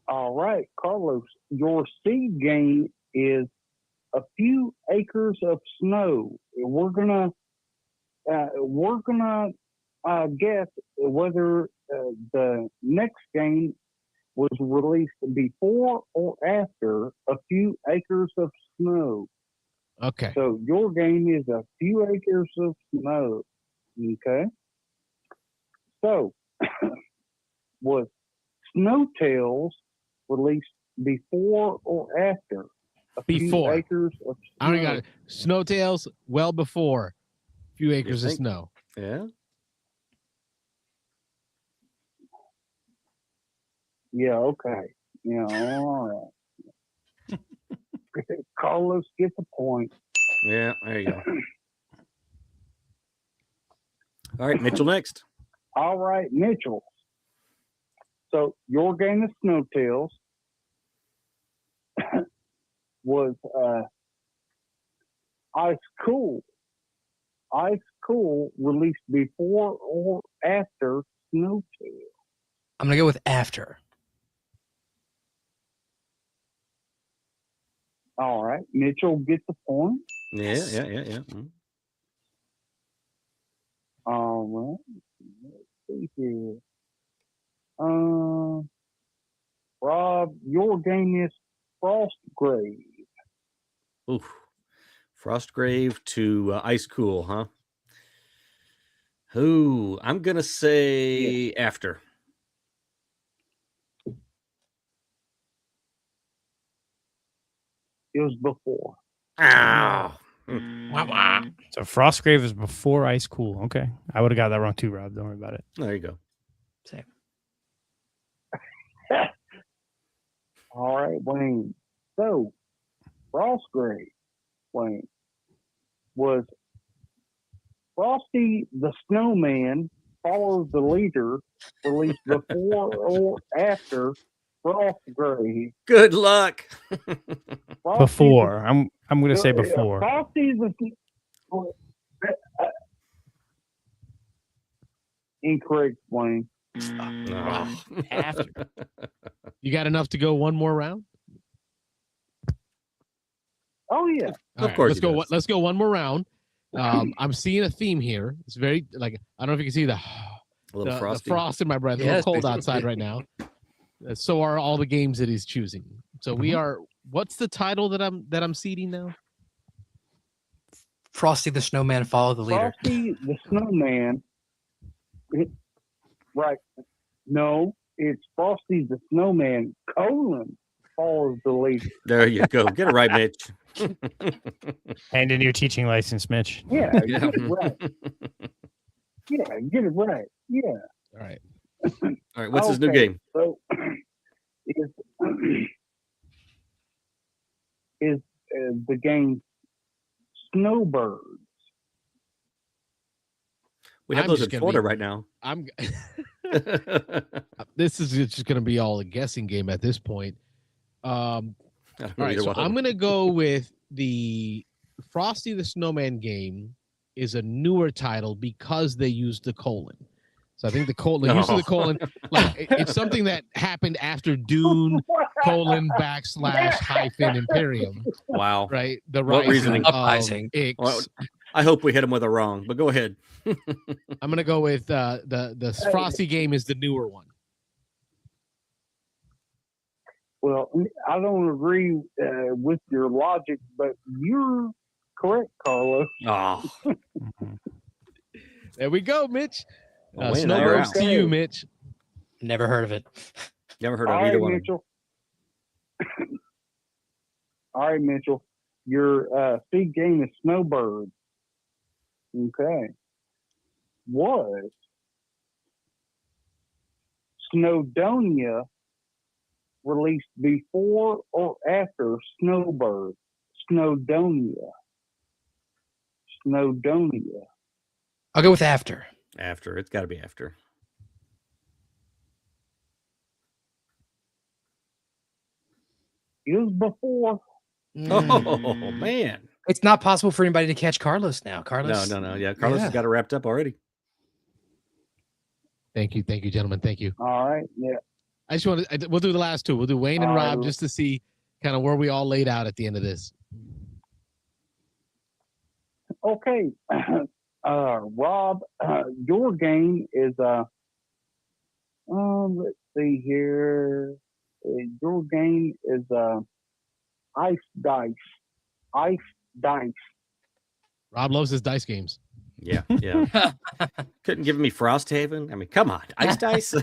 All right, Carlos. Your seed game is a few acres of snow. We're gonna guess whether the next game was released before or after a few acres of snow. Okay. So your game is a few acres of snow. Okay. So was Snow Tales released before or after a Before. few acres of snow? I already got it. Snowtails, well before a few acres of snow. Yeah. Yeah, okay. Yeah, all right. Carlos gets a point. Yeah, there you go. All right, Mitchell next. All right, Mitchell. So your game of Snow Tales was Ice Cool. Ice Cool released before or after Snow Tales? I'm gonna go with after. All right, Mitchell gets a point. Yeah. Mm-hmm. All right, let's see here. Rob, your game is Frostgrave. Oof. Frostgrave to Ice Cool, huh? Ooh, I'm gonna say after. It was before. Ow. So Frostgrave is before Ice Cool. Okay. I would have got that wrong too, Rob. Don't worry about it. There you go. Same. All right, Wayne. So, Frostgrave, Wayne, was Frosty the Snowman Follows the Leader released before or after Frostgrave? Good luck. Before. I'm going to say before. Frosty the Incorrect, Wayne. After. You got enough to go one more round? Oh yeah. Of course. Let's go. Let's go one more round. I'm seeing a theme here. It's very like I don't know if you can see the frost in my breath. It's a little cold outside right now. So are all the games that he's choosing. So we are. What's the title that I'm seeding now? Frosty the Snowman Follow the Leader. Frosty the Snowman. Right. No, it's Frosty the Snowman, Follows the Leader. There you go. Get it right, Mitch. And in your teaching license, Mitch. Yeah, get it right. Yeah, get it right. Yeah. All right. All right. What's his new game? So, is the game Snowbirds? We have those in Florida right now. I'm This is just going to be all a guessing game at this point. All right, so I'm going to go with the Frosty the Snowman game is a newer title because they used the colon. So I think the colon, use of the colon, like it's something that happened after Dune, colon, / Imperium. Wow. Right? The What reasoning? Uprising. Well, I hope we hit him with a wrong, but go ahead. I'm gonna go with the Frosty game is the newer one. Well, I don't agree with your logic, but you're correct, Carlos. Oh. There we go, Mitch. Well, Snowbirds to you, Mitch. Never heard of it. Never heard of All either right, one. Mitchell. All right, Mitchell. Your seed game is Snowbird. Okay. Was Snowdonia released before or after Snowbird? Snowdonia. Snowdonia. I'll go with after. After. It's got to be after. It was before. Oh, man. It's not possible for anybody to catch Carlos now. Carlos. No. Yeah, Carlos has got it wrapped up already. Thank you, gentlemen. Thank you. All right. Yeah. I just want to. We'll do the last two. We'll do Wayne and Rob just to see kind of where we all laid out at the end of this. Okay. Rob, your game is let's see here. Your game is Ice Dice. Ice Dice. Rob loves his dice games. Yeah. Couldn't give me Frosthaven. I mean, come on, Ice Dice.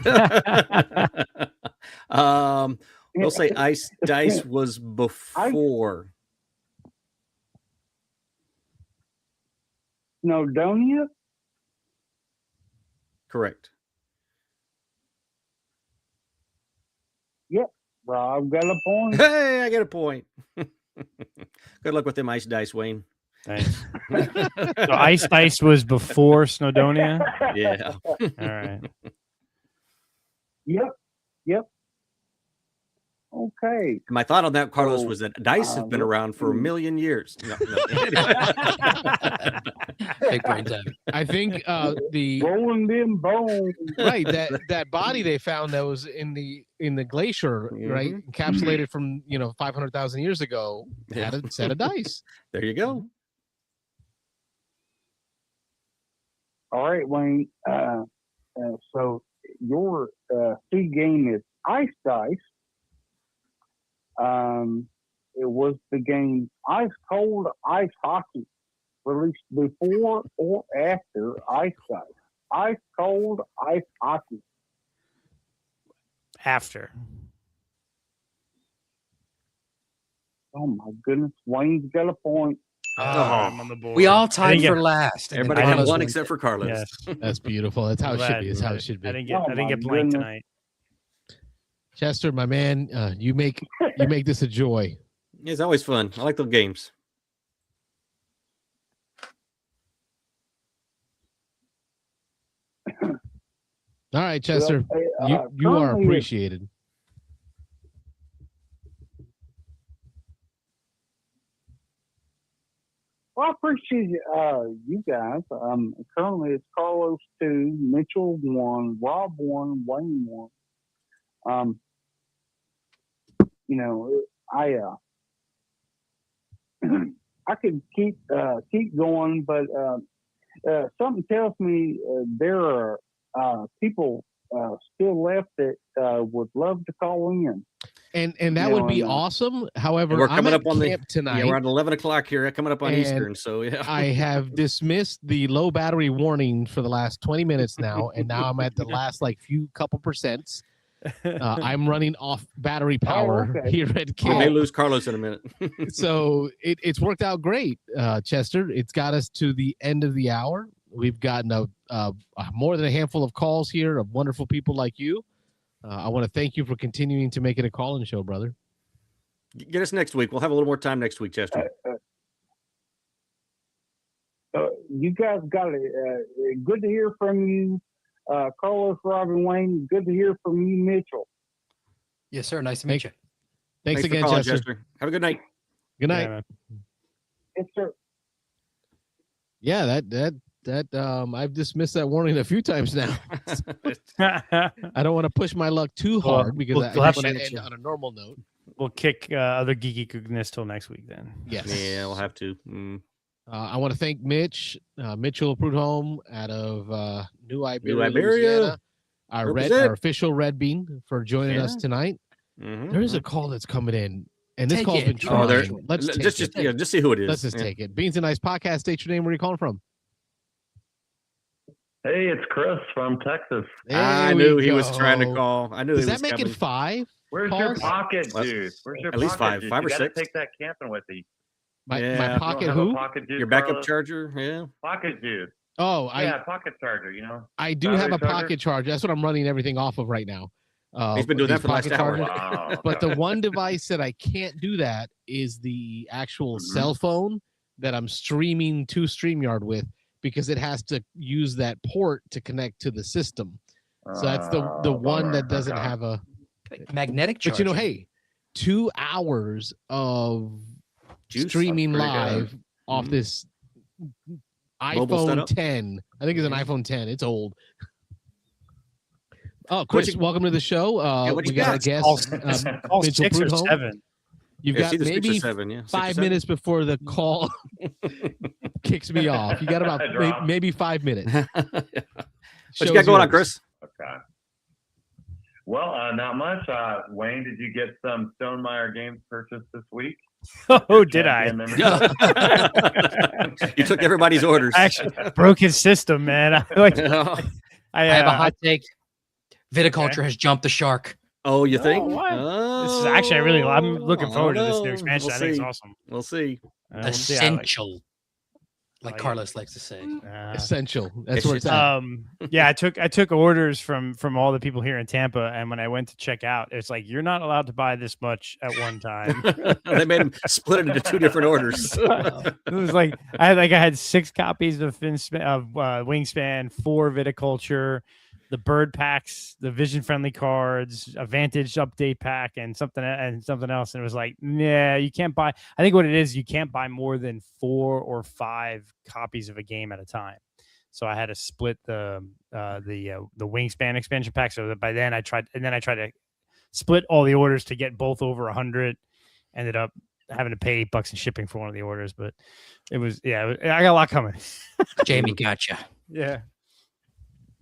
We'll say Ice Dice was before. Snowdonia? Correct. Yep. Rob got a point. Hey, I get a point. Good luck with them Ice Dice, Wayne. Thanks. So Ice Dice was before Snowdonia? Yeah. All right. Yep. Okay. My thought on that, Carlos, was that dice have been around for a million years. No. Big brain time. I think the rolling them bones. Right, that body they found that was in the glacier, right, encapsulated from 500,000 years ago, had a set of dice. There you go. All right, Wayne. So your seed game is Ice Dice. It was the game Ice Cold Ice Hockey, released before or after Ice Dice. Ice Cold Ice Hockey. After. Oh my goodness, Wayne's got a point. I'm on the board. We all tied for last. Everybody had one except for Carlos. Yes. That's beautiful. That's how it should be. That's how it should be. I didn't get blanked tonight. Chester, my man, you make this a joy. It's always fun. I like those games. All right, Chester, you are appreciated. Well, I appreciate you guys. Currently, it's Carlos 2, Mitchell 1, Rob 1, Wayne 1. I could keep going, but something tells me there are people still left that would love to call in. And that would be awesome. However, we're coming up on camp tonight. Yeah, we're at 11 o'clock here. Coming up on Eastern, so yeah. I have dismissed the low battery warning for the last 20 minutes now, and now I'm at the last couple percents. I'm running off battery power here at camp. We may lose Carlos in a minute. So it's worked out great, Chester. It's got us to the end of the hour. We've gotten more than a handful of calls here of wonderful people like you. I want to thank you for continuing to make it a call-in show, brother. Get us next week. We'll have a little more time next week, Chester. You guys got it. Good to hear from you. Carlos, Robin, Wayne, good to hear from you, Mitchell. Yes, sir. Nice to meet you. Thanks for again, calling, Chester. Have a good night. Good night. Yeah, man. Yes, sir. Yeah, that I've dismissed that warning a few times now. I don't want to push my luck too hard because I want to end on a normal note. We'll kick other geeky goodness till next week then. Yes. Yeah, we'll have to. I want to thank Mitch, Mitchell Prudhomme out of New Iberia, Iberia. Louisiana, our official Red Bean, for joining us tonight. Mm-hmm. There is a call that's coming in, and this Take call's it. been trying. Let's take just it. just see who it is. Let's just take it. Beansanddice podcast. State your name. Where are you calling from? Hey, it's Chris from Texas. I knew he was trying to call. I knew. Does he that was make coming. it 5? Where's your pocket juice? Where's your at least pocket 5, juice? 5 or You gotta 6. Take that camping with you. My pocket You don't have who? a pocket juice, Your backup Carlos? charger. Yeah. Pocket juice. Oh, Yeah, pocket charger. You know. I do have a pocket charger. That's what I'm running everything off of right now. He's been doing that for the last hour. Wow, But the one device that I can't do that is the actual cell phone that I'm streaming to StreamYard with, because it has to use that port to connect to the system. So that's the one that doesn't have a magnetic charger. But you know, hey, 2 hours of Juice? streaming That's pretty live good. off this Mobile iPhone setup? 10. I think it's an iPhone 10. It's old. Oh, Chris, welcome to the show. what We you got got? a guest, All Mitchell 6 or Prudhomme. 7. You've Yeah, got it's either 6 or maybe 7, yeah. 6 or 5 7. minutes before the call kicks me off. You got about maybe 5 minutes. What you got going on, Chris? Okay. Well, not much. Wayne, did you get some Stonemeyer games purchased this week? Oh, did I? You took everybody's orders. I actually broke his system, man. I have a hot take. Viticulture has jumped the shark. Oh, you think? This is actually I'm looking forward to this new expansion. I think it's awesome. We'll see. Essential. Like Carlos likes to say. Essential. That's where it's at. Yeah, I took orders from all the people here in Tampa, and when I went to check out, it's like, you're not allowed to buy this much at one time. They made him split it into 2 different orders. It was like I had 6 copies of Wingspan, 4 Viticulture, the bird packs, the vision friendly cards, a Vantage update pack, and something else. And it was like, nah, you can't buy. I think what it is, you can't buy more than 4 or 5 copies of a game at a time. So I had to split the Wingspan expansion pack. So that by then I tried to split all the orders to get both over 100. Ended up having to pay $8 in shipping for one of the orders, but it was I got a lot coming. Jamie, gotcha. Yeah.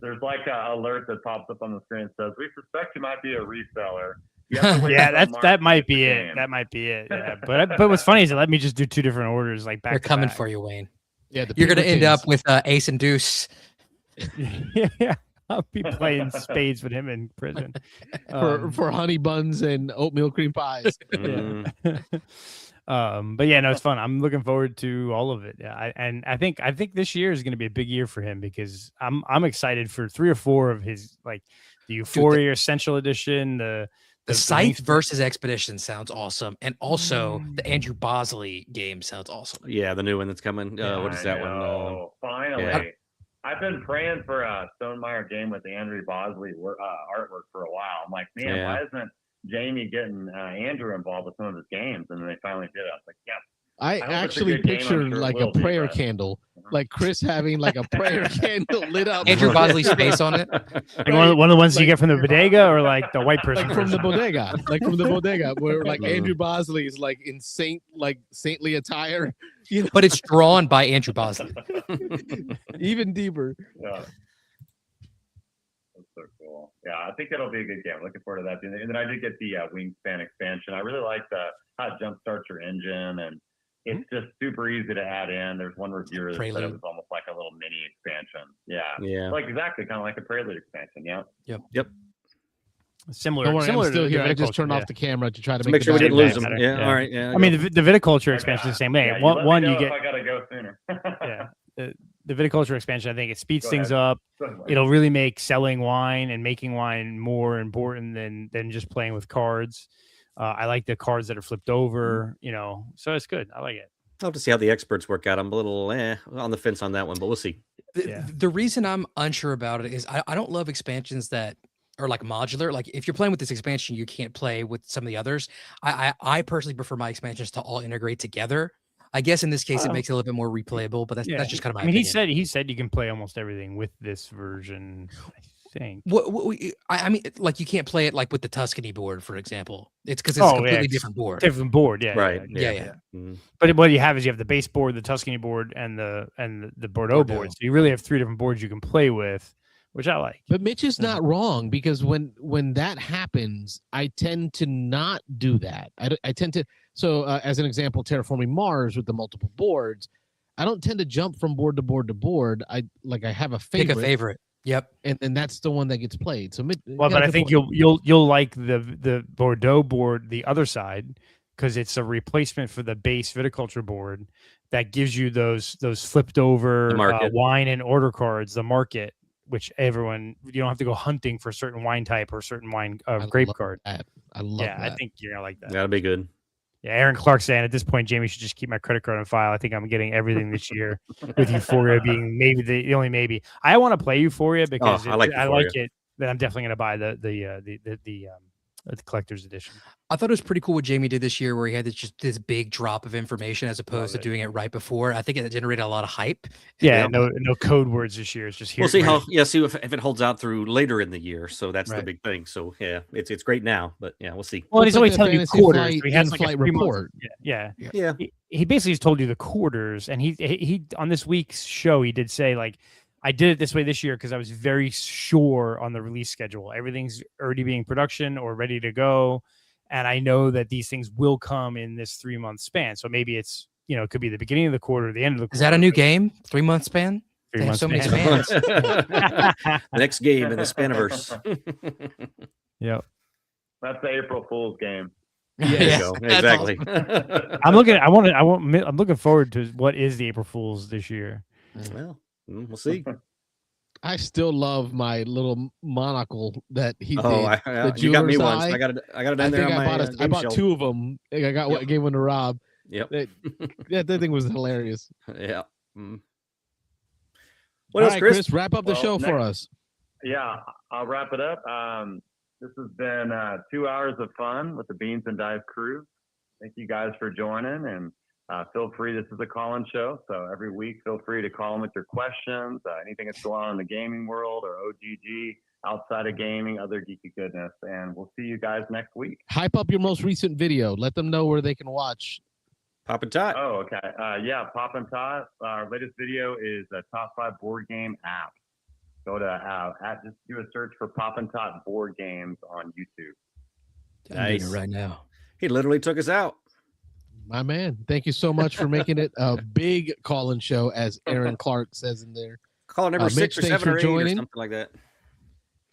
There's like an alert that pops up on the screen that says, "We suspect you might be a reseller." Yeah, that might be it. That might be it. Yeah, but what's funny is it let me just do 2 different orders, like back. They're to coming back. for you, Wayne. Yeah, you're gonna end up with Ace and Deuce. Yeah, I'll be playing spades with him in prison for honey buns and oatmeal cream pies. Yeah. But yeah, no, it's fun. I'm looking forward to all of it. Yeah, I think this year is going to be a big year for him, because I'm excited for 3 or 4 of his, like the Euphoria Essential Edition, the Scythe versus Expedition sounds awesome, and also the Andrew Bosley game sounds awesome. Yeah, the new one that's coming. What is that one? Finally. Yeah. I've been praying for a Stonemeyer game with Andrew Bosley artwork for a while. I'm like, man, why isn't Jamie getting Andrew involved with some of his games? And then they finally did it. I was like, yes. I actually pictured like a prayer candle, like Chris having like a prayer candle lit up. Andrew Bosley's face on it. Like one of the ones you get from the bodega, or like the white person like from the bodega, where like Andrew Bosley is like in saintly attire, you know? But it's drawn by Andrew Bosley. Even deeper. Yeah. That's so cool. Yeah, I think that'll be a good game. Looking forward to that. And then I did get the Wingspan expansion. I really like how it jumpstarts your engine, and it's just super easy to add in. There's one reviewer that said it was almost like a little mini expansion. Yeah. Like exactly, kind of like a Prelude expansion. Yeah. Yep. Similar. Don't worry, similar I'm still to here. the I just Viticulture, turned yeah. off the camera to try to make sure we didn't lose them. Better. Yeah. All right. Yeah. I mean, the Viticulture expansion is the same way. Yeah, One you you get. if I gotta go sooner. Yeah. The Viticulture expansion, I think it speeds Go things ahead. up. Go ahead, Mike. It'll really make selling wine and making wine more important than just playing with cards. I like the cards that are flipped over, so it's good. I like it. I'll have to see how the experts work out. I'm a little on the fence on that one, but we'll see. The reason I'm unsure about it is I don't love expansions that are like modular. Like if you're playing with this expansion, you can't play with some of the others. I personally prefer my expansions to all integrate together. I guess in this case, it makes it a little bit more replayable, but that's just kind of my opinion. He said you can play almost everything with this version, I think. I mean, like you can't play it like with the Tuscany board, for example. It's because it's a completely different board. Different board, yeah. Right. Yeah. Mm. But what you have is you have the base board, the Tuscany board, and the Bordeaux board. So you really have 3 different boards you can play with, which I like. But Mitch is not wrong, because when that happens, I tend to not do that. I tend to, so as an example, terraforming Mars with the multiple boards, I don't tend to jump from board to board to board. I have a favorite. Pick a favorite. Yep. And that's the one that gets played. So but I think you'll like the Bordeaux board, the other side, because it's a replacement for the base viticulture board that gives you those flipped over wine and order cards, the market, which you don't have to go hunting for a certain wine type or a certain wine grape card. I love that. I think you're gonna like that. That'll be good. Yeah, Aaron Clark saying at this point, Jamie should just keep my credit card on file. I think I'm getting everything this year, with Euphoria being maybe the only maybe. I want to play Euphoria because I like it. Then I'm definitely gonna buy the collector's edition. I thought it was pretty cool what Jamie did this year, where he had this big drop of information as opposed to doing it right before. I think it generated a lot of hype. Yeah, no code words this year. It's just here. We'll see see if it holds out through later in the year. So that's the big thing. So yeah, it's great now, but yeah, we'll see. Well, he's only telling you quarters. He has like a report. Yeah. He basically just told you the quarters, and he on this week's show he did say like, I did it this way this year because I was very sure on the release schedule. Everything's already being production or ready to go. And I know that these things will come in this 3-month span. So maybe it's, it could be the beginning of the quarter, the end of the quarter. Is that a new game? 3-month span? 3 months. So many spans. Next game in the Spaniverse. Yep. That's the April Fool's game. Yeah, go. Exactly. I'm looking forward to what is the April Fool's this year. Well, we'll see. I still love my little monocle that he did. You got me once. I got it in there. I bought 2 of them. I gave one to Rob. Yep. That thing was hilarious. Yeah. What else, Chris? Wrap up the show for us. Yeah, I'll wrap it up. This has been 2 hours of fun with the Beansanddice crew. Thank you guys for joining, and feel free. This is a call-in show, so every week feel free to call in with your questions, anything that's going on in the gaming world or OGG, outside of gaming, other geeky goodness, and we'll see you guys next week. Hype up your most recent video. Let them know where they can watch. Pop and Tot. Oh, okay. Yeah, Pop and Tot. Our latest video is a top 5 board game app. Go to just do a search for Pop and Tot board games on YouTube. Nice. Right now. He literally took us out. My man, thank you so much for making it a big call-in show, as Aaron Clark says in there. Call number 6 Mitch, or 7 or 8 or something like that.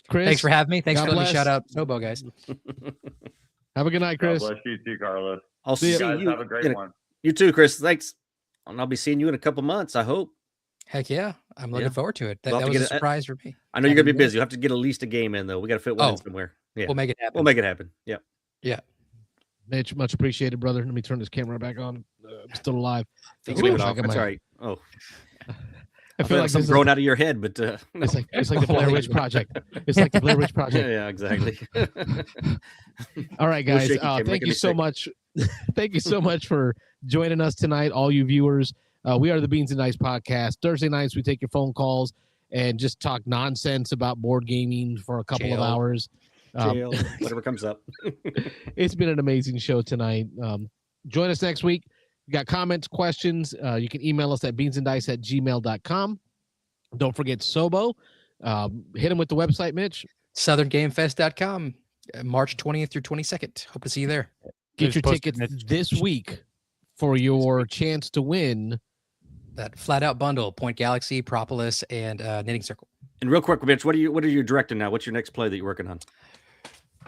Chris, thanks for having me. Thanks God for letting bless. me shout out SOBO, guys. Have a good night, Chris. God bless you too, Carlos. I'll see you guys. you. Have a great one. You too, Chris. Thanks. And I'll be seeing you in a couple months, I hope. Heck yeah. I'm looking forward to it. That was a surprise for me. I know you're going to be busy. You'll have to get at least a game in, though. We got to fit one in somewhere. Yeah. We'll make it happen. We'll make it happen. Yeah. Yeah. Mitch, much appreciated, brother. Let me turn this camera back on. I'm still alive. That's all right. Oh. I feel like something grown out of your head, but no. it's like the Blair Witch Project. It's like the Blair Witch Project. Yeah, exactly. All right, guys. Thank you so much. Thank you so much for joining us tonight, all you viewers. We are the Beansanddice podcast. Thursday nights, we take your phone calls and just talk nonsense about board gaming for a couple of hours. Jail, whatever comes up. It's been an amazing show tonight. Join us next week. You got comments, questions, you can email us at beansanddice@gmail.com. Don't forget SOBO. Hit him with the website, Mitch. SouthernGameFest.com, March 20th through 22nd. Hope to see you there. Get your tickets this week for your chance to win that flat out bundle: Point Galaxy, Propolis, and Knitting Circle. And real quick, Mitch, what are you directing now? What's your next play that you're working on?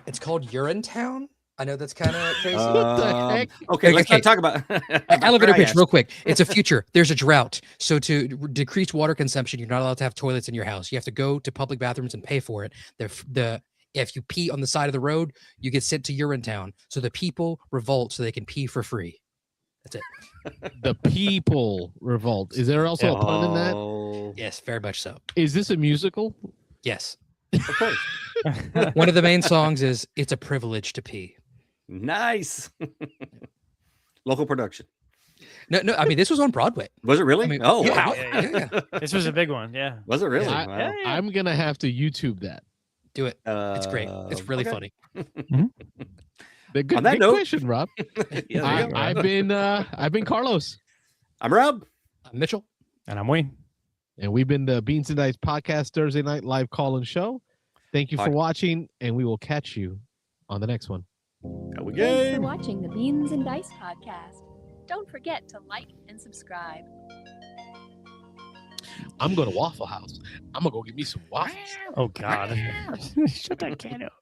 It's called Urinetown. I know that's kind of crazy. What the heck? Okay, let's not talk about elevator pitch real quick. It's a future. There's a drought. So to decrease water consumption, you're not allowed to have toilets in your house. You have to go to public bathrooms and pay for it. If you pee on the side of the road, you get sent to Urinetown. So the people revolt so they can pee for free. That's it. The people revolt. Is there also a pun in that? Oh, Yes, very much so. Is this a musical? Yes. of course. One of the main songs is "It's a Privilege to Pee." Nice. Local production. No, I mean this was on Broadway. Was it really? I mean, oh, yeah, wow. yeah. This was a big one. Yeah. Was it really? I, Wow. I'm gonna have to YouTube that. Do it. It's great. It's really okay. funny. The good, On that good note- question, Rob. Yeah, there you go. I've been Carlos, I'm Rob. Mitchell. And I'm Wayne. and we've been the Beansanddice podcast Thursday night live call-in show. Thank you for watching, and we will catch you on the next one. Go Thanks again. for watching the Beans and Dice podcast. Don't forget to like and subscribe. I'm going to Waffle House. I'm gonna go get me some waffles. Oh God. Shut that can up.